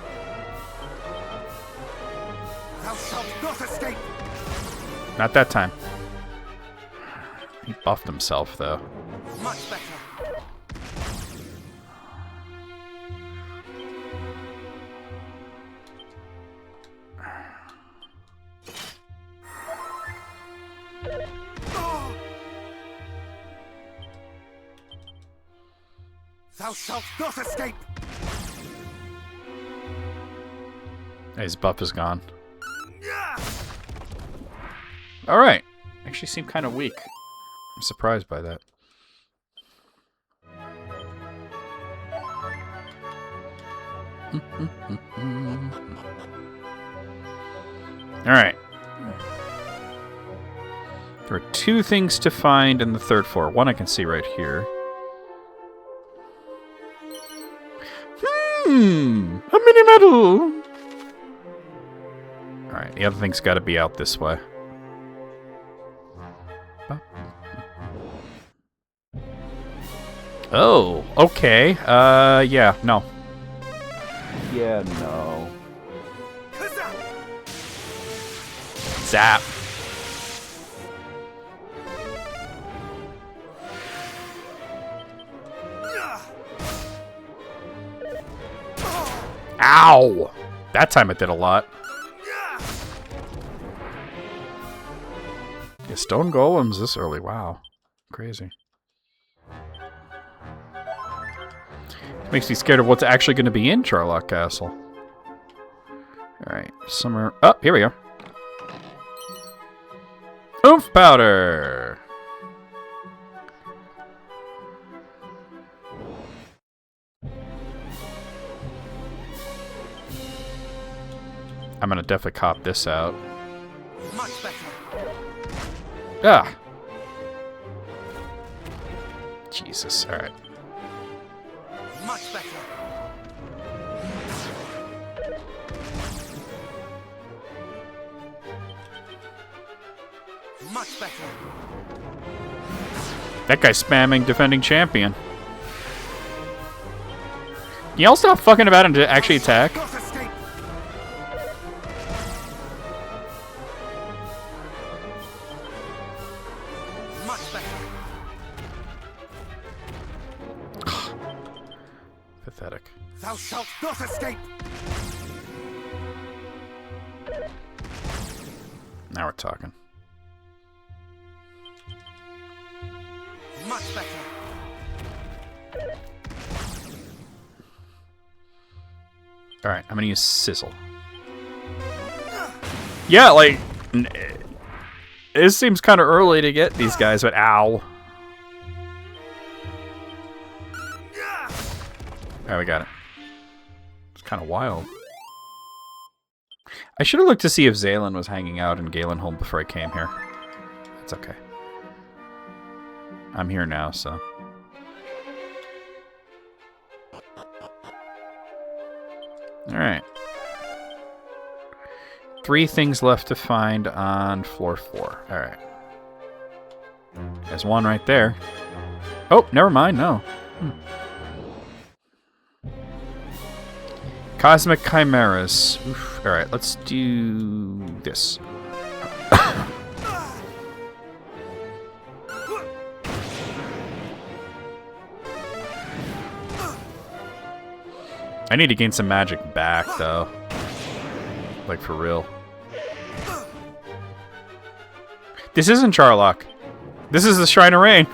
Thou shalt not escape. Not that time. He buffed himself, though. Much better. Thou shalt not escape. His buff is gone. Alright. Actually seemed kind of weak. I'm surprised by that. Alright. There are two things to find in the third floor. One I can see right here. A mini medal! Alright, the other thing's gotta be out this way. Oh, okay. Yeah, no. Yeah, no. Zap. Ow! That time it did a lot. Yeah, stone golems this early. Wow. Crazy. Makes me scared of what's actually going to be in Charlock Castle. Alright, summer... Oh, here we go. Oomph powder! I'm going to definitely cop this out. Much better. Ah! Jesus, alright. Much better. Much better. That guy's spamming defending champion. Can y'all stop fucking about him to actually attack? Not escape. Much better. Pathetic. Thou shalt not escape. Now we're talking. Much better. Alright, I'm gonna use Sizzle. Yeah, like... It seems kind of early to get these guys, but ow. Alright, we got it. It's kind of wild. I should have looked to see if Zaylin was hanging out in Galenholm before I came here. It's okay. I'm here now, so... Alright. 3 things left to find on floor 4. Alright. There's one right there. Oh, never mind, no. Cosmic Chimeras. Alright, let's do this. I need to gain some magic back, though. Like, for real. This isn't Charlock. This is the Shrine of Rain.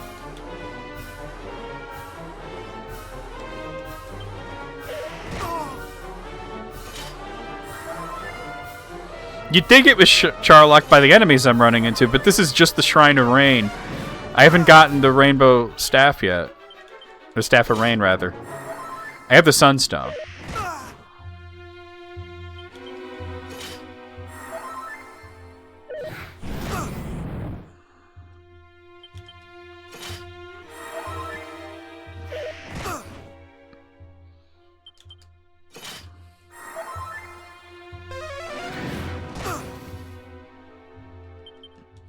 You'd think it was Charlock by the enemies I'm running into, but this is just the Shrine of Rain. I haven't gotten the Rainbow Staff yet. The Staff of Rain, rather. I have the Sunstone.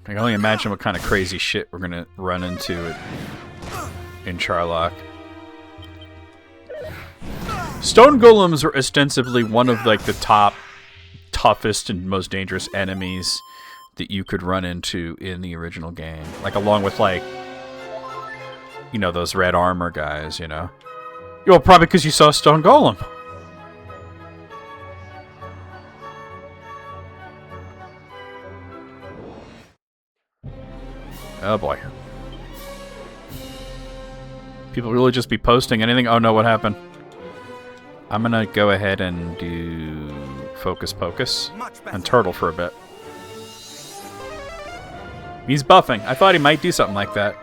I can only imagine what kind of crazy shit we're gonna run into in Charlock. Stone golems are ostensibly one of like the top, toughest and most dangerous enemies that you could run into in the original game. Like along with like, you know, those red armor guys, you know. Well, probably because you saw Stone Golem. Oh boy. People really just be posting anything? Oh no, what happened? I'm gonna go ahead and do Focus Pocus and Turtle for a bit. He's buffing. I thought he might do something like that.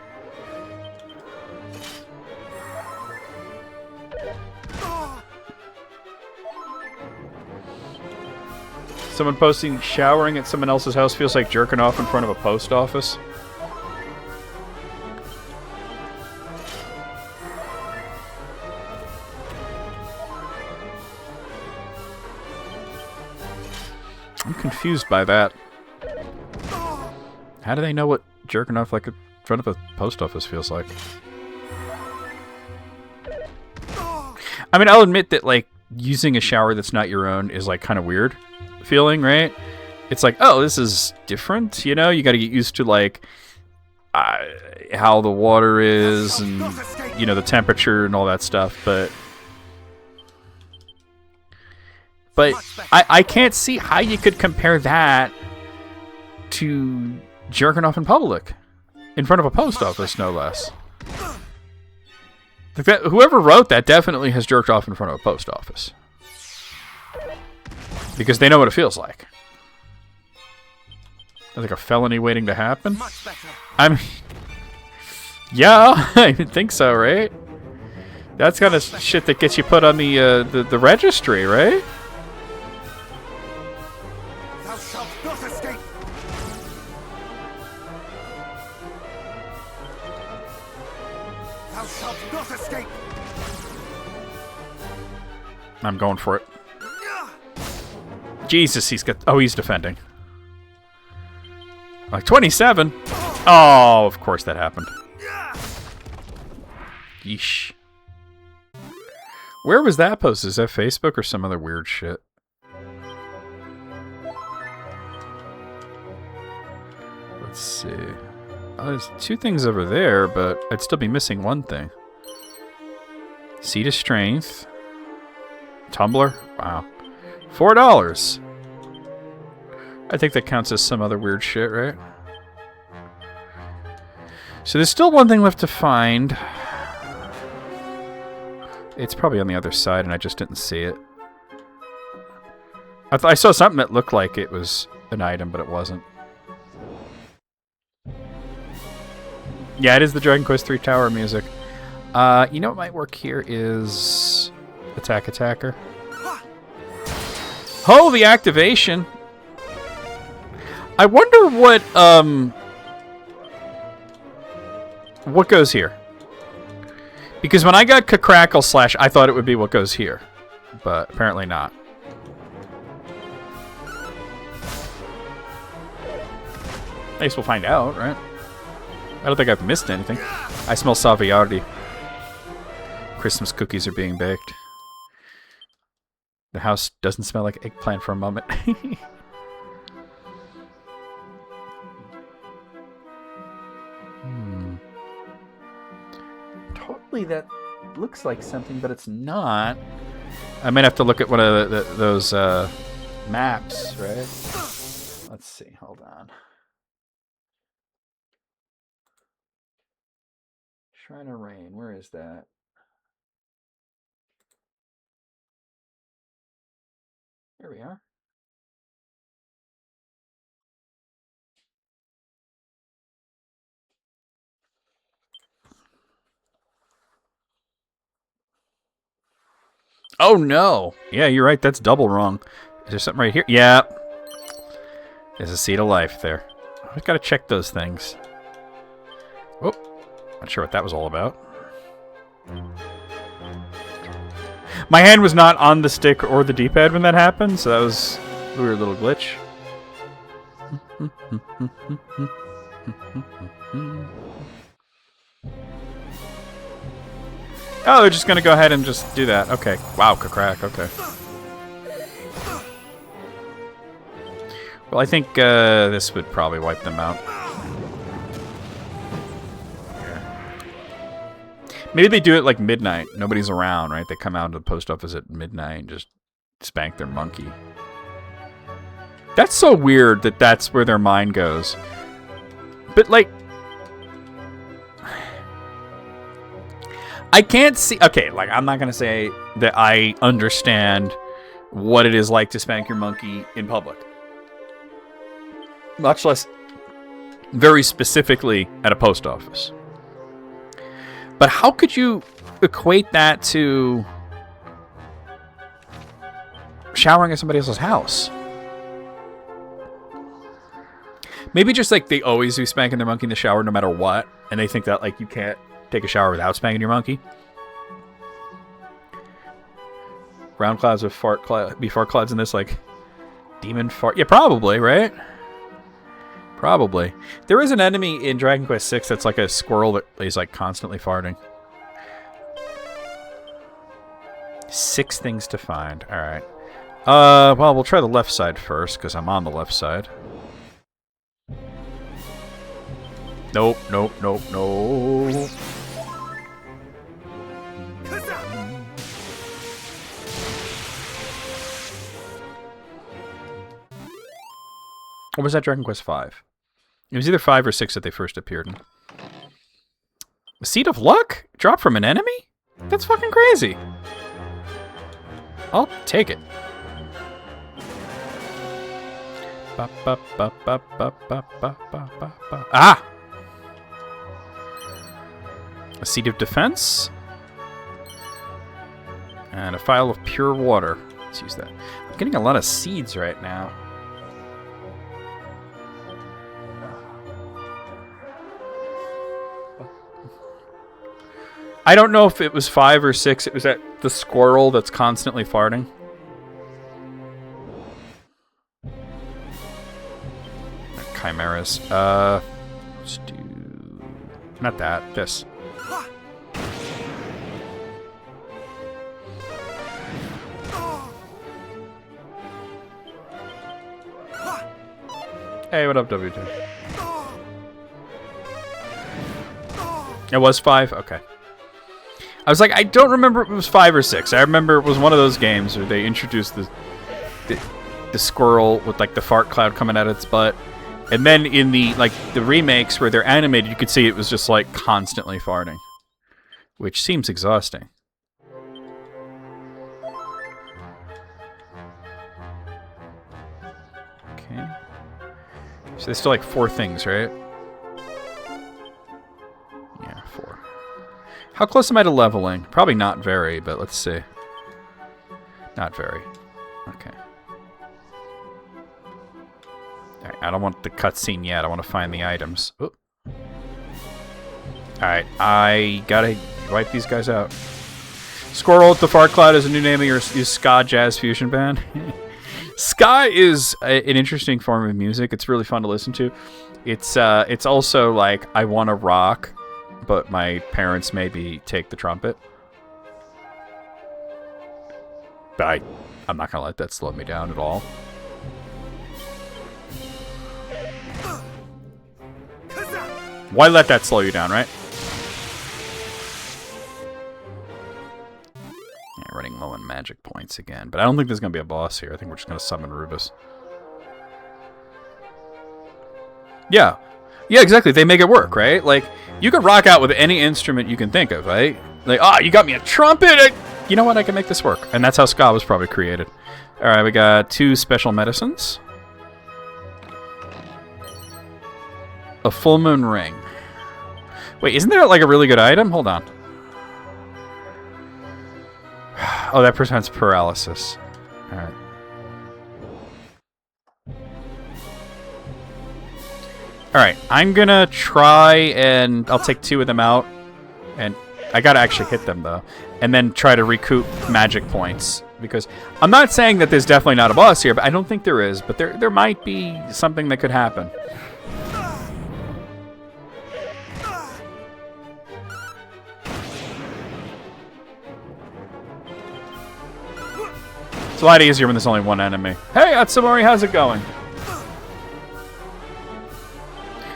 Someone posting showering at someone else's house feels like jerking off in front of a post office. I'm confused by that. How do they know what jerking off like in front of a post office feels like? I mean, I'll admit that like using a shower that's not your own is like kind of weird feeling, right? It's like, oh, this is different, you know? You got to get used to like how the water is and you know the temperature and all that stuff, but I can't see how you could compare that to jerking off in public. In front of a post office, no less. Like that, whoever wrote that definitely has jerked off in front of a post office. Because they know what it feels like. Like a felony waiting to happen? I mean... Yeah, I think so, right? That's kind of shit that gets you put on the registry, right? Thou shalt not escape. Thou shalt not escape. I'm going for it. Jesus, he's got... Oh, he's defending. Like 27? Oh, of course that happened. Yeesh. Where was that posted? Is that Facebook or some other weird shit? Let's see. Oh, there's 2 things over there, but I'd still be missing one thing. Seed of Strength. Tumbler? Wow. $4. I think that counts as some other weird shit, right? So there's still one thing left to find. It's probably on the other side, and I just didn't see it. I saw something that looked like it was an item, but it wasn't. Yeah, it is the Dragon Quest III Tower music. You know what might work here is Attack Attacker. Oh, the activation! I wonder what goes here. Because when I got Crackle Slash, I thought it would be what goes here. But apparently not. I guess we'll find out, right? I don't think I've missed anything. I smell Saviardi. Christmas cookies are being baked. The house doesn't smell like eggplant for a moment. Totally, that looks like something, but it's not. I might have to look at one of those maps, right? Let's see. Hold on. Shrine of Rain. Where is that? Here we are. Oh no! Yeah, you're right. That's double wrong. Is there something right here? Yeah. There's a seed of life there. I've got to check those things. Oh, not sure what that was all about. My hand was not on the stick or the D-pad when that happened, so that was a weird little glitch. Oh, they're just going to go ahead and just do that. Okay. Wow, crack. Okay. Well, I think this would probably wipe them out. Maybe they do it like midnight. Nobody's around, right? They come out to the post office at midnight and just spank their monkey. That's so weird that that's where their mind goes. But, like... I can't see... Okay, like, I'm not going to say that I understand what it is like to spank your monkey in public. Much less very specifically at a post office. But how could you equate that to showering at somebody else's house? Maybe just like they always do spanking their monkey in the shower no matter what, and they think that like you can't take a shower without spanking your monkey. Round clouds with fart clouds in this, like demon fart. Yeah, probably, right? Probably. There is an enemy in Dragon Quest VI that's like a squirrel that is like constantly farting. 6 things to find. Alright. Well, we'll try the left side first, because I'm on the left side. Nope. Or was that Dragon Quest V? It was either 5 or 6 that they first appeared in. A Seed of Luck? Dropped from an enemy? That's fucking crazy. I'll take it. Ah! A Seed of Defense. And a Phial of Pure Water. Let's use that. I'm getting a lot of seeds right now. I don't know if it was 5 or 6. It was that the squirrel that's constantly farting. Chimeras. Let's do... Not that. This. Hey, what up, WJ? It was 5? Okay. I was like, I don't remember if it was 5 or 6. I remember it was one of those games where they introduced the squirrel with like the fart cloud coming out of its butt, And then in the remakes where they're animated, you could see it was just like constantly farting, which seems exhausting. Okay. So there's still like 4 things, right? Yeah, 4. How close am I to leveling? Probably not very, but let's see. Not very. Okay. Alright, I don't want the cutscene yet. I want to find the items. Oop. Alright, I gotta wipe these guys out. Squirrel with the Far Cloud is a new name of your ska jazz fusion band. Ska is an interesting form of music. It's really fun to listen to. It's also like I want to rock, but my parents maybe take the trumpet. But I'm not gonna let that slow me down at all. Why let that slow you down, right? Yeah, running low on magic points again. But I don't think there's going to be a boss here. I think we're just going to summon Rubus. Yeah. Yeah, exactly. They make it work, right? Like, you could rock out with any instrument you can think of, right? Like, oh, you got me a trumpet! You know what? I can make this work. And that's how ska was probably created. Alright, we got 2 special medicines. A full moon ring. Wait, isn't there like a really good item? Hold on. Oh, that prevents paralysis. Alright. Alright, I'm gonna try and I'll take 2 of them out. And I gotta actually hit them though. And then try to recoup magic points. Because I'm not saying that there's definitely not a boss here, but I don't think there is. But there might be something that could happen. It's a lot easier when there's only one enemy. Hey, Atsumori, how's it going?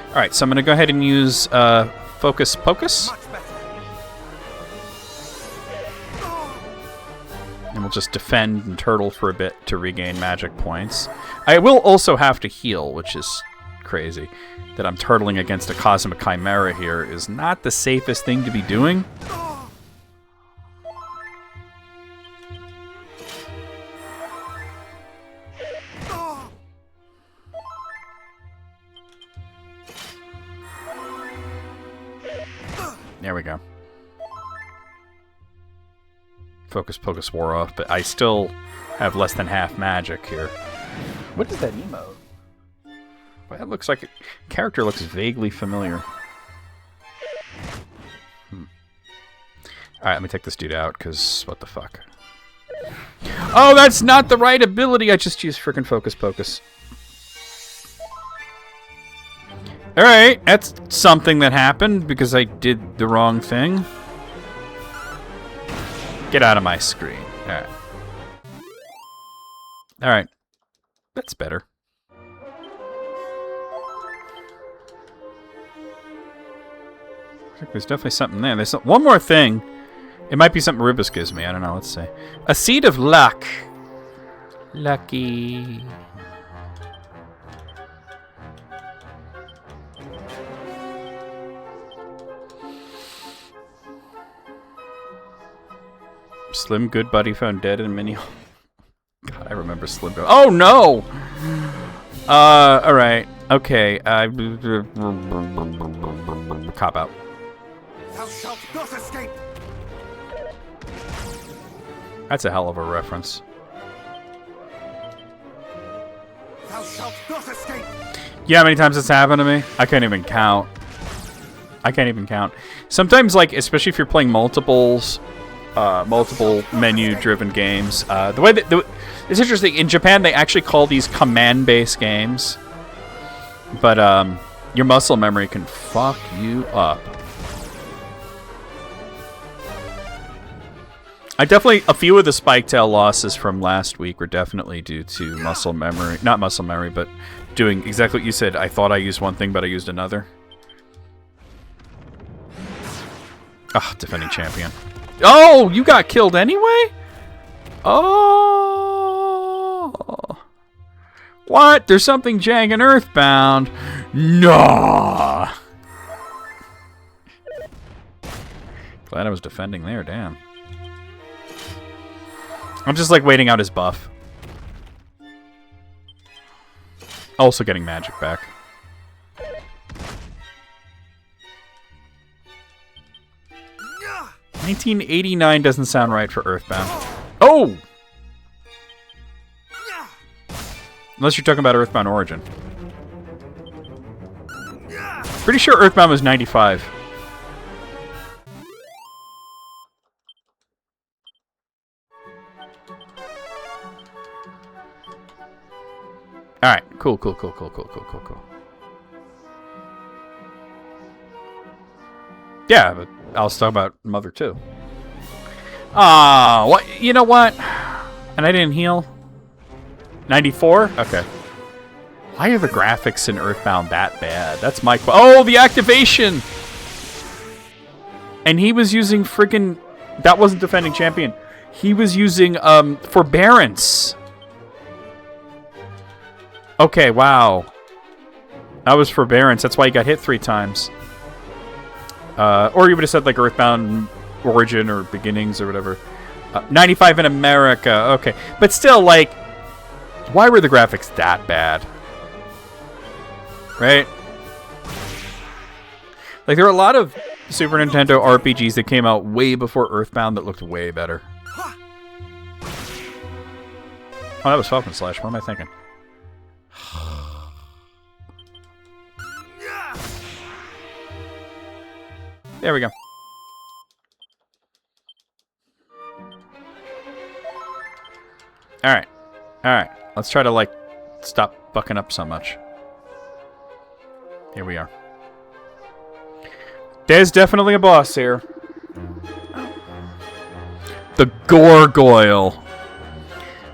Alright, so I'm going to go ahead and use Focus Pocus. And we'll just defend and turtle for a bit to regain magic points. I will also have to heal, which is crazy. That I'm turtling against a Cosmic Chimera here is not the safest thing to be doing. There we go. Focus Pocus wore off, but I still have less than half magic here. What is that emote? Well, that looks like character looks vaguely familiar. Alright, let me take this dude out, because what the fuck. Oh, that's not the right ability! I just used frickin' Focus Pocus. Alright, that's something that happened because I did the wrong thing. Get out of my screen. Alright. Alright. That's better. There's definitely something there. There's one more thing. It might be something Rubus gives me. I don't know. Let's see. A Seed of Luck. Lucky. Slim Good Buddy found dead in mini. God, I remember Slim Good. Oh no! Alright. Okay. Cop out. Thou shalt not escape! That's a hell of a reference. Thou shalt not escape! You know how many times it's happened to me? I can't even count. I can't even count. Sometimes, like, especially if you're playing multiple menu-driven games. The way that it's interesting. In Japan, they actually call these command-based games, but your muscle memory can fuck you up. A few of the Spike Tail losses from last week were definitely due to muscle memory. Not muscle memory, but doing exactly what you said. I thought I used one thing, but I used another. Ah, defending champion. Oh, you got killed anyway? Oh. What? There's something jank in Earthbound. No. Glad I was defending there, damn. I'm just like waiting out his buff. Also getting magic back. Yeah. 1989 doesn't sound right for Earthbound. Oh! Yeah. Unless you're talking about Earthbound Origin. Yeah. Pretty sure Earthbound was 95. Alright, cool. Yeah, but I'll talk about Mother too. What? You know what? And I didn't heal? 94? Okay. Why are the graphics in Earthbound that bad? That's my oh, the activation! And he was using freaking... That wasn't Defending Champion. He was using, Forbearance. Okay, wow. That was Forbearance. That's why he got hit 3 times. Or you would have said, like, Earthbound Origin or Beginnings or whatever. 95 in America. Okay. But still, like, why were the graphics that bad? Right? Like, there were a lot of Super Nintendo RPGs that came out way before Earthbound that looked way better. Oh, that was Falcon Slash. What am I thinking? There we go. Alright. Alright. Let's try to, like, stop bucking up so much. Here we are. There's definitely a boss here. The Gargoyle.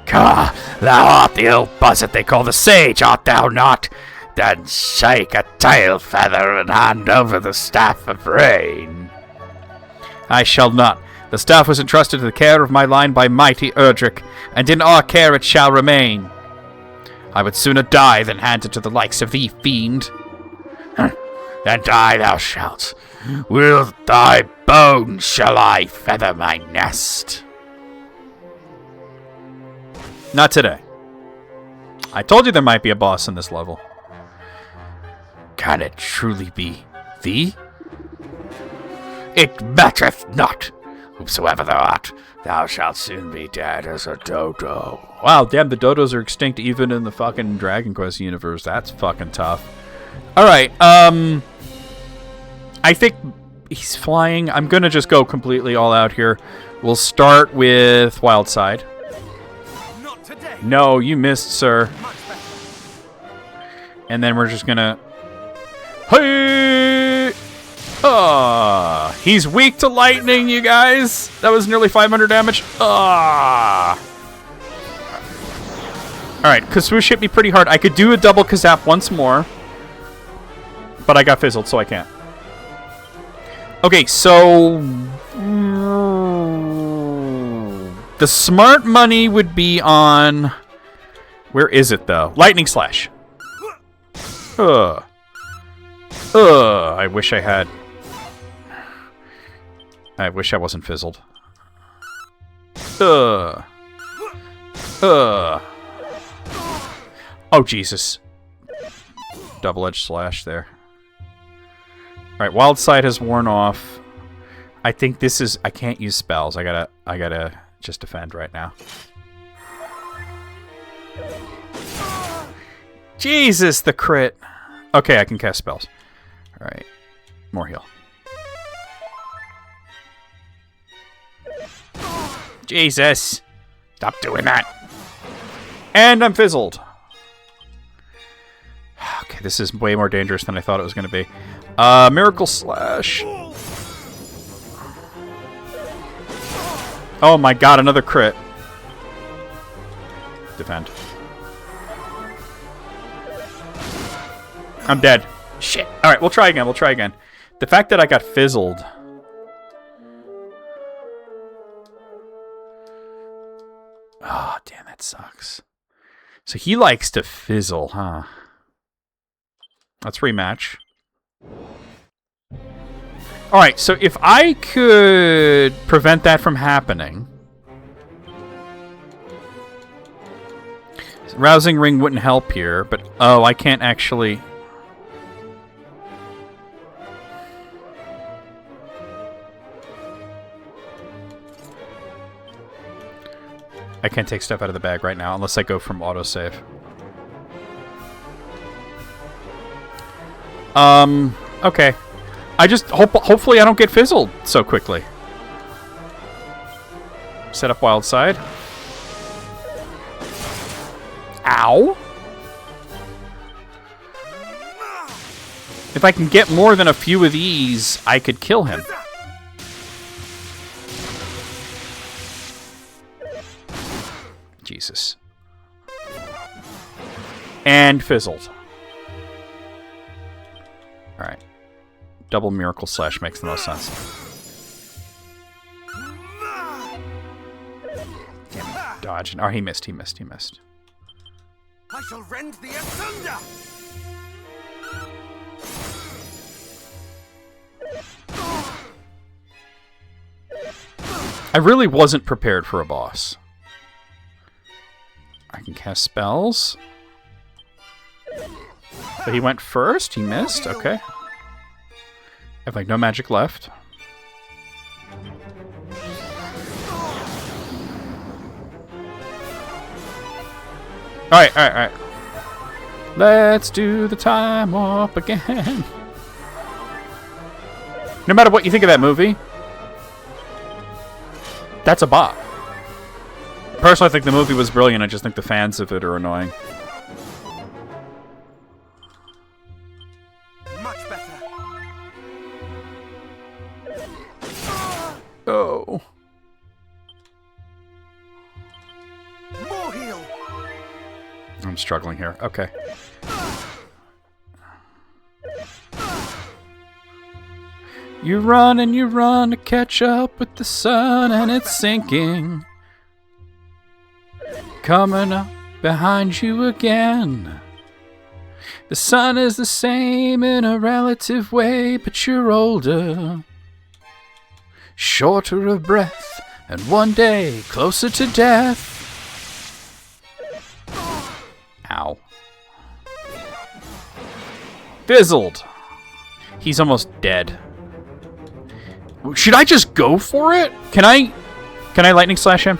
Ka, thou art the old buzzard they call the Sage, art thou not? Then shake a tail feather and hand over the Staff of Rain. I shall not. The staff was entrusted to the care of my line by mighty Erdrick, and in our care it shall remain. I would sooner die than hand it to the likes of thee, fiend. Then die thou shalt. With thy bones shall I feather my nest. Not today. I told you there might be a boss in this level. Can it truly be thee? It mattereth not. Whosoever thou art, thou shalt soon be dead as a dodo. Wow, damn, the dodos are extinct even in the fucking Dragon Quest universe. That's fucking tough. Alright, I think he's flying. I'm gonna just go completely all out here. We'll start with Wild Side. Not today. No, you missed, sir. Much better. And then we're just gonna... Hey! He's weak to lightning, you guys. That was nearly 500 damage. Alright, Kaswoosh hit me pretty hard. I could do a double Kazap once more. But I got fizzled, so I can't. Okay, so... the smart money would be on... Where is it, though? Lightning Slash. I wish I had... I wish I wasn't fizzled. Oh, Jesus. Double-edged slash there. Alright, Wild Side has worn off. I think this is... I can't use spells. I gotta just defend right now. Jesus, the crit. Okay, I can cast spells. Alright. More heal. Jesus. Stop doing that. And I'm fizzled. Okay, this is way more dangerous than I thought it was going to be. Miracle Slash. Oh my god, another crit. Defend. I'm dead. Shit. Alright, we'll try again. The fact that I got fizzled... Oh, damn, that sucks. So he likes to fizzle, huh? Let's rematch. Alright, so if I could prevent that from happening... Rousing Ring wouldn't help here, but... Oh, I can't actually... I can't take stuff out of the bag right now, unless I go from autosave. Okay. I just hopefully I don't get fizzled so quickly. Set up wild side. Ow. If I can get more than a few of these, I could kill him. Jesus. And fizzled. Alright. Double Miracle Slash makes the most sense. Damn it. Dodge. Oh, he missed. I shall rend the asunder! I really wasn't prepared for a boss. I can cast spells. But he went first. He missed. Okay. I have like no magic left. Alright. Let's do the time warp again. No matter what you think of that movie, that's a bop. Personally, I think the movie was brilliant. I just think the fans of it are annoying. Much better. Oh. More heal. I'm struggling here. Okay. You run and you run to catch up with the sun, and it's sinking. Coming up behind you again. The sun is the same in a relative way, but you're older, shorter of breath, and one day closer to death. Ow. Fizzled. He's almost dead. Should I just go for it? Can I lightning slash him?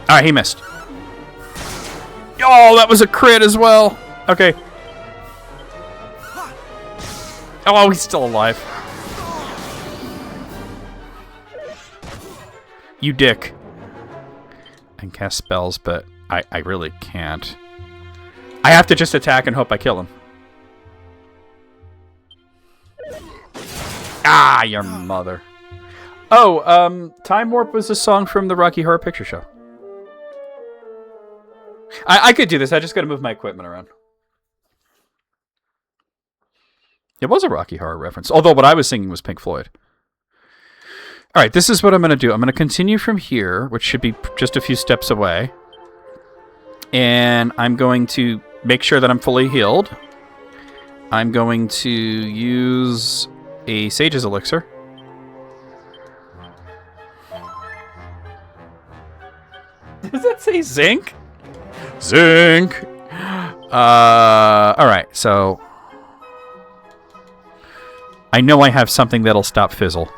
Alright, he missed. Oh, that was a crit as well. Okay. Oh, he's still alive. You dick. I can cast spells, but I really can't. I have to just attack and hope I kill him. Ah, your mother. Oh, Time Warp was a song from the Rocky Horror Picture Show. I could do this. I just got to move my equipment around. It was a Rocky Horror reference. Although what I was singing was Pink Floyd. All right, this is what I'm going to do. I'm going to continue from here, which should be just a few steps away. And I'm going to make sure that I'm fully healed. I'm going to use a Sage's Elixir. Does that say zinc? Zinc! Alright, so... I know I have something that'll stop Fizzle.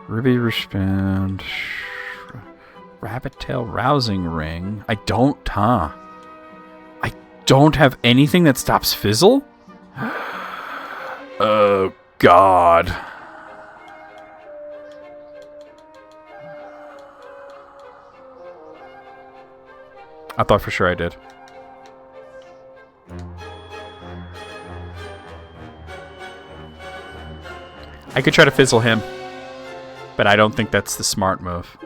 Ruby Respond... Rabbit Tail Rousing Ring. I don't, huh? I don't have anything that stops Fizzle? Oh, God. I thought for sure I did. I could try to fizzle him, but I don't think that's the smart move.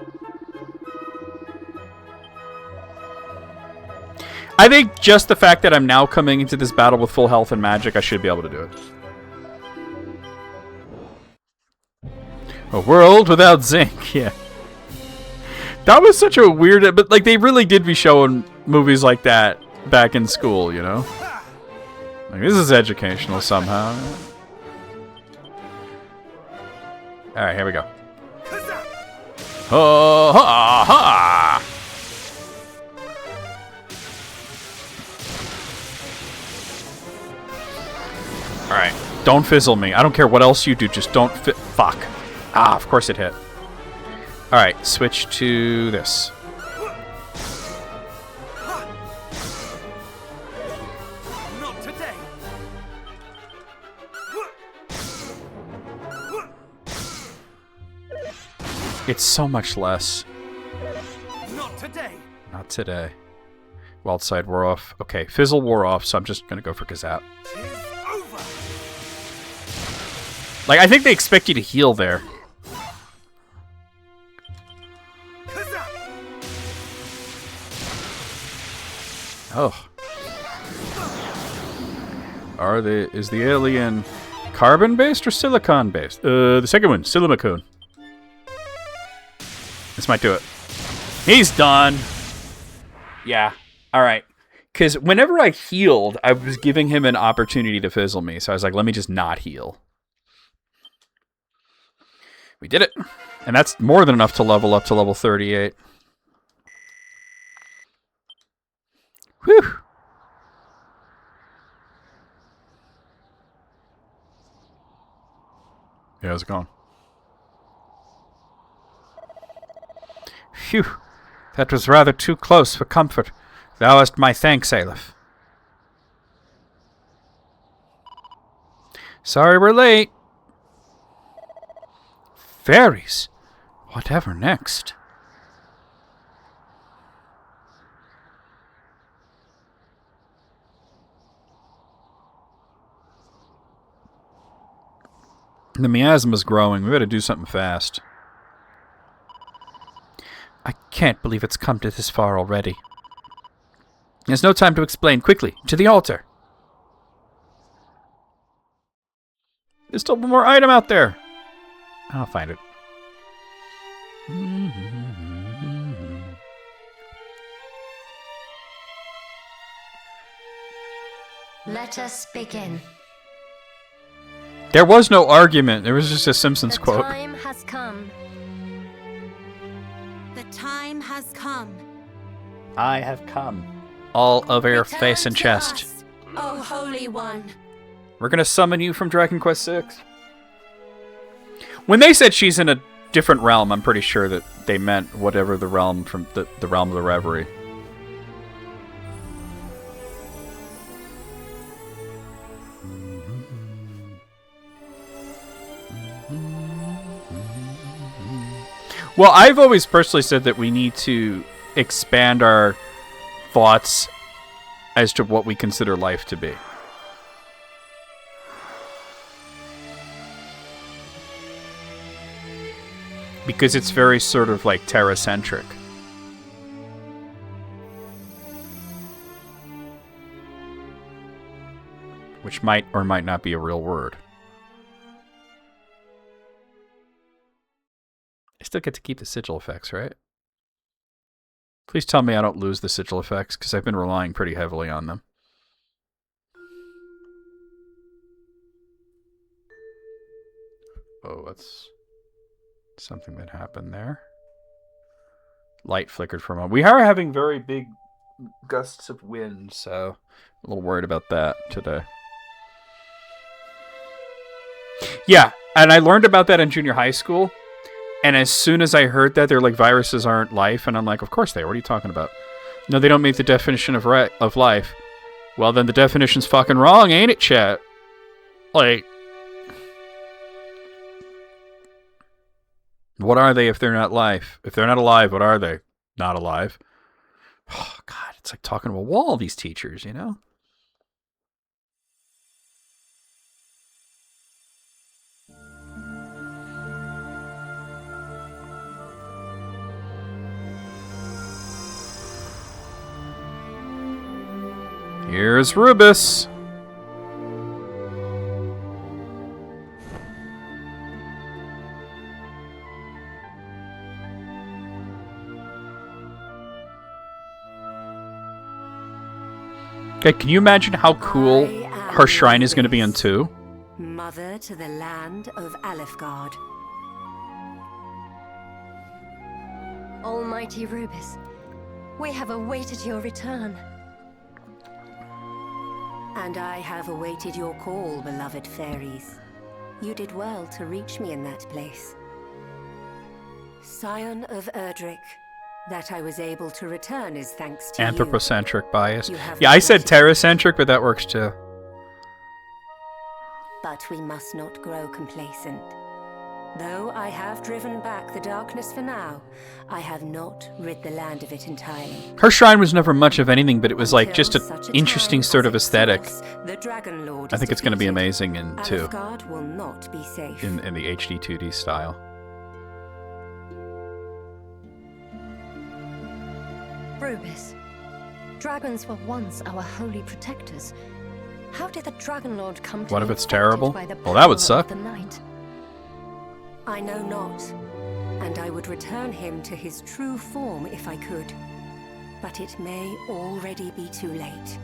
I think just the fact that I'm now coming into this battle with full health and magic, I should be able to do it. A world without zinc, yeah. That was such a weird... But, like, they really did be showing movies like that back in school, you know? Like, this is educational somehow. Alright, here we go. Oh, ha, ha. Alright, don't fizzle me. I don't care what else you do, just don't fuck. Ah, of course it hit. Alright, switch to this. Not today. It's so much less. Not today. Not today. Wild side wore off. Okay, fizzle wore off, so I'm just gonna go for Gazap. Tis over. Like, I think they expect you to heal there. Oh. Is the alien carbon-based or silicon-based? The second one, silicone. This might do it. He's done. Yeah. Alright. Because whenever I healed, I was giving him an opportunity to fizzle me. So I was like, let me just not heal. We did it. And that's more than enough to level up to level 38. Whew. Yeah, how's it going? Phew. That was rather too close for comfort. Thou hast my thanks, Aleph. Sorry we're late. Fairies. Whatever next? The miasma is growing. We better do something fast. I can't believe it's come to this far already. There's no time to explain. Quickly, to the altar. There's still one more item out there. I'll find it. Let us begin. There was no argument. There was just a Simpsons quote. The time has come. The time has come. I have come. All over your Return face and to chest. us, O Holy One. We're gonna summon you from Dragon Quest VI. When they said she's in a different realm, I'm pretty sure that they meant whatever the realm from the realm of the Reverie. Well, I've always personally said that we need to expand our thoughts as to what we consider life to be. Because it's very sort of like Terra-centric. Which might or might not be a real word. I still get to keep the sigil effects, right? Please tell me I don't lose the sigil effects, because I've been relying pretty heavily on them. Oh, that's something that happened there. Light flickered for a moment. We are having very big gusts of wind, so I'm a little worried about that today. Yeah, and I learned about that in junior high school. And as soon as I heard that, they're like, viruses aren't life. And I'm like, of course they are. What are you talking about? No, they don't meet the definition of life. Well, then the definition's fucking wrong, ain't it, chat? Like, what are they if they're not life? If they're not alive, what are they? Not alive. Oh, God, it's like talking to a wall, these teachers, you know? Here's Rubus. Okay, can you imagine how cool her shrine is going to be in 2? Mother to the land of Alefgard. Almighty Rubis, we have awaited your return. And I have awaited your call, beloved fairies. You did well to reach me in that place. Scion of Erdrick, that I was able to return is thanks to Anthropocentric bias. You have Yeah, I said neglected- Terracentric, but that works too. But we must not grow complacent. Though I have driven back the darkness for now, I have not rid the land of it entirely. Her shrine was never much of anything, but it was like just Until an such a interesting time sort as of aesthetic. Exodus, the Dragon Lord I is think it's going to be defeated. amazing in 2, Alefgard will not be safe. in the HD 2D style. Rubis, dragons were once our holy protectors. How did the Dragon Lord come to What be if it's infected terrible? by the Well, that would power suck. of the night? I know not, and I would return him to his true form if I could. But it may already be too late.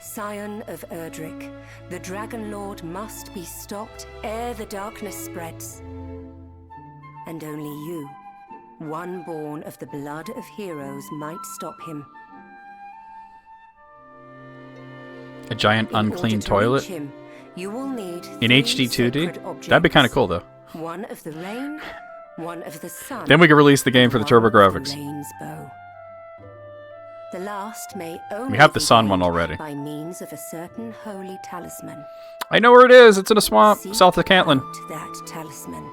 Scion of Erdrick, the Dragon Lord must be stopped ere the darkness spreads. And only you, one born of the blood of heroes, might stop him. A giant In order unclean to toilet? toilet? Reach him, you will need In 3 HD 2D? sacred That'd be kind of objects. cool, though. One of the rain, one of the sun. Then we could release the game for the one of TurboGrafx. rain's bow. The last may only have the be sun one gained already. by means of a certain holy talisman. I know where it is. It's in a swamp Seek south of Cantlin. out that talisman.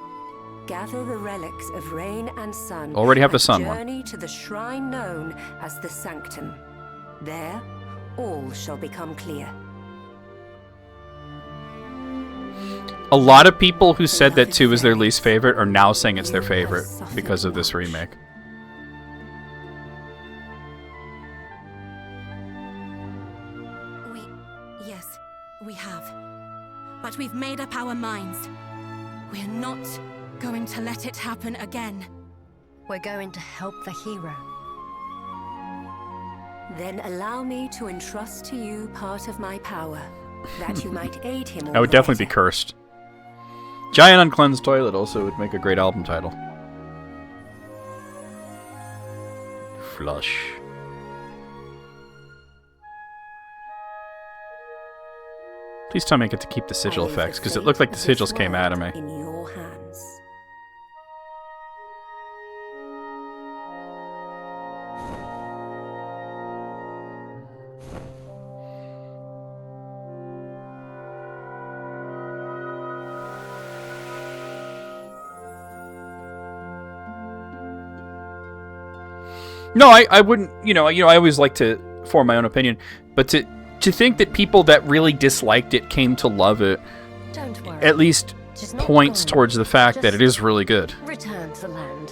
Gather the relics of rain and sun. Already have the and sun one. journey to the shrine known as the Sanctum. There, all shall become clear. A lot of people who said that 2 was their least favorite are now saying it's their favorite because of this remake. Yes, we have. But we've made up our minds. We're not going to let it happen again. We're going to help the hero. Then allow me to entrust to you part of my power, that you might aid him. I would definitely be cursed. Giant Uncleansed Toilet also would make a great album title. Flush. Please tell me I get to keep the sigil effects, because it looked like the sigils came out of me. In your hands. No, I wouldn't. I always like to form my own opinion, but to think that people that really disliked it came to love it, Don't worry. at least She's not points gone. towards the fact that it is really good. Return to the land.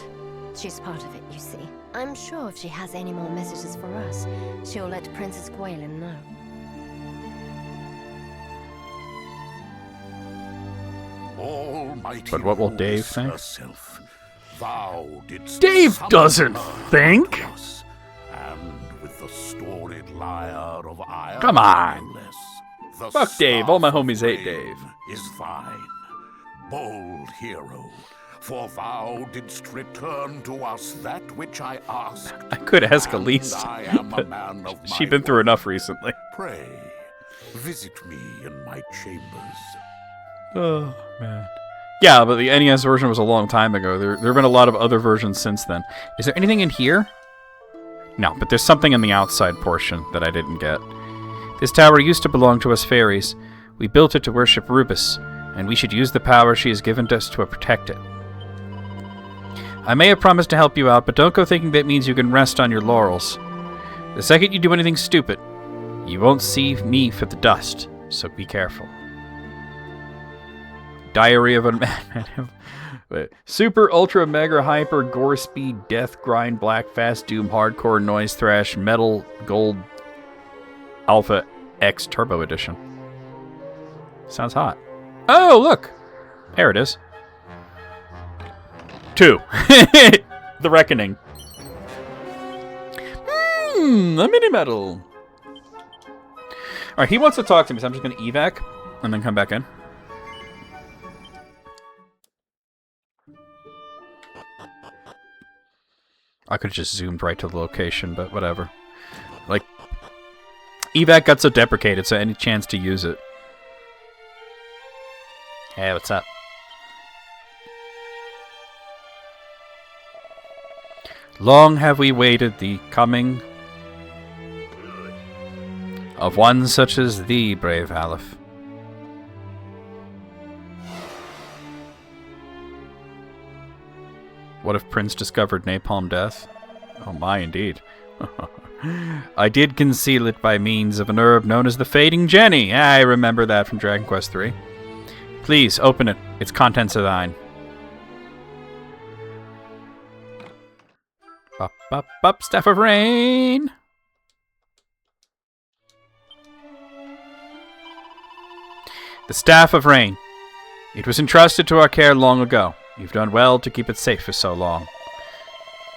She's part of it, you see. I'm sure if she has any more messages for us, she'll let Princess Gwaelin know. Almighty But what will Dave think? herself, thou didst Dave summon doesn't her think. to us, and with the storied lyre of iron, Come on. no less, the Fuck Dave, all my staff of homies hate rain Dave. Is thine, bold hero, for thou didst return to us that which I asked. I could ask and Elise, I am a but man of she'd my been through word. enough recently. Pray, visit me in my chambers. Oh, man. Yeah, but the NES version was a long time ago. There have been a lot of other versions since then. Is there anything in here? No, but there's something in the outside portion that I didn't get. This tower used to belong to us fairies. We built it to worship Rubis, and we should use the power she has given us to protect it. I may have promised to help you out, but don't go thinking that means you can rest on your laurels. The second you do anything stupid, you won't see me for the dust, so be careful. Diary of a Madman. Super, Ultra, Mega, Hyper, Gore Speed, Death, Grind, Black, Fast, Doom, Hardcore, Noise, Thrash, Metal, Gold, Alpha, X Turbo Edition. Sounds hot. Oh, look! There it is. 2. The Reckoning. A mini medal. Alright, he wants to talk to me, so I'm just going to evac and then come back in. I could have just zoomed right to the location, but whatever. Like, evac got so deprecated, so any chance to use it. Hey, what's up? Long have we waited the coming of one such as thee, brave Aleph. What if Prince discovered napalm death? Oh my, indeed. I did conceal it by means of an herb known as the Fading Jenny. I remember that from Dragon Quest III. Please, open it. Its contents are thine. Up, up, up, Staff of Rain! The Staff of Rain. It was entrusted to our care long ago. You've done well to keep it safe for so long.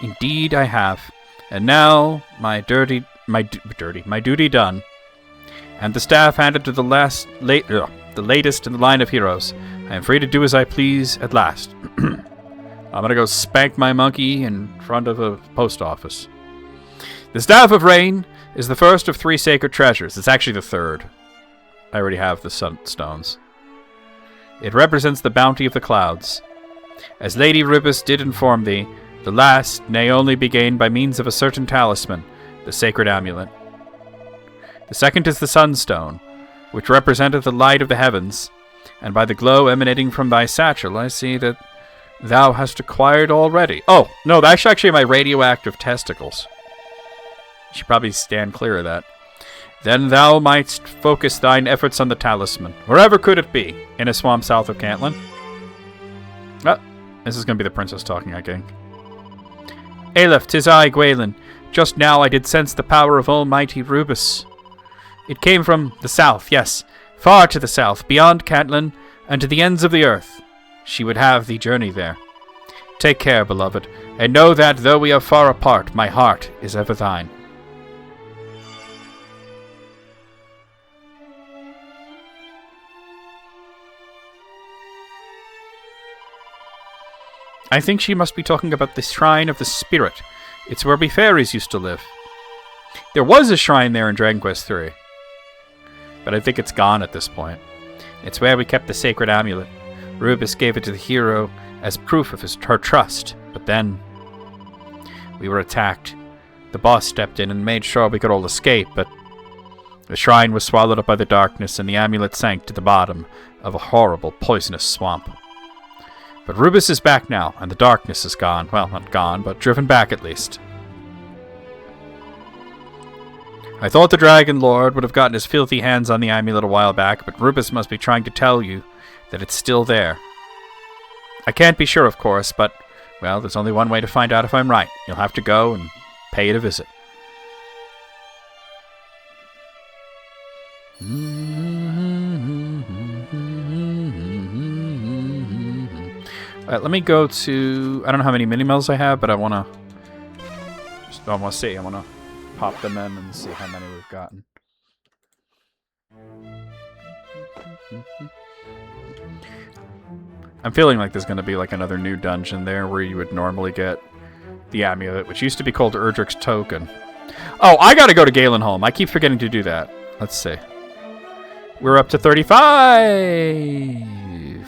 Indeed, I have. And now, my duty done, and the staff handed to the latest in the line of heroes. I am free to do as I please at last. I'm gonna go spank my monkey in front of a post office. The Staff of Rain is the first of 3 sacred treasures. It's actually the third. I already have the sunstones. It represents the bounty of the clouds. As Lady Rubus did inform thee, the last may only be gained by means of a certain talisman, the sacred amulet. The second is the sunstone, which representeth the light of the heavens, and by the glow emanating from thy satchel, I see that thou hast acquired already. Oh, no, that's actually my radioactive testicles. You should probably stand clear of that. Then thou mightst focus thine efforts on the talisman. Wherever could it be? In a swamp south of Cantlin? Ah, this is going to be the princess talking, I think. Aleph, 'tis I, Gwaelin. Just now I did sense the power of almighty Rubus. It came from the south, yes, far to the south, beyond Cantlin, and to the ends of the earth. She would have thee journey there. Take care, beloved, and know that, though we are far apart, my heart is ever thine. I think she must be talking about the Shrine of the Spirit. It's where we fairies used to live. There was a shrine there in Dragon Quest III, but I think it's gone at this point. It's where we kept the sacred amulet. Rubus gave it to the hero as proof of her trust, but then we were attacked. The boss stepped in and made sure we could all escape, but the shrine was swallowed up by the darkness and the amulet sank to the bottom of a horrible, poisonous swamp. But Rubus is back now, and the darkness is gone. Well, not gone, but driven back at least. I thought the Dragon Lord would have gotten his filthy hands on the amulet a while back, but Rubus must be trying to tell you that it's still there. I can't be sure, of course, but, well, there's only one way to find out if I'm right. You'll have to go and pay it a visit. Alright, let me go to... I don't know how many mini-mills I have, but I want to see. I want to pop them in and see how many we've gotten. I'm feeling like there's going to be like another new dungeon there where you would normally get the amulet, which used to be called Erdrick's Token. Oh, I got to go to Galenholm. I keep forgetting to do that. Let's see. We're up to 35.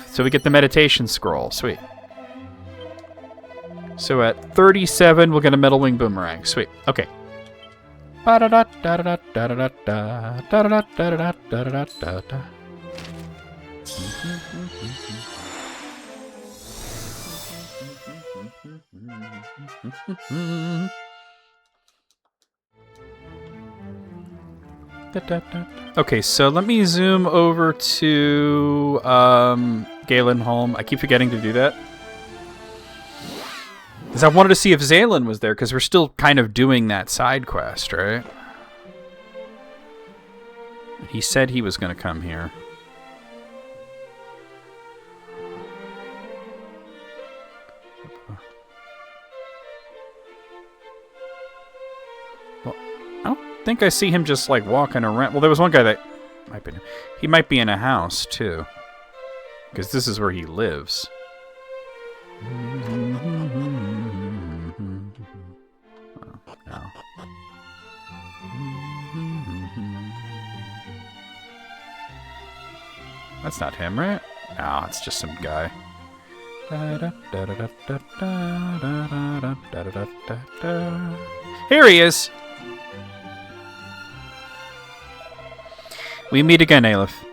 So we get the meditation scroll. Sweet. So at 37, we'll get a Metal Wing Boomerang. Sweet. Okay. Okay, so let me zoom over to Galenholm. I keep forgetting to do that. Because I wanted to see if Zaylin was there, because we're still kind of doing that side quest, right? He said he was going to come here. think I see him just like walking around. Well, there was one guy that might be. He might be in a house too, because this is where he lives. Oh, no. That's not him, right? No, it's just some guy. Here he is! We meet again, Aleph.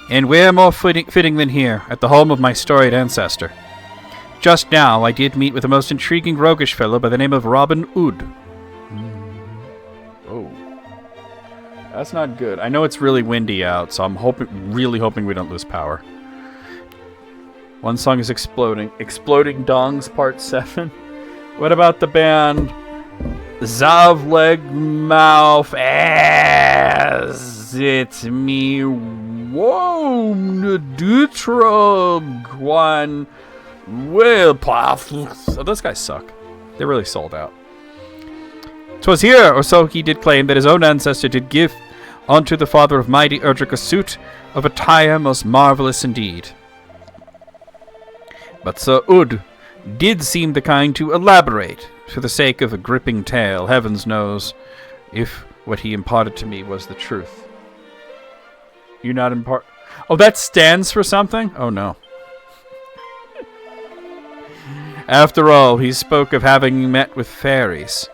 And where more fitting than here, at the home of my storied ancestor. Just now, I did meet with a most intriguing roguish fellow by the name of Robin Hood. Oh. That's not good. I know it's really windy out, so I'm really hoping we don't lose power. One song is Exploding. Exploding Dongs, Part 7. What about the band Zavleg Mouth As It's Me Whoa Dutrog One Will Oh, those guys suck. They really sold out. 'Twas here, or so he did claim, that his own ancestor did give unto the father of mighty Erdrick a suit of attire most marvelous indeed. But Sir Ud did seem the kind to elaborate, for the sake of a gripping tale. Heavens knows if what he imparted to me was the truth. You not impart... Oh, that stands for something? Oh, no. After all, he spoke of having met with fairies.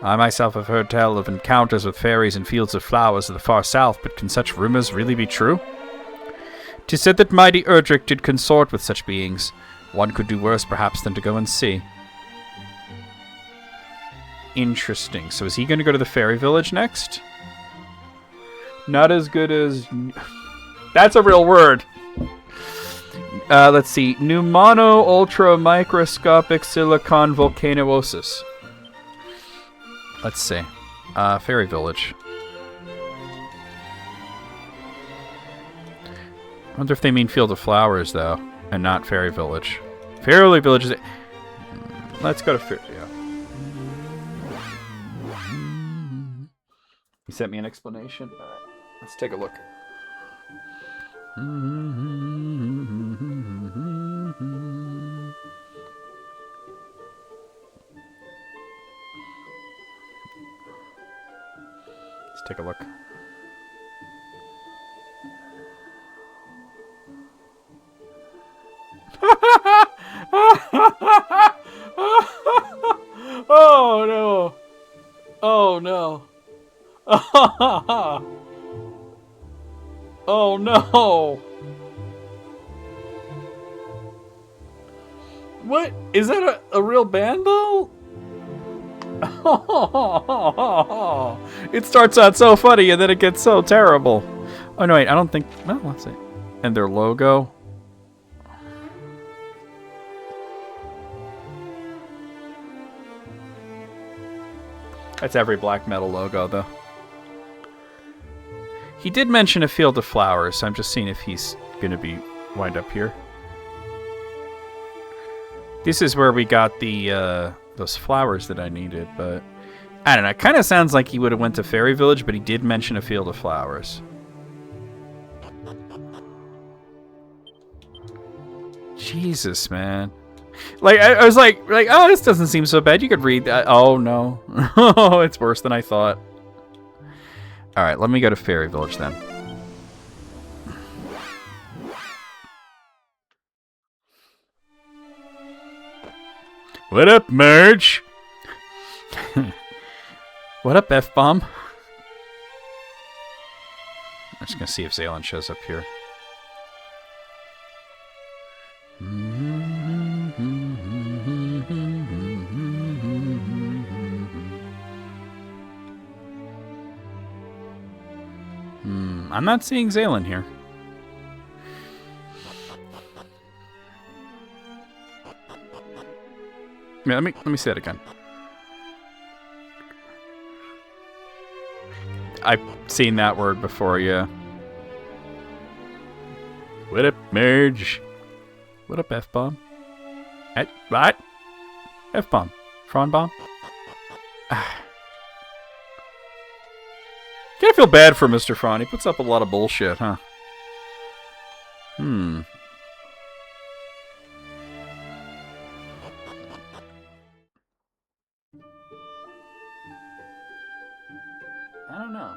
I myself have heard tell of encounters with fairies in fields of flowers of the far south, but can such rumors really be true? 'Tis said that mighty Erdrick did consort with such beings. One could do worse, perhaps, than to go and see. Interesting. So is he going to go to the fairy village next? Not as good as... That's a real word! Let's see. Pneumono ultra microscopic silicon volcanosis. Let's see. Fairy village. I wonder if they mean Field of Flowers, though, and not Fairy Village. Fairy Village is... Let's go to Fairy... Yeah. You sent me an explanation? All right. Let's take a look. Let's take a look. Oh no! Oh no! Oh no! What? Is that a real band though? It starts out so funny and then it gets so terrible. Oh no, wait, I don't think... Well, let's see. And their logo. That's every black metal logo, though. He did mention a field of flowers, so I'm just seeing if he's going to wind up here. This is where we got the those flowers that I needed, but I don't know. It kind of sounds like he would have went to Fairy Village, but he did mention a field of flowers. Jesus, man. Like, I was like, oh, this doesn't seem so bad. You could read that. Oh, no. Oh, it's worse than I thought. All right, let me go to Fairy Village then. What up, Merge? What up, F-Bomb? I'm just going to see if Zaylin shows up here. I'm not seeing Zaylin here. Yeah, let me say it again. I've seen that word before, yeah. What up, Merge? What up, F-Bomb? What? F-Bomb? Frond Bomb? Gotta feel bad for Mr. Frond. He puts up a lot of bullshit, huh? Hmm. I don't know.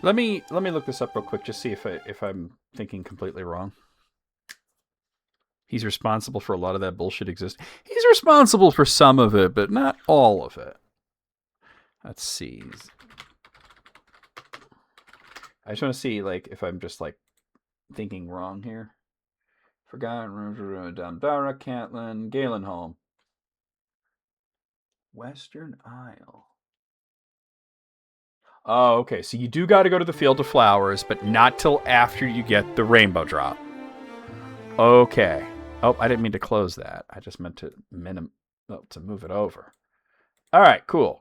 Let me look this up real quick, just see if I'm thinking completely wrong. He's responsible for a lot of that bullshit existing. He's responsible for some of it, but not all of it. Let's see. I just want to see like if I'm just like thinking wrong here. Forgotten, Damdara, Catelyn, Galenholm. Western Isle. Oh, okay. So you do got to go to the Field of Flowers, but not till after you get the Rainbow Drop. Okay. Oh, I didn't mean to close that. I just meant to to move it over. All right. Cool.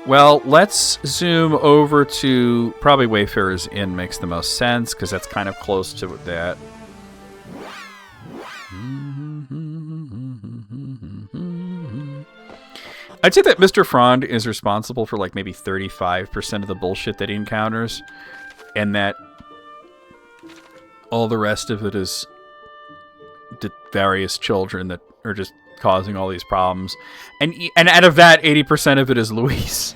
Well, let's zoom over to probably Wayfarer's Inn makes the most sense because that's kind of close to that. I'd say that Mr. Frond is responsible for like maybe 35% of the bullshit that he encounters, and that all the rest of it is the various children that are just causing all these problems. And out of that, 80% of it is Luis.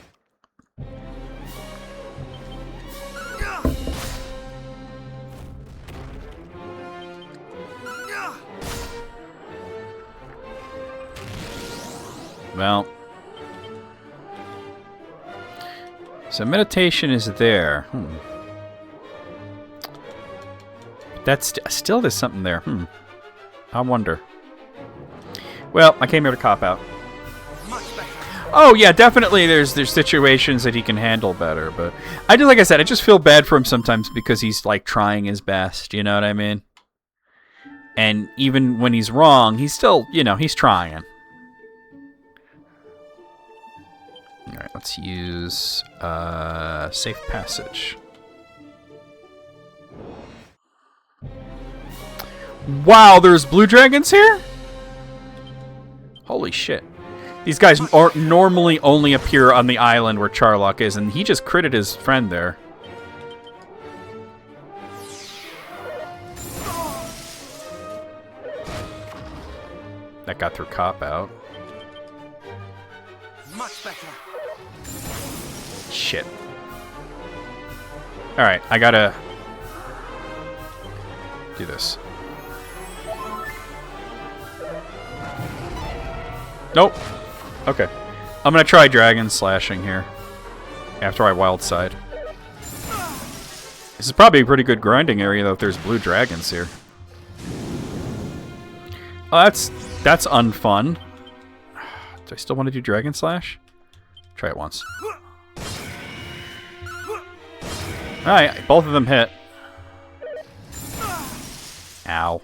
Well, so meditation is there. That's still there's something there. I wonder. Well, I came here to cop out. Oh yeah, definitely. There's situations that he can handle better, but like I said, I just feel bad for him sometimes because he's like trying his best. You know what I mean? And even when he's wrong, he's still, he's trying. All right, let's use safe passage. Wow, there's blue dragons here? Holy shit. These guys normally only appear on the island where Charlock is, and he just critted his friend there. That got through cop out. Much better. Shit. Alright, I gotta do this. Nope. Okay. I'm gonna try dragon slashing here after I wild side. This is probably a pretty good grinding area though if there's blue dragons here. Oh, that's unfun. Do I still want to do dragon slash? Try it once. Alright, both of them hit. Ow.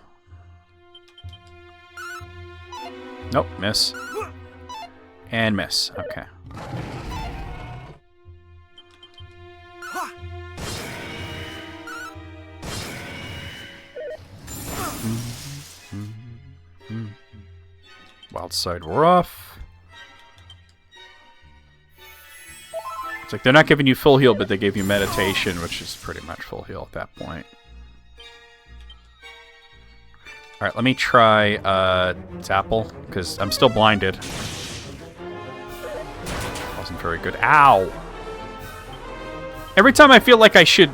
Nope, miss. And miss. Okay. Wild side rough. It's like they're not giving you full heal, but they gave you meditation, which is pretty much full heal at that point. Alright, let me try Zapple, because I'm still blinded. Wasn't very good. Ow! Every time I feel like I should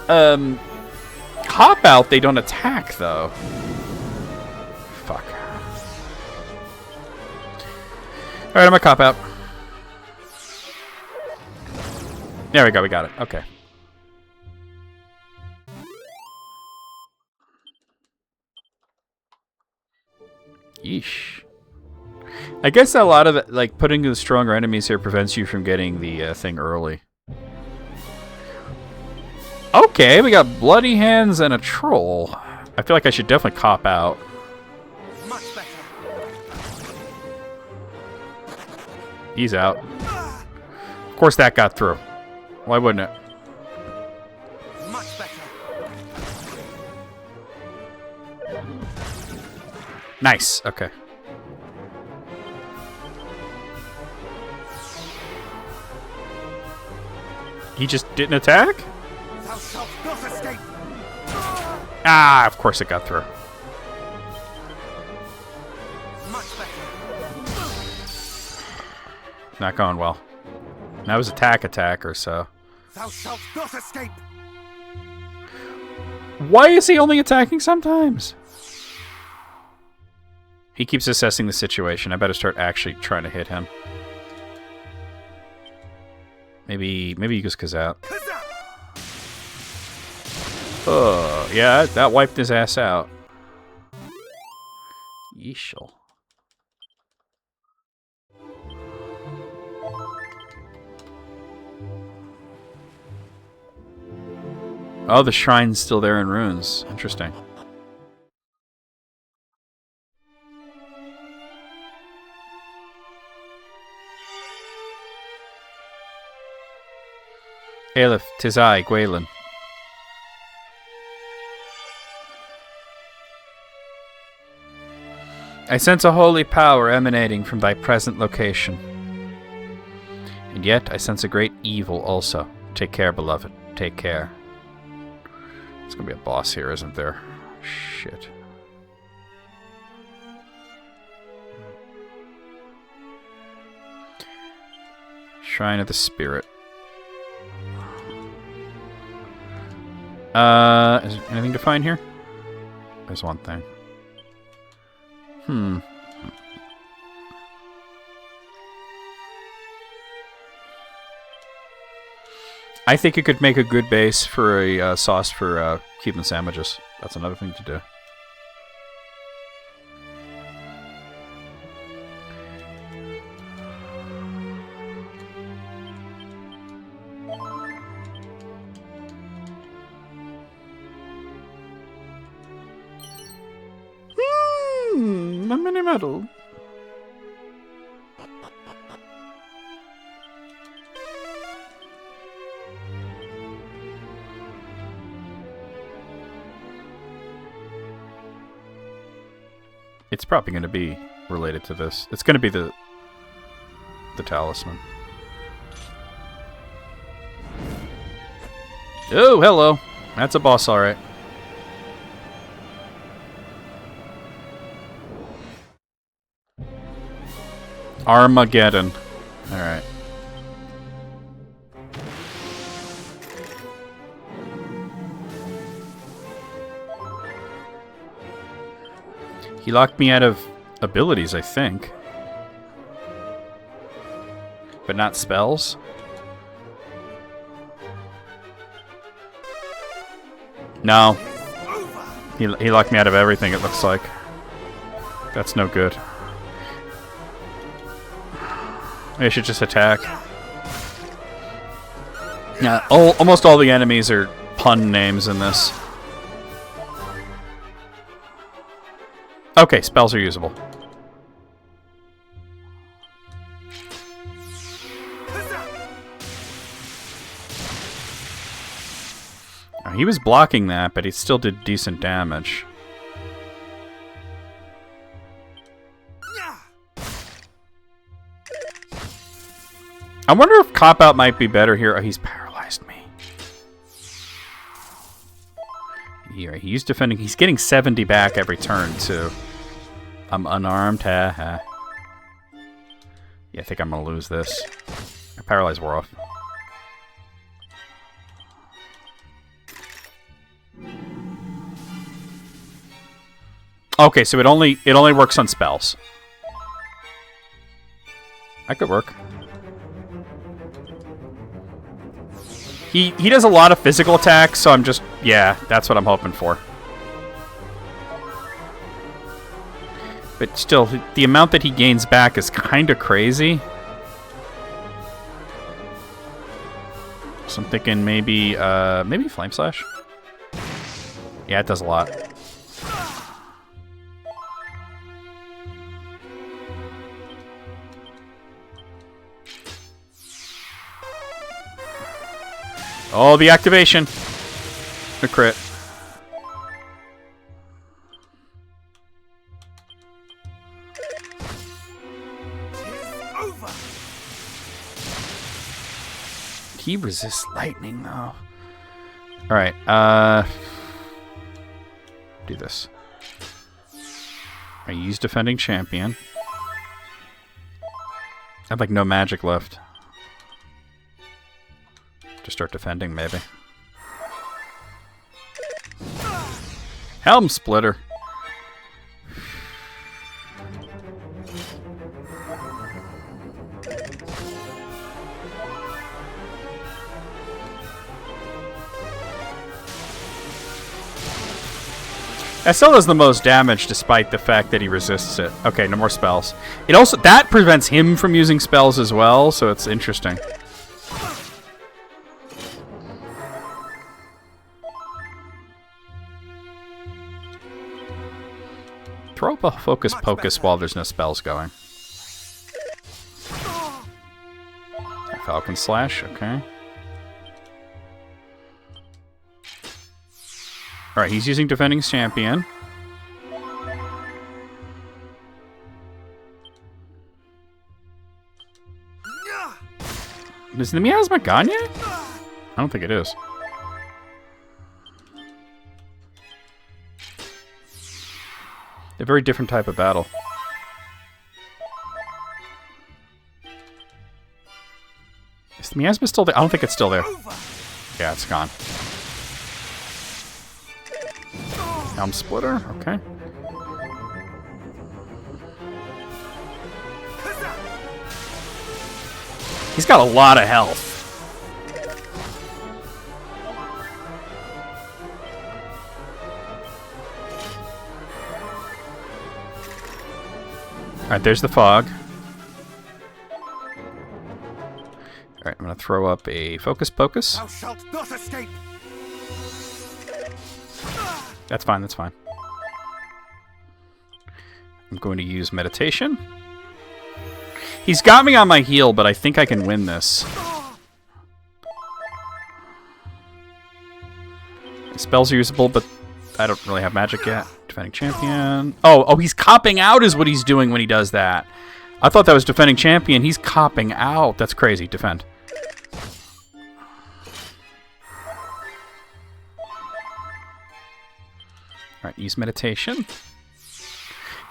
hop out, they don't attack, though. Fuck. Alright, I'm gonna cop out. There we go, we got it. Okay. Yeesh. I guess a lot of it, like, putting the stronger enemies here prevents you from getting the thing early. Okay, we got bloody hands and a troll. I feel like I should definitely cop out. Much better. He's out. course that got through. Why wouldn't it? Much better. Nice. Okay. He just didn't attack? Thou shalt not escape. Ah, of course it got through. Much better. Not going well. That was attack or so. Thou shalt not escape. Why is he only attacking sometimes? He keeps assessing the situation. I better start actually trying to hit him. Maybe he goes Kazat. Oh, yeah, that wiped his ass out. Yeeshal. Oh, the shrine's still there in ruins. Interesting. Aleph, 'tis I, Gwaelin. I sense a holy power emanating from thy present location. And yet I sense a great evil also. Take care, beloved. Take care. There's gonna be a boss here, isn't there? Shit. Shrine of the Spirit. Is there anything to find here? There's one thing. I think it could make a good base for a sauce for Cuban sandwiches. That's another thing to do. A mini medal. It's probably going to be related to this. It's going to be the talisman. Oh, hello. That's a boss, all right. Armageddon. All right. He locked me out of abilities, I think. But not spells? No. He locked me out of everything, it looks like. That's no good. I should just attack. Yeah, almost all the enemies are pun names in this. Okay, spells are usable. He was blocking that, but he still did decent damage. I wonder if Cop-Out might be better here. Oh, he's paralyzed me. Yeah, he's defending. He's getting 70 back every turn, too. I'm unarmed. Ha. Yeah, I think I'm going to lose this. My paralyzed wore off. Okay, so it only works on spells. That could work. He does a lot of physical attacks, so I'm just... Yeah, that's what I'm hoping for. But still, the amount that he gains back is kind of crazy. So I'm thinking maybe Flame Slash? Yeah, it does a lot. Oh, the activation. The crit. Over. He resists lightning, though. Alright, do this. I use defending champion. I have, like, no magic left. Just start defending, maybe. Helm Splitter. That still does the most damage despite the fact that he resists it. Okay, no more spells. It also that prevents him from using spells as well, so it's interesting. Throw up a Focus Pocus while there's no spells going. Falcon Slash, okay. Alright, he's using Defending Champion. Is the Miasma gone yet? I don't think it is. A very different type of battle. Is the Miasma still there? I don't think it's still there. Yeah, it's gone. Helm Splitter, okay. He's got a lot of health. Alright, there's the fog. Alright, I'm gonna throw up a Focus Pocus. Thou shalt not escape. That's fine, that's fine. I'm going to use Meditation. He's got me on my heel, but I think I can win this. Spells are usable, but I don't really have magic yet. Defending Champion. Oh, he's copping out is what he's doing when he does that. I thought that was Defending Champion. He's copping out. That's crazy. Defend. Alright, use Meditation.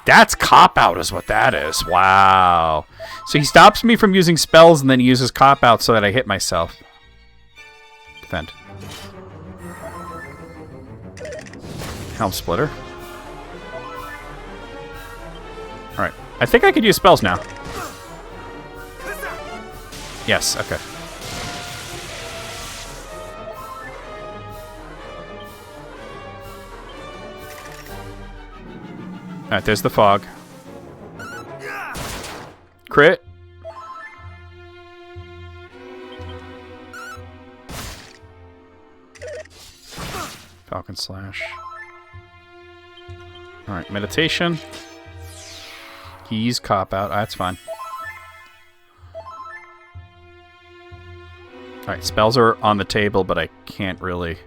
That's cop-out is what that is. Wow. So he stops me from using spells and then he uses cop-out so that I hit myself. Defend. Helm Splitter. Alright. I think I could use spells now. Yes, okay. Alright, there's the fog. Crit. Falcon Slash. Alright, Meditation. He's cop out. That's fine. Alright, spells are on the table, but I can't really...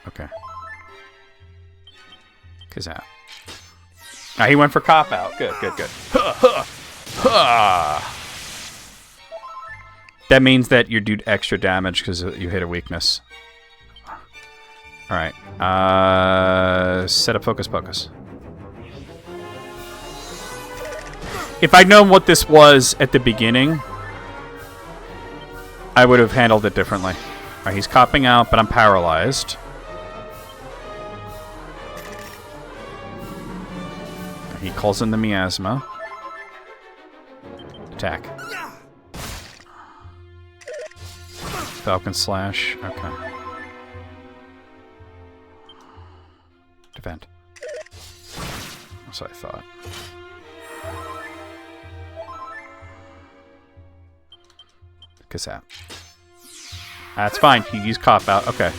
Okay. Kazat. Ah, he went for cop out. Good, good, good. That means that you do extra damage because you hit a weakness. Alright. Set up Focus Pocus. If I'd known what this was at the beginning, I would have handled it differently. Alright, he's copping out, but I'm paralyzed. He calls in the Miasma. Attack. Falcon Slash. Okay. Defend. That's what I thought. Kazat. That's fine. He used cop out. Okay.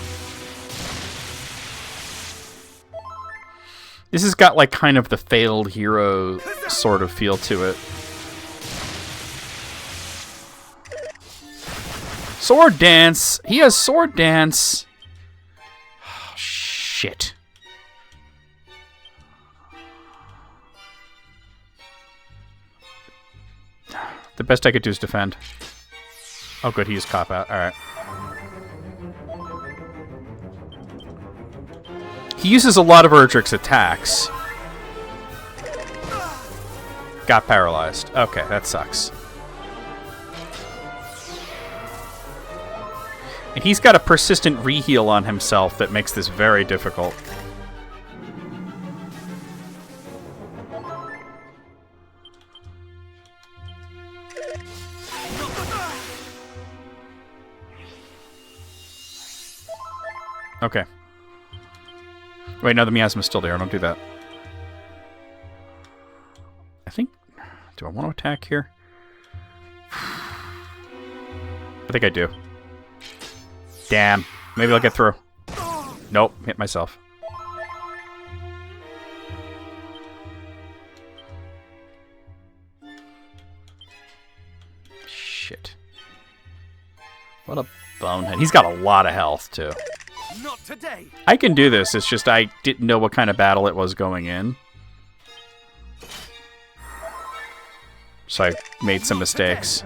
This has got like kind of the failed hero sort of feel to it. Sword dance. He has sword dance. Oh, shit. The best I could do is defend. Oh, good. He used cop out. All right. He uses a lot of Erdrick's attacks. Got paralyzed. Okay, that sucks. And he's got a persistent reheal on himself that makes this very difficult. Okay. Wait, no, the miasma's still there. Don't do that. I think... Do I want to attack here? I think I do. Damn. Maybe I'll get through. Nope. Hit myself. Shit. What a bonehead. He's got a lot of health, too. Not today. I can do this. It's just I didn't know what kind of battle it was going in. So I made some mistakes.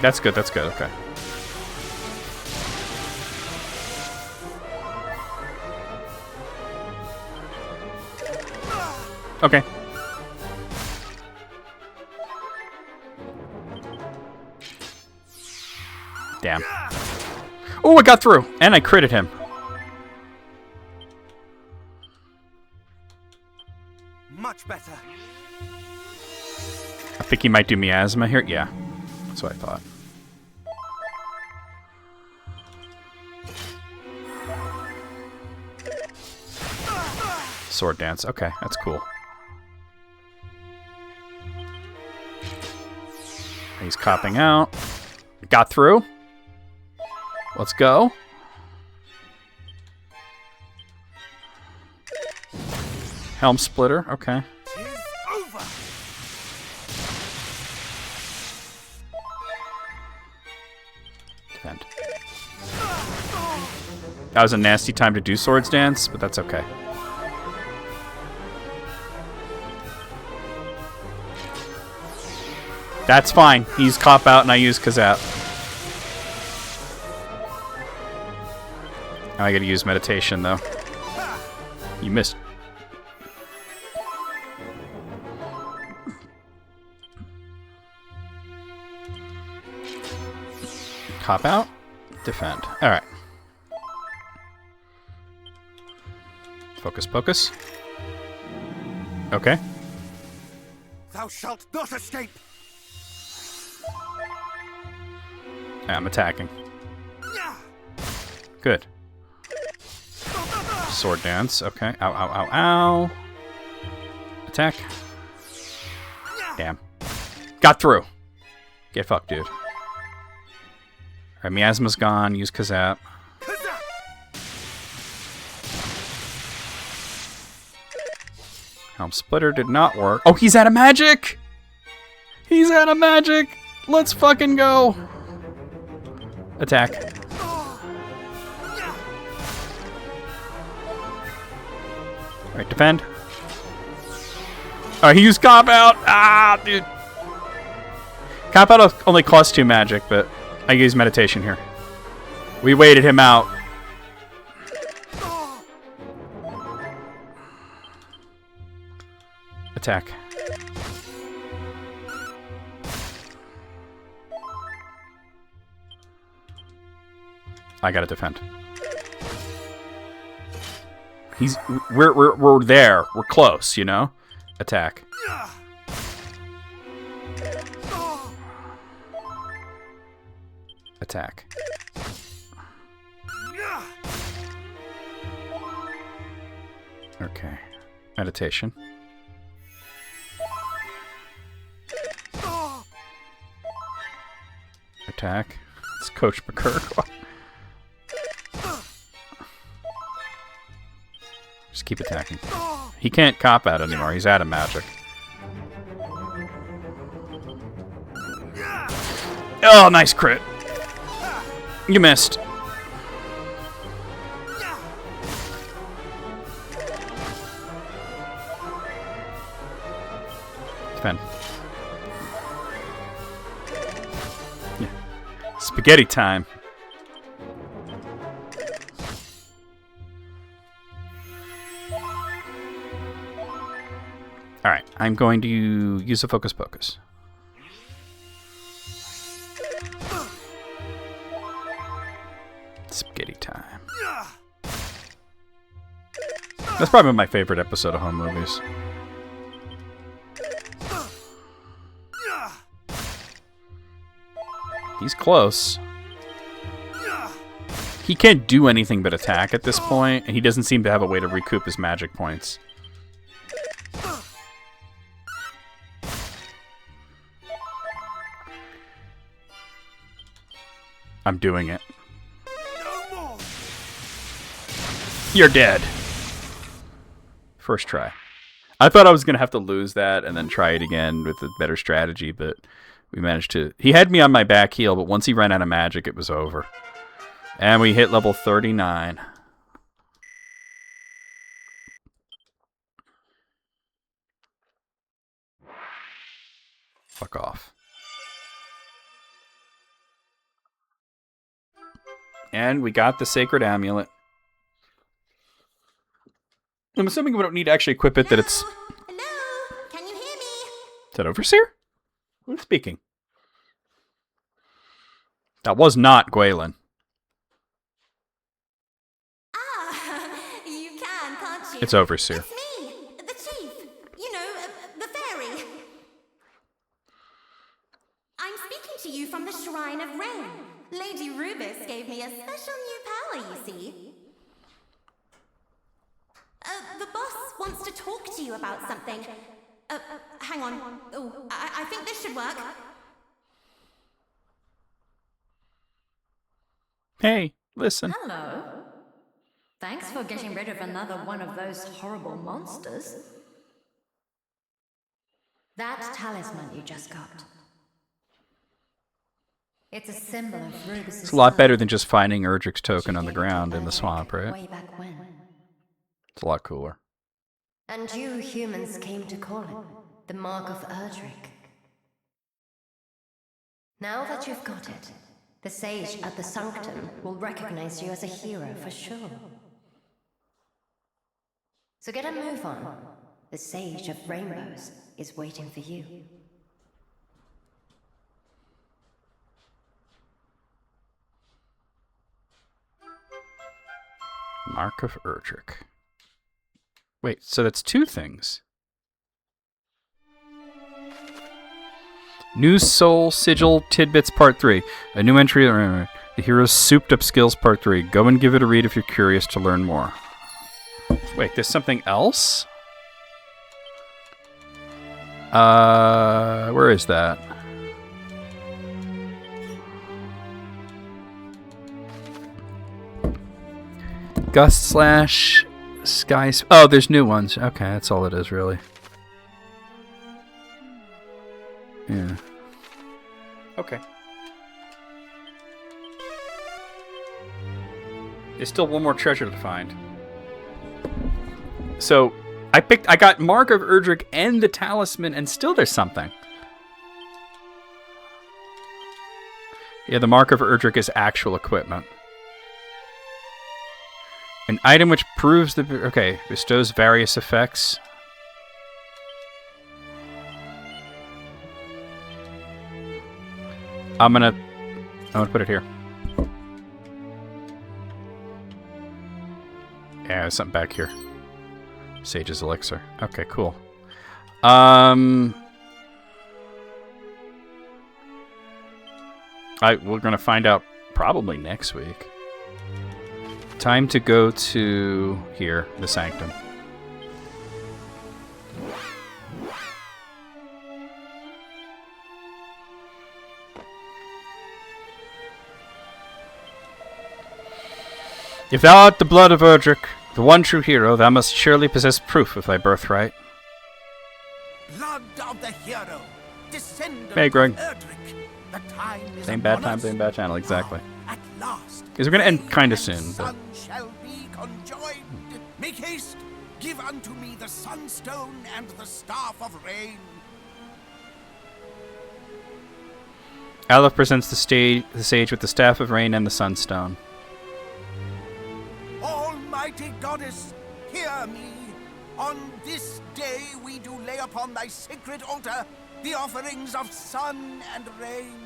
That's good, that's good, okay. Okay. Damn. Oh, I got through! And I critted him. Much better. I think he might do miasma here. Yeah, that's what I thought. Sword dance. Okay, that's cool. He's copping out. Got through. Let's go. Helm splitter. Okay. Defend. That was a nasty time to do swords dance, but that's okay. That's fine. He's cop out and I use Kazap. Now I gotta use meditation though. You missed. Cop out. Defend. Alright. Focus, focus. Okay. Thou shalt not escape. I'm attacking. Good. Sword dance. Okay. Ow, ow, ow, ow. Attack. Damn. Got through. Get fucked, dude. Alright, miasma's gone. Use Kazap. Helm splitter did not work. Oh, he's out of magic! He's out of magic! Let's fucking go! Attack. Alright, defend. Oh, he used cop out! Ah, dude. Cop out only costs 2 magic, but I use meditation here. We waited him out. Attack. I gotta defend. We're there. We're close, you know? Attack. Attack. Okay. Meditation. Attack. It's Coach McCurk. Just keep attacking. He can't cop out anymore. He's out of magic. Oh, nice crit. You missed. Defend. Yeah. Spaghetti time. Alright, I'm going to use a Focus Pocus. Spaghetti time. That's probably my favorite episode of Home Movies. He's close. He can't do anything but attack at this point, and he doesn't seem to have a way to recoup his magic points. I'm doing it. You're dead. First try. I thought I was going to have to lose that and then try it again with a better strategy, but we managed to... He had me on my back heel, but once he ran out of magic, it was over. And we hit level 39. Fuck off. And we got the Sacred Amulet. I'm assuming we don't need to actually equip it, that it's... Hello? Can you hear me? Is that Overseer? Who's speaking? That was not Gwaylin. You can, can't you? It's Overseer. It's me, the chief. You know, the fairy. I'm speaking to you from the Shrine of Rain. Lady Rubis gave me a special new power, you see. The boss wants to talk to you about something. Hang on. Oh, I think this should work. Hey, listen. Hello. Thanks for getting rid of another one of those horrible monsters. That talisman you just got. It's a symbol of Rubis'. It's a lot better than just finding Erdrick's token on the ground in the swamp, right? Way back when. It's a lot cooler. And you humans came to call it the Mark of Erdrick. Now that you've got it, the sage at the Sanctum will recognize you as a hero for sure. So get a move on. The Sage of Rainbows is waiting for you. Mark of Erdrick. Wait, so that's two things. New Soul Sigil Tidbits Part 3. A new entry. The Hero's Souped Up Skills Part 3. Go and give it a read if you're curious to learn more. Wait, there's something else? Where is that? Gust Slash... Skies. Oh, there's new ones. Okay, that's all it is, really. Yeah. Okay. There's still one more treasure to find. So, I got Mark of Erdrick and the Talisman, and still there's something. Yeah, the Mark of Erdrick is actual equipment. An item which proves the... Okay, bestows various effects. I'm gonna put it here. Yeah, there's something back here. Sage's Elixir. Okay, cool. We're gonna find out probably next week. Time to go to here, the Sanctum. If thou art the blood of Erdrick, the one true hero, thou must surely possess proof of thy birthright. Blood of the hero, descendant Hey, Greg. of Erdrick. The time is Same bad upon time, us. same bad channel, exactly. At last. Because we're gonna end rain kinda and soon, but- sun shall be conjoined. Make haste. Give unto me the sunstone and the staff of rain. Aleph presents the sage with the staff of rain and the sunstone. Almighty goddess, hear me. On this day we do lay upon thy sacred altar the offerings of sun and rain.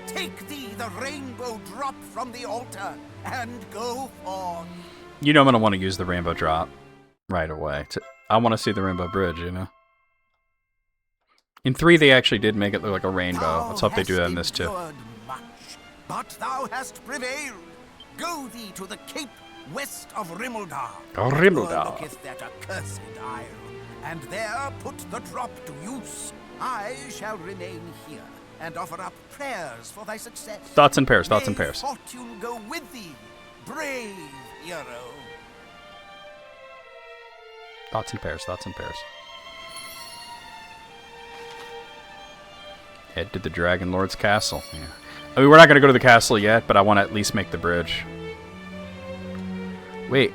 Take thee the rainbow drop from the altar and go forth. You know I'm gonna want to use the rainbow drop right away. I want to see the rainbow bridge, you know? In 3, they actually did make it look like a rainbow. Let's hope they do that in this too. Thou hast endured much, but thou hast prevailed. Go thee to the cape west of Rimuldar. Rimuldar. Overlooketh that accursed isle, and there put the drop to use. I shall remain here and offer up prayers for thy success. Thoughts in pairs, thoughts in May pairs. fortune go with thee, brave hero. Thoughts in pairs, thoughts in pairs. Head to the Dragon Lord's castle. Yeah. I mean, we're not going to go to the castle yet, but I want to at least make the bridge. Wait.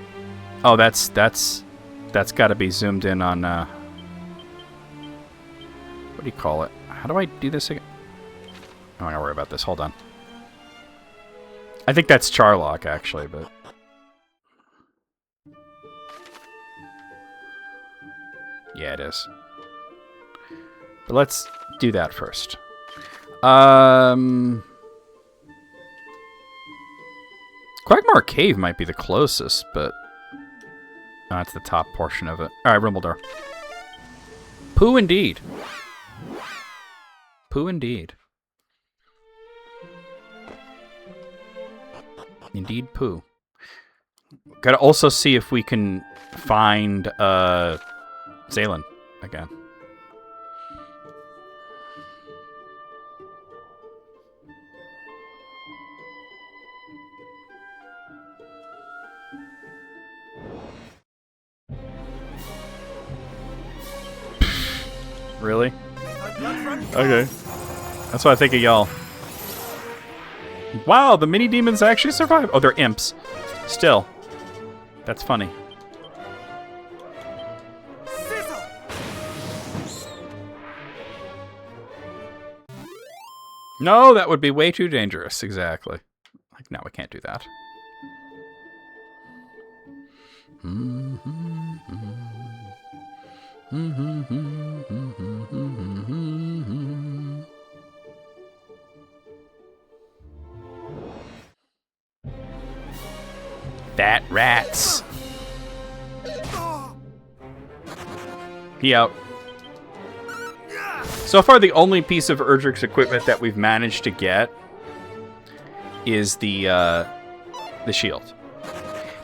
Oh, that's got to be zoomed in on, what do you call it? How do I do this again? I'm not going to worry about this. Hold on. I think that's Charlock, actually, but... Yeah, it is. But let's do that first. Quagmire Cave might be the closest, but... Oh, that's the top portion of it. Alright, Rimuldar. Pooh indeed. Pooh indeed. Indeed Pooh. Gotta also see if we can find, Zaylen again. Really? Okay. That's what I think of y'all. Wow, the mini demons actually survive. Oh, they're imps. Still. That's funny. No, that would be way too dangerous. Exactly. Like, no, we can't do that. Bat rats. He out. So far, the only piece of Erdrick's equipment that we've managed to get is the shield.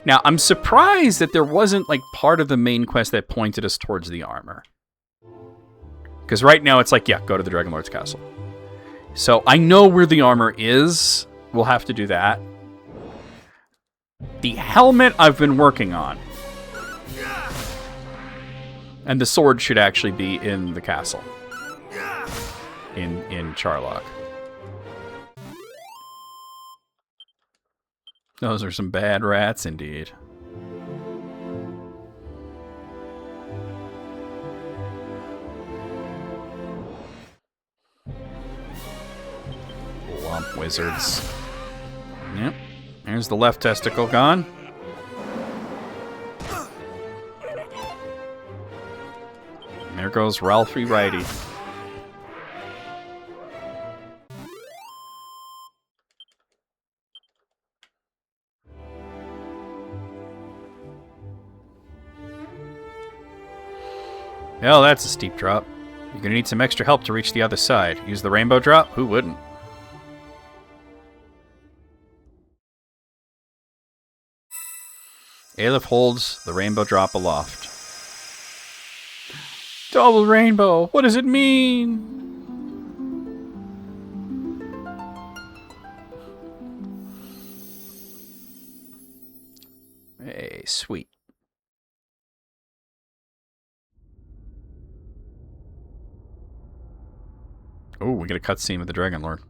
Now, I'm surprised that there wasn't like part of the main quest that pointed us towards the armor. Because right now it's like, yeah, go to the Dragon Lord's castle. So I know where the armor is. We'll have to do that. The helmet I've been working on. And the sword should actually be in the castle. In Charlock. Those are some bad rats indeed. Lump wizards. Yep. There's the left testicle gone. And there goes Ralphie Righty. Well, that's a steep drop. You're gonna need some extra help to reach the other side. Use the rainbow drop? Who wouldn't? Aleph holds the rainbow drop aloft. Double rainbow, what does it mean? Hey, sweet. Oh, we get a cutscene with the Dragon Lord.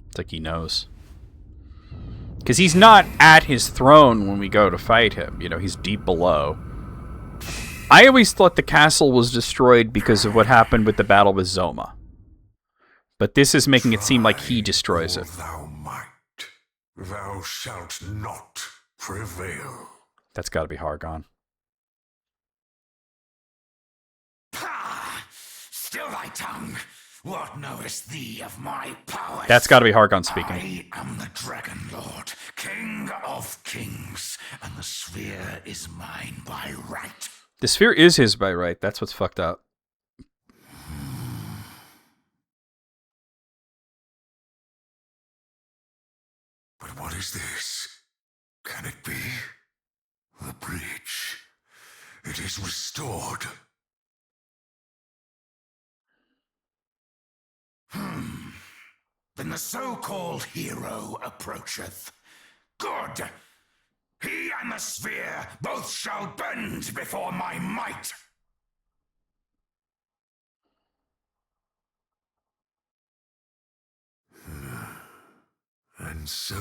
It's like he knows. Because he's not at his throne when we go to fight him. You know, he's deep below. I always thought the castle was destroyed because of what happened with the battle with Zoma. But this is making it seem like he destroys it. Thou might, thou shalt not prevail. That's got to be Hargon. Pah! Still thy tongue. What knowest thee of my powers? That's got to be Hargon speaking. I am the Dragon Lord, King of Kings, and the sphere is mine by right. The sphere is his by right. That's what's fucked up. But what is this? Can it be? The bridge. It is restored. Then the so-called hero approacheth. Good! He and the sphere both shall bend before my might! And so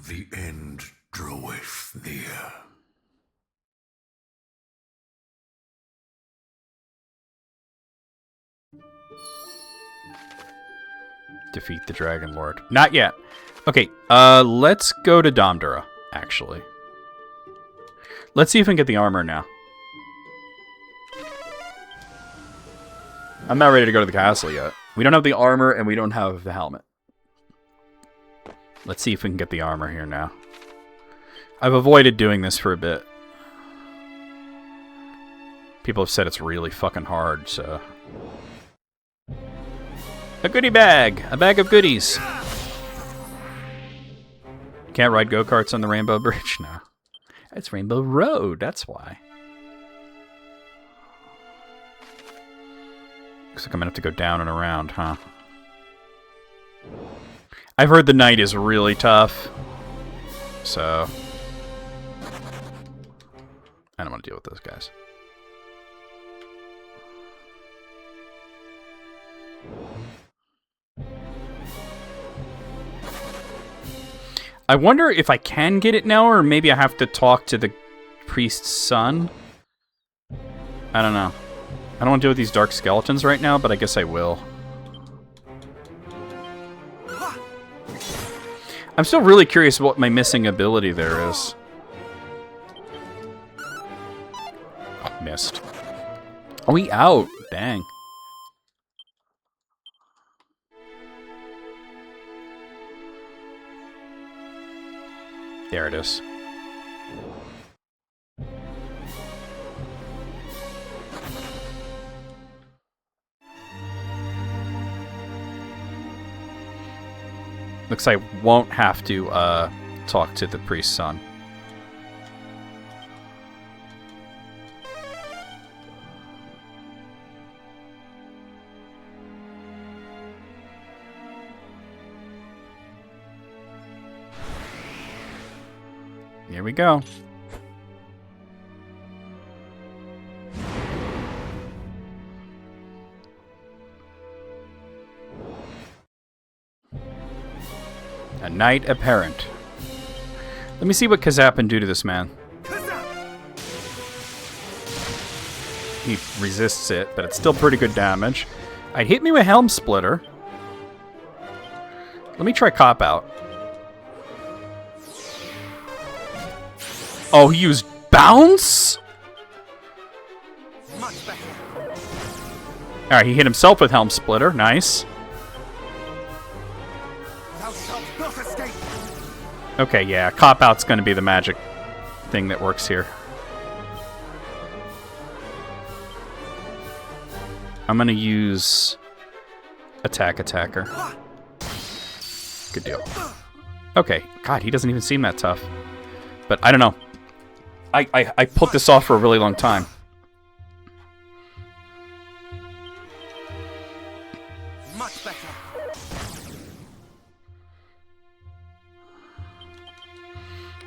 the end draweth near. Defeat the Dragon Lord. Not yet. Okay, let's go to Domdura, actually. Let's see if we can get the armor now. I'm not ready to go to the castle yet. We don't have the armor and we don't have the helmet. Let's see if we can get the armor here now. I've avoided doing this for a bit. People have said it's really fucking hard, so... A goodie bag! A bag of goodies! Can't ride go-karts on the Rainbow Bridge? No. It's Rainbow Road, that's why. Looks like I'm gonna have to go down and around, huh? I've heard the night is really tough. So... I don't want to deal with those guys. I wonder if I can get it now, or maybe I have to talk to the priest's son. I don't know. I don't want to deal with these dark skeletons right now, but I guess I will. I'm still really curious what my missing ability there is. Oh, missed. Are we out? Dang. There it is. Looks like I won't have to talk to the priest's son. Here we go. A knight apparent. Let me see what Kazapin do to this man. He resists it, but it's still pretty good damage. I'd hit me with Helm Splitter. Let me try Cop Out. Oh, he used Bounce? Alright, he hit himself with Helm Splitter. Nice. Okay, yeah, Cop Out's gonna be the magic thing that works here. I'm gonna use Attacker. Good deal. Okay, God, he doesn't even seem that tough. But I don't know. I put this off for a really long time. Much better.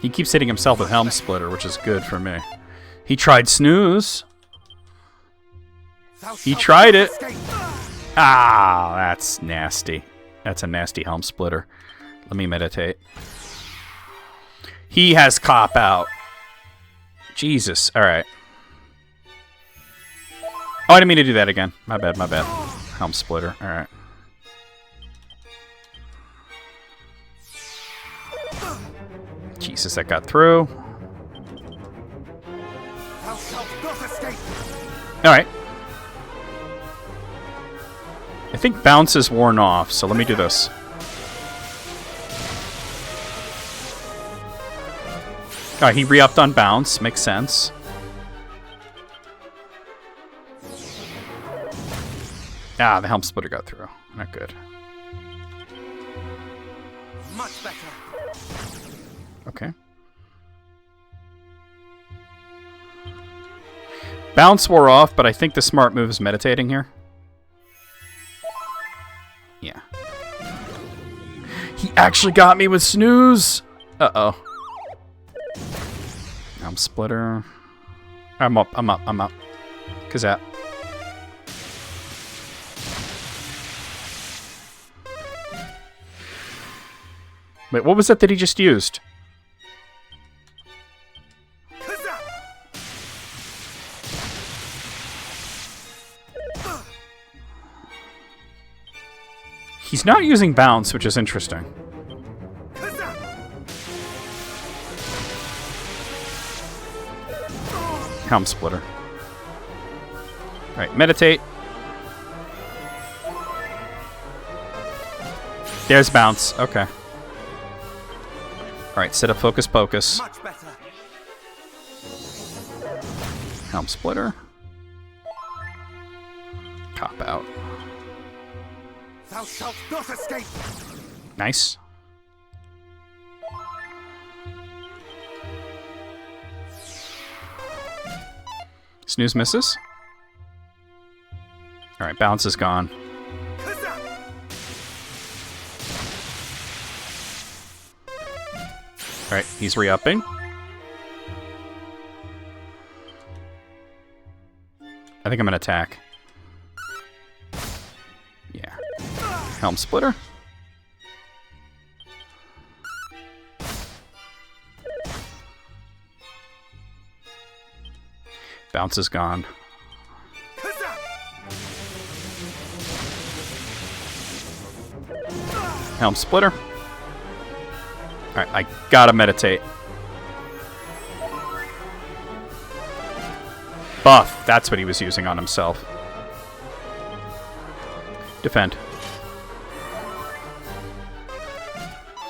He keeps hitting himself with Helm Splitter, which is good for me. He tried Snooze. He tried it. Ah, that's nasty. That's a nasty Helm Splitter. Let me meditate. He has Cop Out. Jesus. All right. Oh, I didn't mean to do that again. My bad, my bad. Helm Splitter. All right. Jesus, that got through. Thou shalt not escape. All right. I think bounce is worn off, so let me do this. All right, he re-upped on bounce. Makes sense. Ah, the Helm Splitter got through. Not good. Much better. Okay. Bounce wore off, but I think the smart move is meditating here. Yeah. He actually got me with Snooze! Uh-oh. Helm Splitter. I'm up. Kazat. Wait, what was that he just used? He's not using bounce, which is interesting. Helm Splitter. Alright, meditate. There's bounce. Okay. Alright, set up Focus Pocus. Much better. Helm Splitter. Cop Out. Thou shalt not escape. Nice. Snooze misses. Alright, bounce is gone. Alright, he's re-upping. I think I'm gonna attack. Yeah. Helm Splitter. Bounce is gone. Helm Splitter. Alright, I gotta meditate. Buff, that's what he was using on himself. Defend.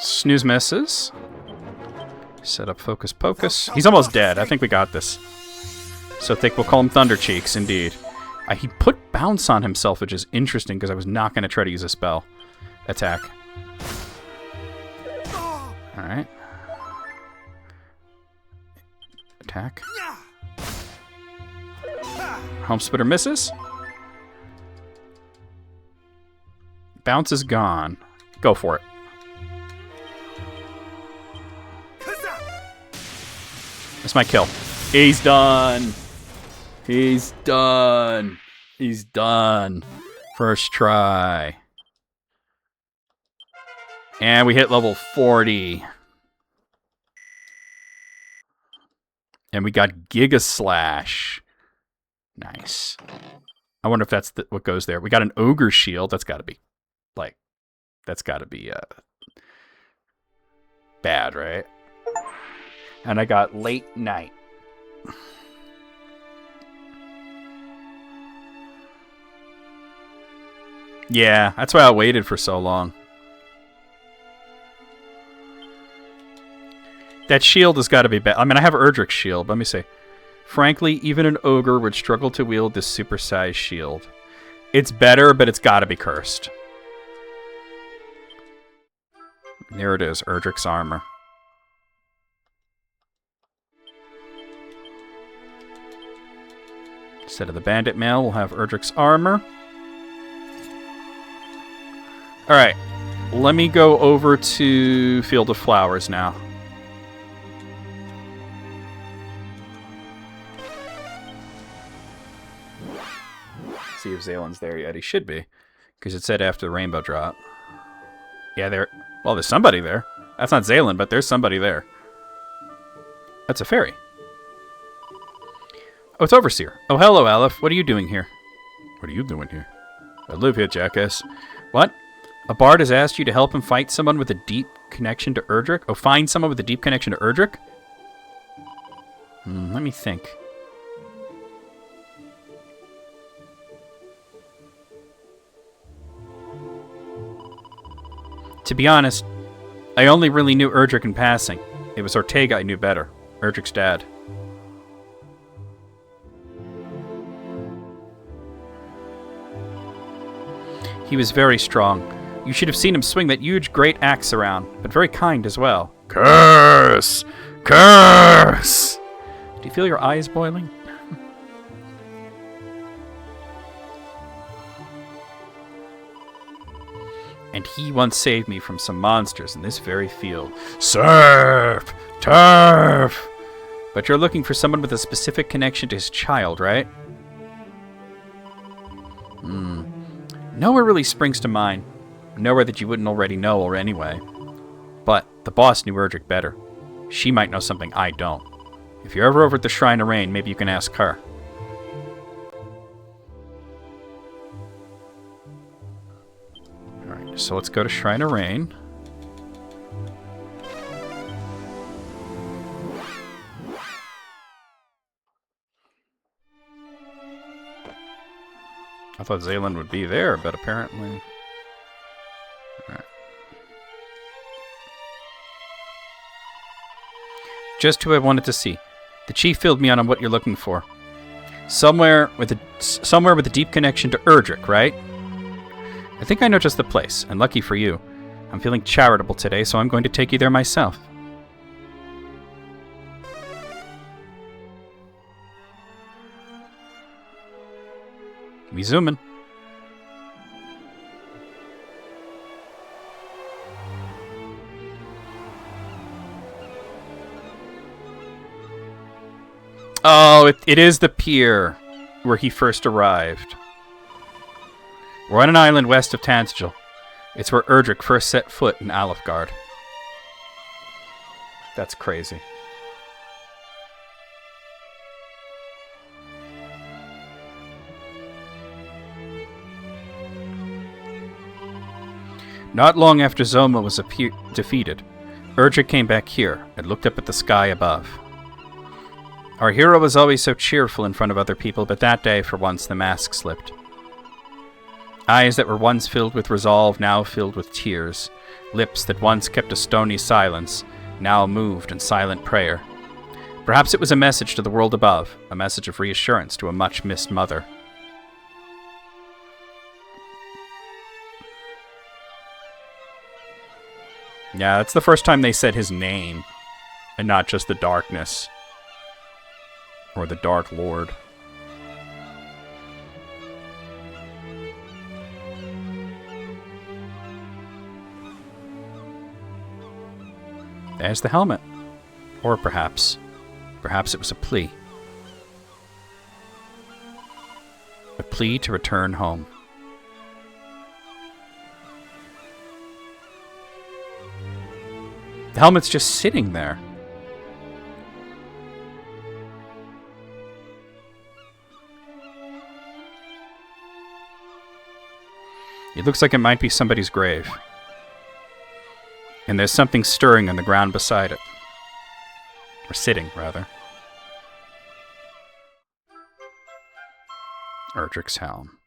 Snooze misses. Set up Focus Pocus. He's almost dead. I think we got this. So I think we'll call him Thunder Cheeks, indeed. He put bounce on himself, which is interesting because I was not going to try to use a spell. Attack. Alright. Attack. Helm Splitter misses. Bounce is gone. Go for it. That's my kill. He's done. He's done. He's done. First try. And we hit level 40. And we got Giga Slash. Nice. I wonder if that's what goes there. We got an Ogre Shield. That's got to be, like, that's got to be bad, right? And I got Late Night. Yeah, that's why I waited for so long. That shield has got to be bad. I mean, I have Erdrick's shield. Let me see. Frankly, even an ogre would struggle to wield this supersized shield. It's better, but it's got to be cursed. There it is, Erdrick's armor. Instead of the bandit mail, we'll have Erdrick's armor. Alright, let me go over to Field of Flowers now. See if Zalen's there yet. He should be, because it said after the rainbow drop. Yeah, well, there's somebody there. That's not Zalen, but there's somebody there. That's a fairy. Oh, it's Overseer. Oh, hello, Aleph. What are you doing here? What are you doing here? I live here, jackass. What? A bard has asked you to help him fight someone with a deep connection to Erdrick? Oh, find someone with a deep connection to Erdrick? Let me think. To be honest, I only really knew Erdrick in passing. It was Ortega I knew better. Erdrick's dad. He was very strong. You should have seen him swing that huge great axe around, but very kind as well. Curse! Curse! Do you feel your eyes boiling? And he once saved me from some monsters in this very field. Surf! Turf! But you're looking for someone with a specific connection to his child, right? Nowhere really springs to mind. Nowhere that you wouldn't already know or anyway. But the boss knew Erdrick better. She might know something I don't. If you're ever over at the Shrine of Rain, maybe you can ask her. Alright, so let's go to Shrine of Rain. I thought Zalen would be there, but apparently... Alright. Just who I wanted to see. The chief filled me in on what you're looking for. Somewhere with a deep connection to Erdrick, right? I think I know just the place, and lucky for you, I'm feeling charitable today, so I'm going to take you there myself. We zooming. Oh, it is the pier where he first arrived. We're on an island west of Tantagel. It's where Erdrick first set foot in Alefgard. That's crazy. Not long after Zoma was defeated, Erdrick came back here and looked up at the sky above. Our hero was always so cheerful in front of other people, but that day, for once, the mask slipped. Eyes that were once filled with resolve, now filled with tears. Lips that once kept a stony silence, now moved in silent prayer. Perhaps it was a message to the world above, a message of reassurance to a much-missed mother. Yeah, that's the first time they said his name, and not just the darkness. Or the Dark Lord. There's the helmet. Or perhaps it was a plea. A plea to return home. The helmet's just sitting there. It looks like it might be somebody's grave. And there's something stirring on the ground beside it. Or sitting, rather. Erdrick's helm.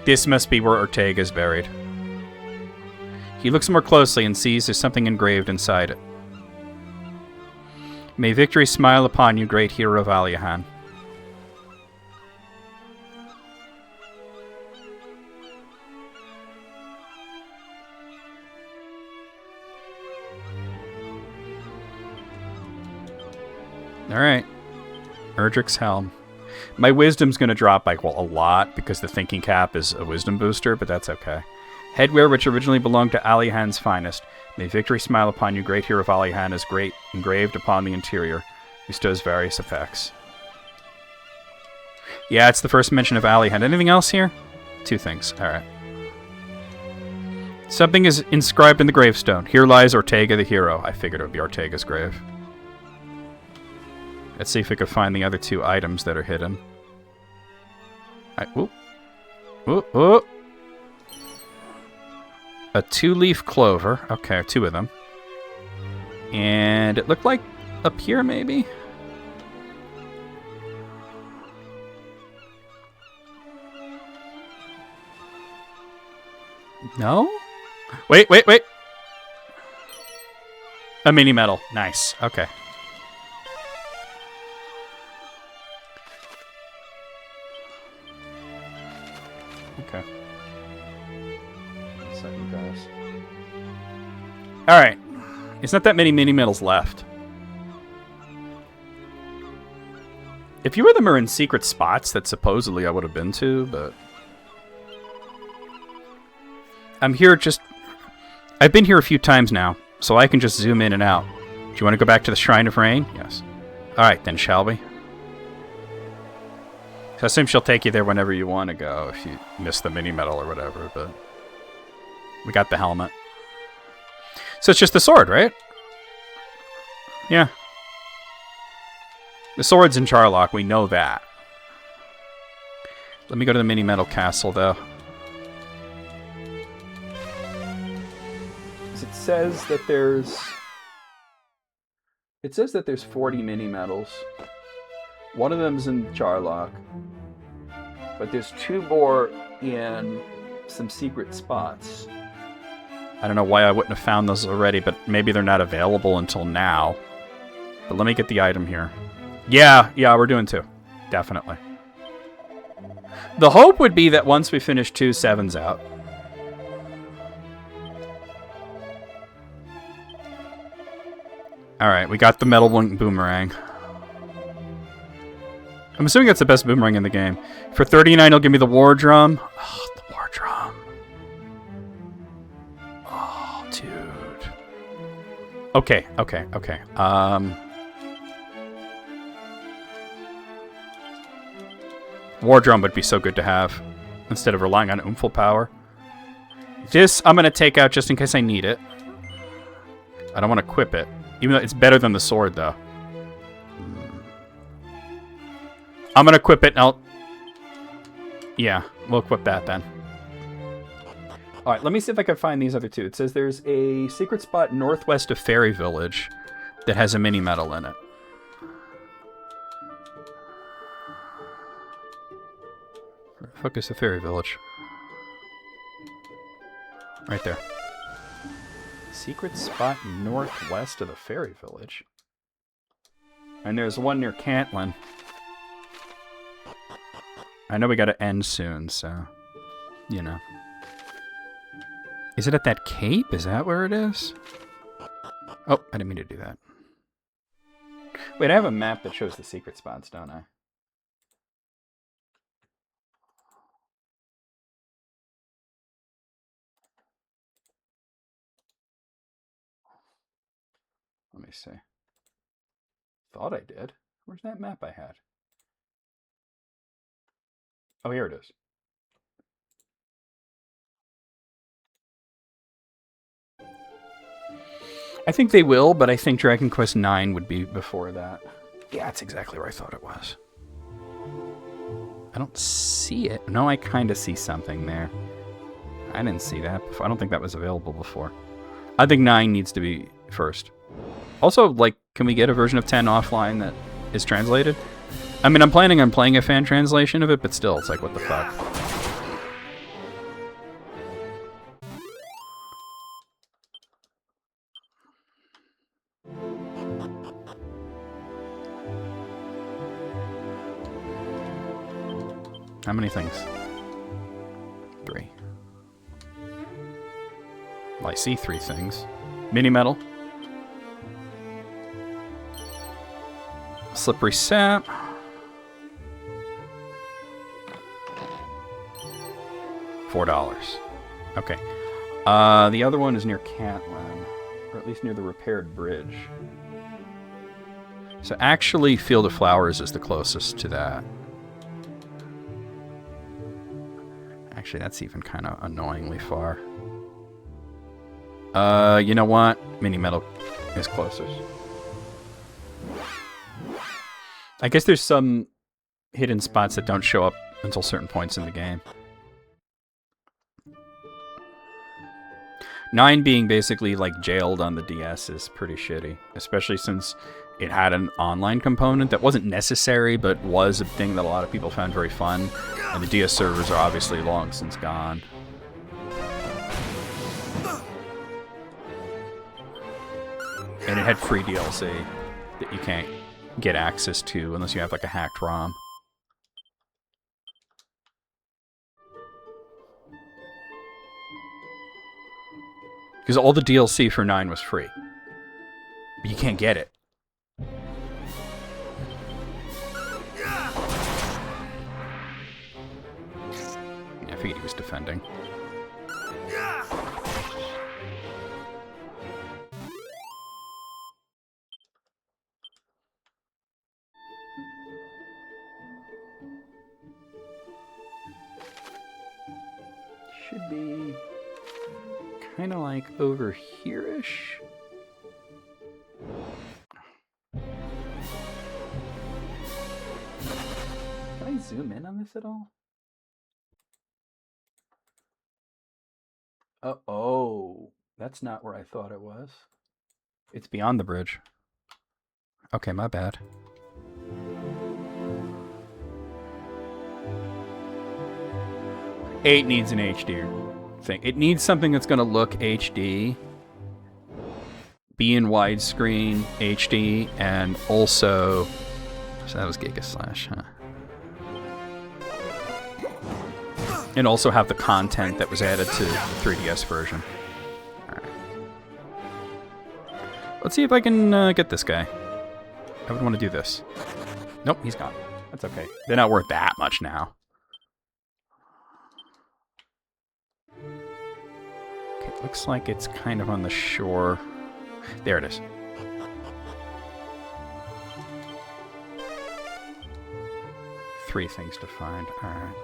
This must be where Ortega's buried. He looks more closely and sees there's something engraved inside it. May victory smile upon you, great hero of Aliahan. Alright. Erdrick's Helm. My wisdom's going to drop by, well, a lot, because the thinking cap is a wisdom booster, but that's okay. Headwear, which originally belonged to Alihan's finest. May victory smile upon you, great hero of Alihan, is great, engraved upon the interior. Bestows various effects. Yeah, it's the first mention of Alihan. Anything else here? 2 things. Alright. Something is inscribed in the gravestone. Here lies Ortega the hero. I figured it would be Ortega's grave. Let's see if we can find the other 2 items that are hidden. Ooh. Ooh, ooh. A 2-leaf clover. Okay, 2 of them. And it looked like up here, maybe? No? Wait. A mini medal. Nice. Okay. Okay. One second, guys. Alright. It's not that many mini medals left. A few of them are in secret spots that supposedly I would have been to, but... I'm here just... I've been here a few times now, so I can just zoom in and out. Do you want to go back to the Shrine of Rain? Yes. Alright, then, shall we? So I assume she'll take you there whenever you want to go, if you miss the mini-medal or whatever, but... We got the helmet. So it's just the sword, right? Yeah. The sword's in Charlock, we know that. Let me go to the mini-medal castle, though. It says that there's... It says that there's 40 mini-medals. One of them's in Charlock. But there's 2 more in some secret spots. I don't know why I wouldn't have found those already, but maybe they're not available until now. But let me get the item here. Yeah, we're doing 2. Definitely. The hope would be that once we finish 2, 7's out. Alright, we got the metal boomerang. I'm assuming that's the best boomerang in the game. For 39, it'll give me the war drum. Oh, the war drum. Oh, dude. Okay. War drum would be so good to have, instead of relying on Oomphal power. This, I'm going to take out just in case I need it. I don't want to equip it. Even though it's better than the sword, though. I'm gonna equip it, and I'll... Yeah, we'll equip that, then. Alright, let me see if I can find these other 2. It says there's a secret spot northwest of Fairy Village that has a mini-medal in it. Where the fuck is the Fairy Village? Right there. Secret spot northwest of the Fairy Village. And there's one near Cantlin. I know we gotta end soon, so... You know. Is it at that cape? Is that where it is? Oh, I didn't mean to do that. Wait, I have a map that shows the secret spots, don't I? Let me see. Thought I did. Where's that map I had? Oh, here it is. I think they will, but I think Dragon Quest IX would be before that. Yeah, that's exactly where I thought it was. I don't see it. No, I kind of see something there. I didn't see that before. I don't think that was available before. I think 9 needs to be first. Also, like, can we get a version of 10 offline that is translated? I mean, I'm planning on playing a fan translation of it, but still, it's like, what the fuck? How many things? 3. Well, I see 3 things. Mini medal. Slippery Sap. $4. Okay. The other one is near Catlin, or at least near the repaired bridge. So actually, Field of Flowers is the closest to that. Actually, that's even kind of annoyingly far. You know what? Mini Metal is closest. I guess there's some hidden spots that don't show up until certain points in the game. 9 being basically like jailed on the DS is pretty shitty, especially since it had an online component that wasn't necessary, but was a thing that a lot of people found very fun, and the DS servers are obviously long since gone. And it had free DLC that you can't get access to unless you have like a hacked ROM. Because all the DLC for 9 was free. But you can't get it. I figured he was defending. Should be kind of like over here-ish. Can I zoom in on this at all? Oh, that's not where I thought it was. It's beyond the bridge. Okay, my bad. Eight needs an HD thing. It needs something that's going to look HD, be in widescreen HD, and also... So that was Giga Slash, huh? And also have the content that was added to the 3DS version. Alright. Let's see if I can get this guy. I would want to do this. Nope, he's gone. That's okay. They're not worth that much now. Okay, it looks like it's kind of on the shore. There it is. Three things to find. Alright.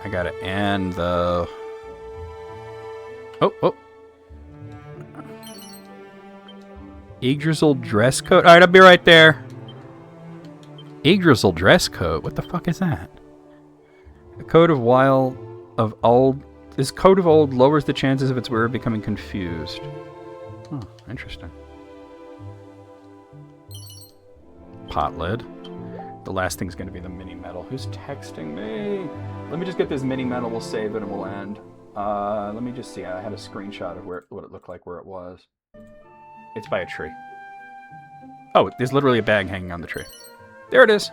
I gotta end the... Oh. Yggdrasil dress code. Alright, I'll be right there. Yggdrasil dress code? What the fuck is that? A code of old... This code of old lowers the chances of its wearer becoming confused. Oh, interesting. Pot lid. The last thing's going to be the mini metal. Who's texting me? Let me just get this mini metal. We'll save it and we'll end. Let me just see. I had a screenshot of what it looked like where it was. It's by a tree. Oh, there's literally a bag hanging on the tree. There it is.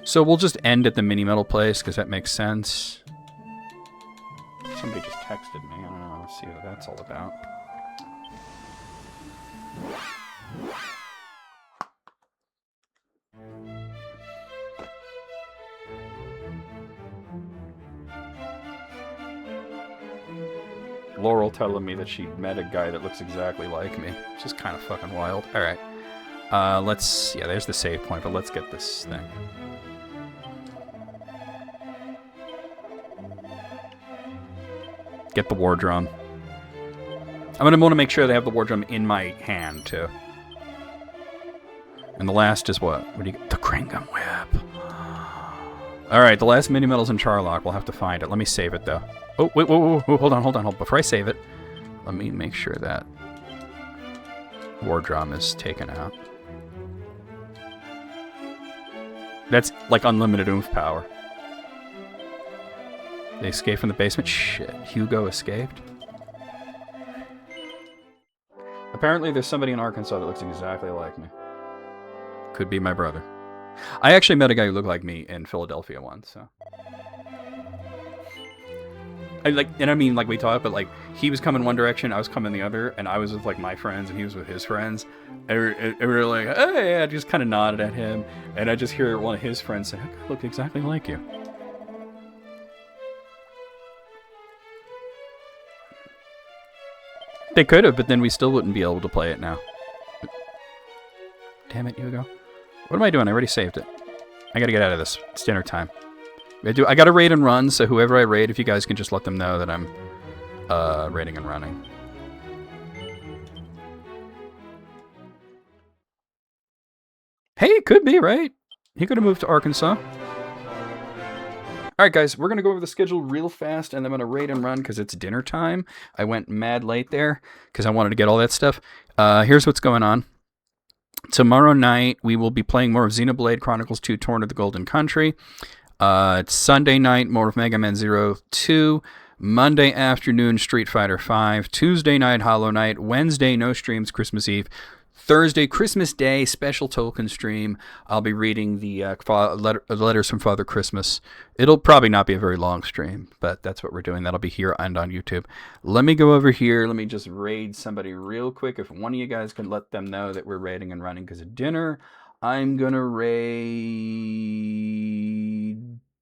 So we'll just end at the mini metal place because that makes sense. Somebody just texted me. I don't know. Let's see what that's all about. Laurel telling me that she met a guy that looks exactly like me. It's just kind of fucking wild. Alright. Yeah, there's the save point, but let's get this thing. Get the war drum. I'm gonna want to make sure they have the war drum in my hand, too. And the last is what? What do you get? The Kringum Whip. Alright, the last mini metal's in Charlock. We'll have to find it. Let me save it, though. Oh, wait, whoa, hold on. Before I save it, let me make sure that war drum is taken out. That's like unlimited oomph power. They escaped from the basement? Shit, Hugo escaped? Apparently there's somebody in Arkansas that looks exactly like me. Could be my brother. I actually met a guy who looked like me in Philadelphia once, so... I mean, like we talked, but like he was coming one direction, I was coming the other, and I was with like my friends, and he was with his friends. And we were like, hey, I just kind of nodded at him, and I just hear one of his friends say, I look exactly like you. They could have, but then we still wouldn't be able to play it now. Damn it, Hugo. What am I doing? I already saved it. I gotta get out of this. It's dinner time. I gotta raid and run, so whoever I raid, if you guys can just let them know that I'm raiding and running. Hey, it could be, right? He could have moved to Arkansas. Alright guys, we're gonna go over the schedule real fast, and I'm gonna raid and run because it's dinner time. I went mad late there because I wanted to get all that stuff. Here's what's going on. Tomorrow night, we will be playing more of Xenoblade Chronicles 2 Torn of the Golden Country. It's Sunday night, more of Mega Man Zero 2. Monday afternoon, Street Fighter 5. Tuesday night, Hollow Knight. Wednesday, no streams, Christmas Eve. Thursday, Christmas Day, special token stream. I'll be reading the letters from Father Christmas. It'll probably not be a very long stream, but that's what we're doing. That'll be here and on YouTube. Let me go over here. Let me just raid somebody real quick. If one of you guys can let them know that we're raiding and running because of dinner, I'm going to raid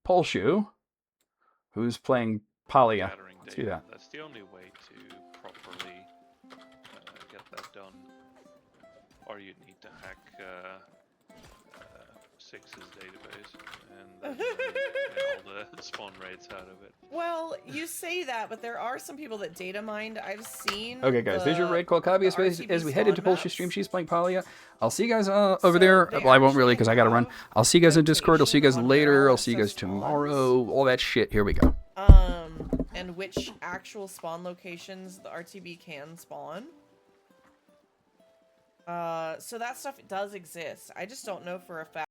Polshu, who's playing Palia. Let's do that. That's the only way to properly get that done. Or you'd need to hack Six's database and get all the spawn rates out of it. Well, you say that, but there are some people that data mined. I've seen. Okay, guys, there's your raid call copy. As we head into Polshu's stream, she's playing Palia. I'll see you guys over there. Well, I won't really because I gotta run. I'll see you guys in Discord. I'll see you guys later. I'll see you guys tomorrow. All that shit. Here we go. And which actual spawn locations the RTB can spawn. So that stuff does exist. I just don't know for a fact.